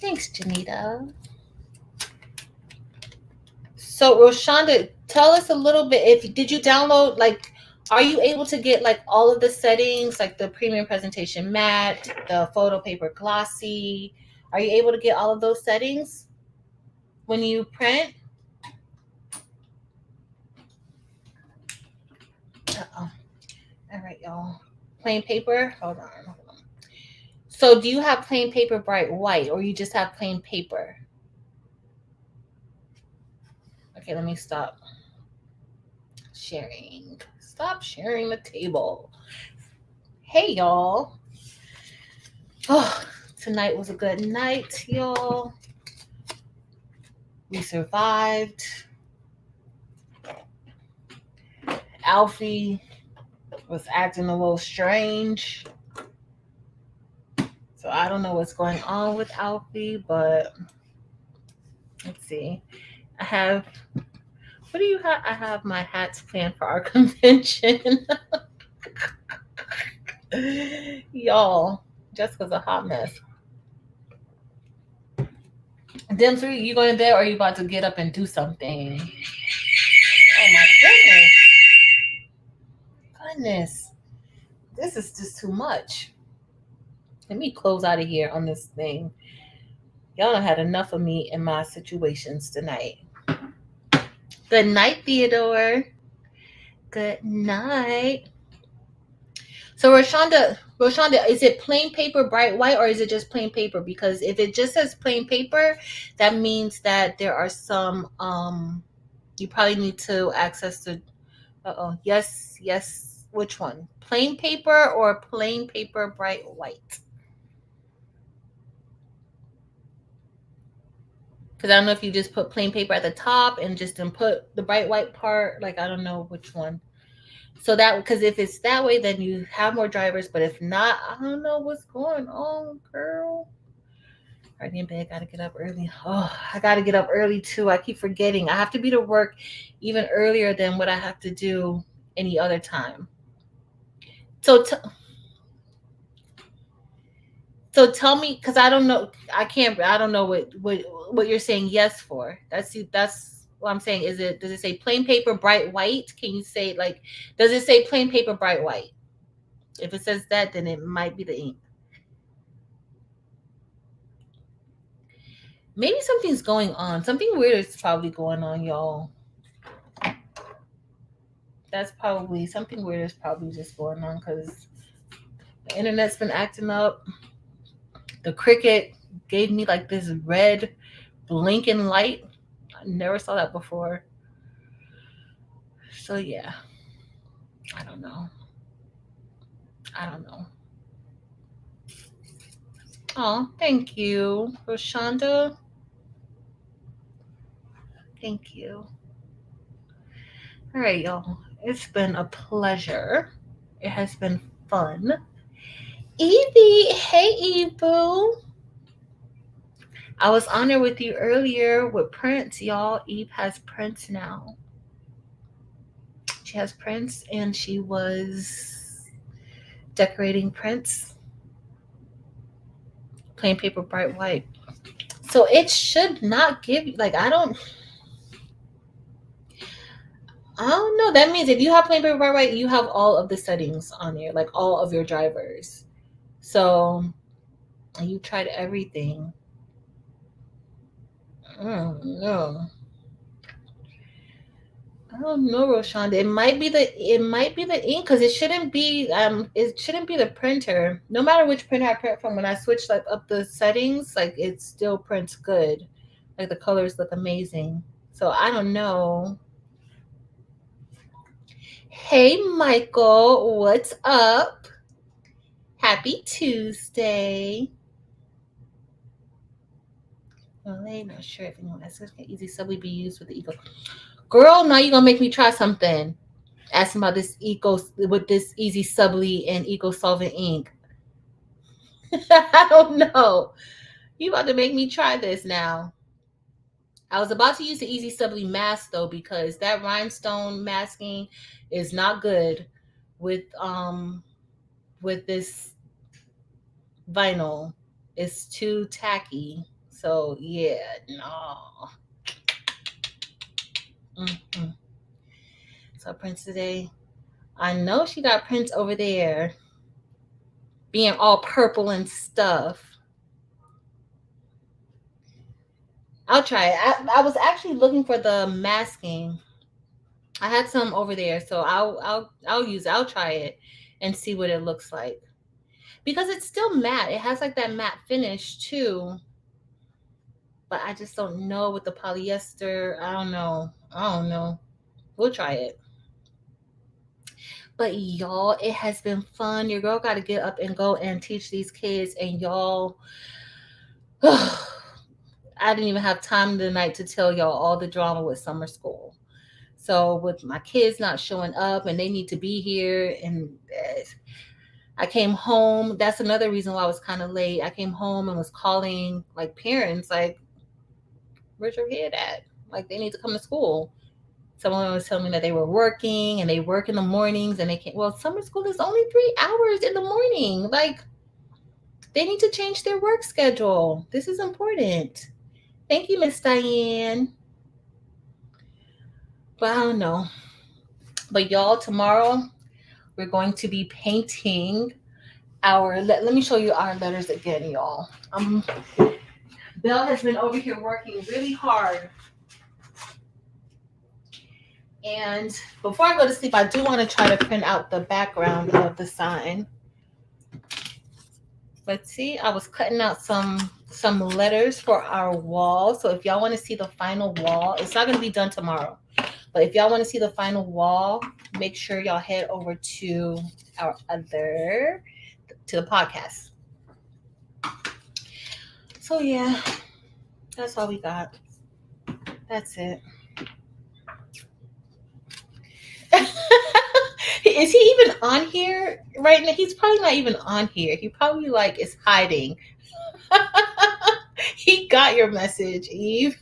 Thanks, Janita. So Roshonda, tell us a little bit. If did you download like? Are you able to get like all of the settings, like the premium presentation matte, the photo paper glossy? Are you able to get all of those settings when you print? Uh-oh. All right, y'all. Plain paper. Hold on. Hold on. So, do you have plain paper bright white, or you just have plain paper? Okay, let me stop sharing. Stop sharing the table. Hey, y'all. Oh, tonight was a good night, y'all. We survived. Alfie was acting a little strange. So I don't know what's going on with Alfie, but let's see. I have, what do you have? I have my hats planned for our convention. Y'all, Jessica's a hot mess. Dempsey, you going to bed or are you about to get up and do something? Oh my goodness. Goodness. This is just too much. Let me close out of here on this thing. Y'all done had enough of me and my situations tonight. Good night, Theodore. Good night. So Roshonda, is it plain paper bright white or is it just plain paper? Because if it just says plain paper, that means that there are some you probably need to access the yes. Which one? Plain paper or plain paper bright white? Because I don't know if you just put plain paper at the top and just then put the bright white part. Like, I don't know which one. So that, because if it's that way, then you have more drivers. But if not, I don't know what's going on, girl. Already in bed, gotta get up early. Oh, I gotta get up early too. I keep forgetting. I have to be to work even earlier than what I have to do any other time. So, so tell me, because I don't know. I can't. I don't know what you're saying. Yes for. That's what I'm saying. Does it say plain paper bright white? Can you say like? Does it say plain paper bright white? If it says that, then it might be the ink. Maybe something's going on. Something weird is probably going on, y'all. That's probably something weird is probably just going on because the internet's been acting up. The CRICUT gave me like this red blinking light. I never saw that before. So yeah, I don't know. Oh, thank you, Roshonda. Thank you. All right, y'all. It's been a pleasure. It has been fun. Evie, hey Eve. I was honored with you earlier with prints, y'all. Eve has prints now. She has prints and she was decorating prints. Plain paper bright white. So it should not give you like I don't know. That means if you have plain paper bright white, you have all of the settings on there, like all of your drivers. So you tried everything. No. I don't know, Roshonda. It might be the ink because it shouldn't be the printer. No matter which printer I print from, when I switch like up the settings, like it still prints good. Like the colors look amazing. So I don't know. Hey Michael, what's up? Happy Tuesday. Well, I'm not sure if anyone else can easy subly be used with the Eco. Girl, now you're gonna make me try something. Asking about this Eco with this easy subly and Eco-Solvent ink. I don't know. You about to make me try this now. I was about to use the easy subly mask though, because that rhinestone masking is not good with this vinyl. It's too tacky. So yeah, no. Mm-mm. So Prince today, I know she got Prince over there being all purple and stuff. I'll try it. I was actually looking for the masking. I had some over there, so I'll try it and see what it looks like. Because it's still matte. It has like that matte finish too. But I just don't know with the polyester. I don't know. We'll try it. But y'all, it has been fun. Your girl got to get up and go and teach these kids. And y'all, I didn't even have time tonight to tell y'all all the drama with summer school. So with my kids not showing up and they need to be here, and I came home. That's another reason why I was kind of late. I came home and was calling like parents, like, where's your kid at? Like they need to come to school. Someone was telling me that they were working and they work in the mornings and they can't. Well, summer school is only 3 hours in the morning. Like they need to change their work schedule. This is important. Thank you, Miss Diane. But I don't know. But y'all, tomorrow we're going to be painting let me show you our letters again, y'all. Belle has been over here working really hard. And before I go to sleep, I do want to try to print out the background of the sign. Let's see, I was cutting out some letters for our wall. So if y'all want to see the final wall, it's not going to be done tomorrow. But if y'all want to see the final wall, make sure y'all head over to the podcast. So yeah, that's all we got. That's it. Is he even on here right now? He's probably not even on here. He probably like is hiding. He got your message, Eve.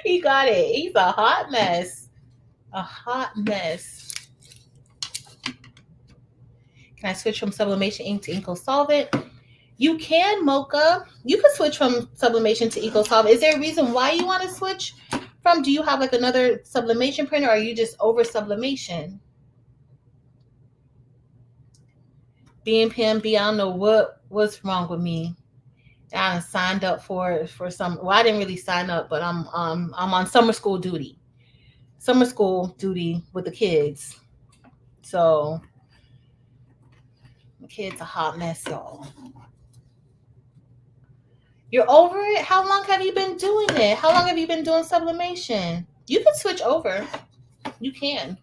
He got it. He's a hot mess. A hot mess. Can I switch from Sublimation ink to Eco-Solvent? You can, Mocha. You can switch from Sublimation to Eco-Solvent. Is there a reason why you want to switch from? Do you have like another sublimation printer, or are you just over sublimation? BMPMB, I don't know what's wrong with me. I signed up for some. Well, I didn't really sign up, but I'm on summer school duty. Summer school duty with the kids. So the kids a hot mess, y'all. You're over it? How long have you been doing it? How long have you been doing sublimation? You can switch over. You can.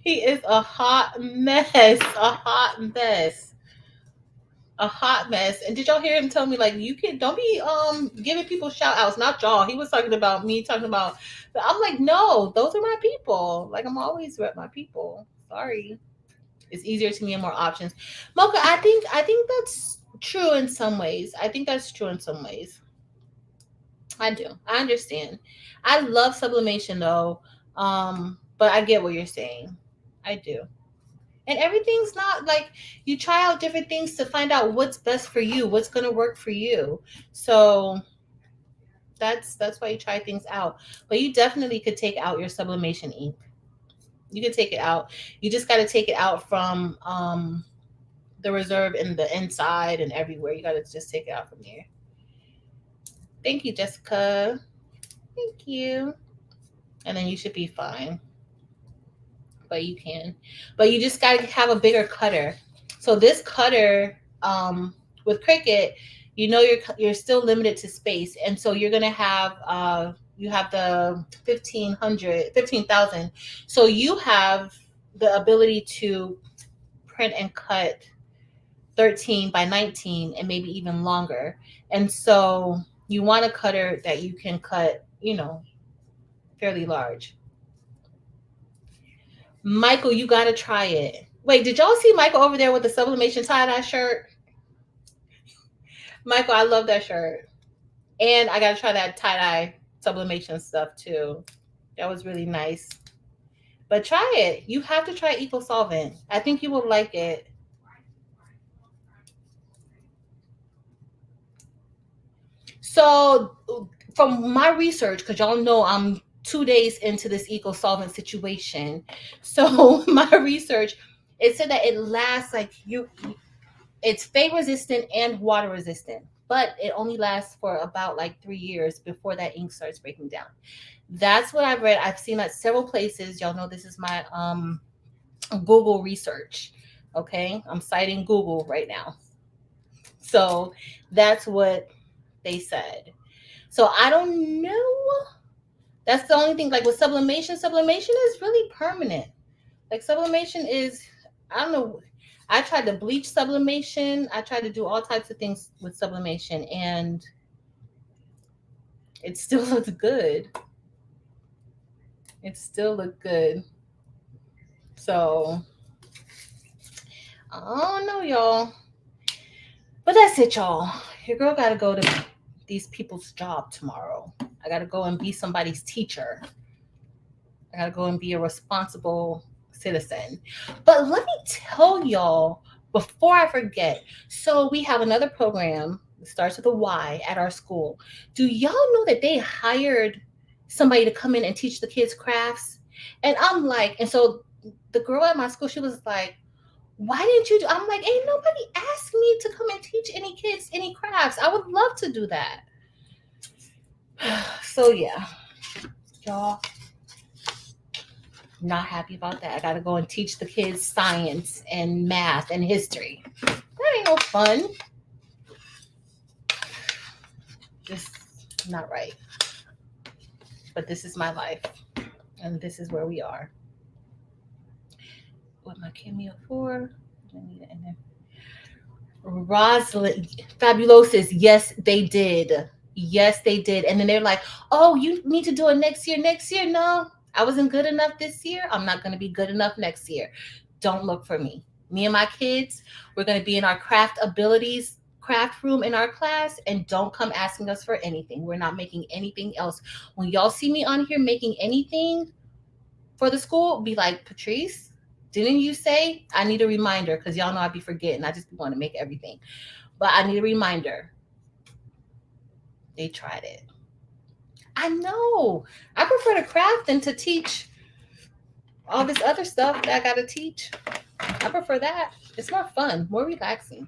He is a hot mess. A hot mess. A hot mess. And did y'all hear him tell me, like, you can don't be giving people shout outs? Not y'all. He was talking about me, talking about, but I'm like, no, those are my people. Like, I'm always rep my people. Sorry. It's easier to me and more options. Mocha, I think that's true in some ways. I think that's true in some ways. I do. I understand. I love sublimation though. But I get what you're saying. I do. And everything's not like, you try out different things to find out what's best for you, what's going to work for you. So that's why you try things out. But you definitely could take out your sublimation ink. You can take it out. You just got to take it out from the reserve in the inside and everywhere. You got to just take it out from here. Thank you, Jessica. Thank you. And then you should be fine. But you can. But you just got to have a bigger cutter. So this cutter, with CRICUT, you know you're still limited to space, and so you're gonna have you have the 15,000. So you have the ability to print and cut 13 by 19 and maybe even longer. And so you want a cutter that you can cut, fairly large. Michael, you got to try it. Wait, did y'all see Michael over there with the Sublimation tie-dye shirt? Michael, I love that shirt. And I got to try that tie-dye Sublimation stuff too. That was really nice. But try it. You have to try Eco-Solvent. I think you will like it. So from my research, because y'all know I'm 2 days into this Eco-Solvent situation. So my research, it said that it lasts it's fade resistant and water resistant, but it only lasts for about like 3 years before that ink starts breaking down. That's what I've read. I've seen that several places. Y'all know this is my Google research. Okay, I'm citing Google right now. So that's what they said. So I don't know. That's the only thing. Like with sublimation is really permanent. Like sublimation is, I don't know. I tried to bleach sublimation. I tried to do all types of things with sublimation, and it still looks good. It still looked good. So I don't know, y'all. But that's it, y'all. Your girl got to go to these people's job tomorrow. I got to go and be somebody's teacher. I got to go and be a responsible citizen. But let me tell y'all before I forget. So we have another program. It starts with a Y at our school. Do y'all know that they hired somebody to come in and teach the kids crafts? And I'm like, and so the girl at my school, she was like, why didn't you do? I'm like, ain't nobody asked me to come and teach any kids any crafts. I would love to do that. So yeah, y'all, not happy about that. I gotta go and teach the kids science and math and history. That ain't no fun. Just not right. But this is my life, and this is where we are. What my cameo for? I need it in there. Rosalind Fabulosis, yes, they did. Yes, they did. And then they're like, oh, you need to do it next year. Next year, no, I wasn't good enough this year. I'm not going to be good enough next year. Don't look for me. Me and my kids, we're going to be in our craft abilities craft room in our class, and don't come asking us for anything. We're not making anything else. When y'all see me on here making anything for the school, be like, Patrice, didn't you say? I need a reminder, because y'all know I be forgetting. I just want to make everything. But I need a reminder. They tried it. I know. I prefer to craft than to teach all this other stuff that I got to teach. I prefer that. It's more fun, more relaxing.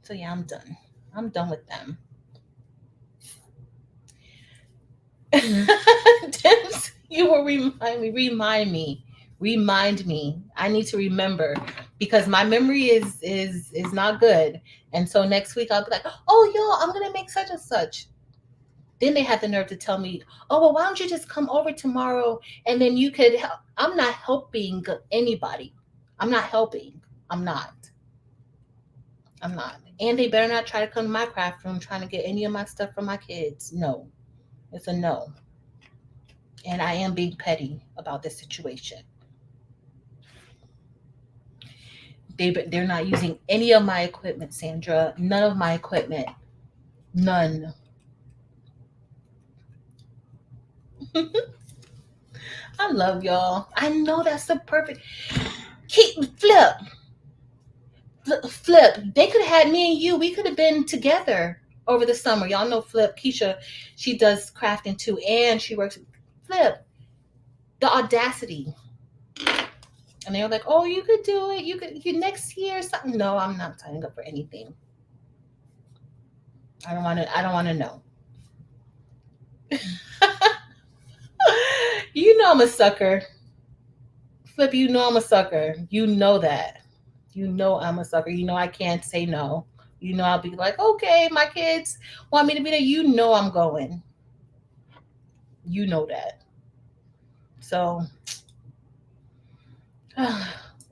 So yeah, I'm done. I'm done with them. You will remind me. I need to remember, because my memory is not good. And so next week I'll be like, oh y'all, I'm gonna make such and such. Then they have the nerve to tell me, oh well, why don't you just come over tomorrow and then you could help. I'm not helping anybody. I'm not helping. I'm not. And they better not try to come to my craft room trying to get any of my stuff from my kids. No. It's a no. And I am being petty about this situation. They're not using any of my equipment, Sandra. None of my equipment. None. I love y'all. I know that's the perfect. Flip. They could have had me and you. We could have been together over the summer. Y'all know Flip. Keisha, she does crafting too, and she works. Flip. The audacity. And they were like, oh, you could do it. You next year or something. No, I'm not signing up for anything. I don't want to know. You know I'm a sucker Flip, you know I'm a sucker. You know that. You know I'm a sucker. You know I can't say no. You know I'll be like, okay, my kids want me to be there. You know I'm going. You know that. So,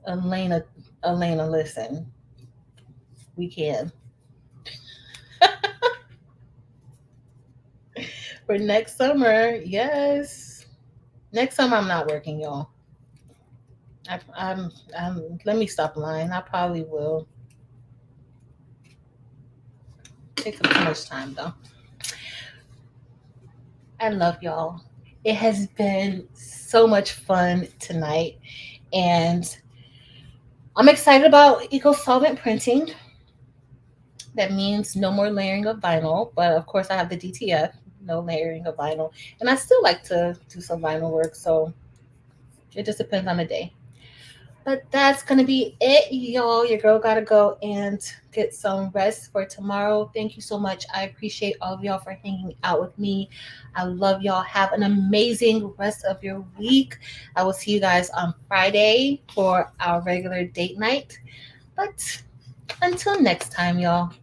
Elena, Elena, listen, we can. For next summer, yes. Next summer I'm not working, y'all. I'm. Let me stop lying. I probably will. Take up too much time though. I love y'all. It has been so much fun tonight, and I'm excited about Eco-Solvent printing. That means no more layering of vinyl, but of course I have the DTF, no layering of vinyl, and I still like to do some vinyl work, so it just depends on the day. But that's gonna be it, y'all. Your girl gotta go and get some rest for tomorrow. Thank you so much. I appreciate all of y'all for hanging out with me. I love y'all. Have an amazing rest of your week. I will see you guys on Friday for our regular date night. But until next time, y'all.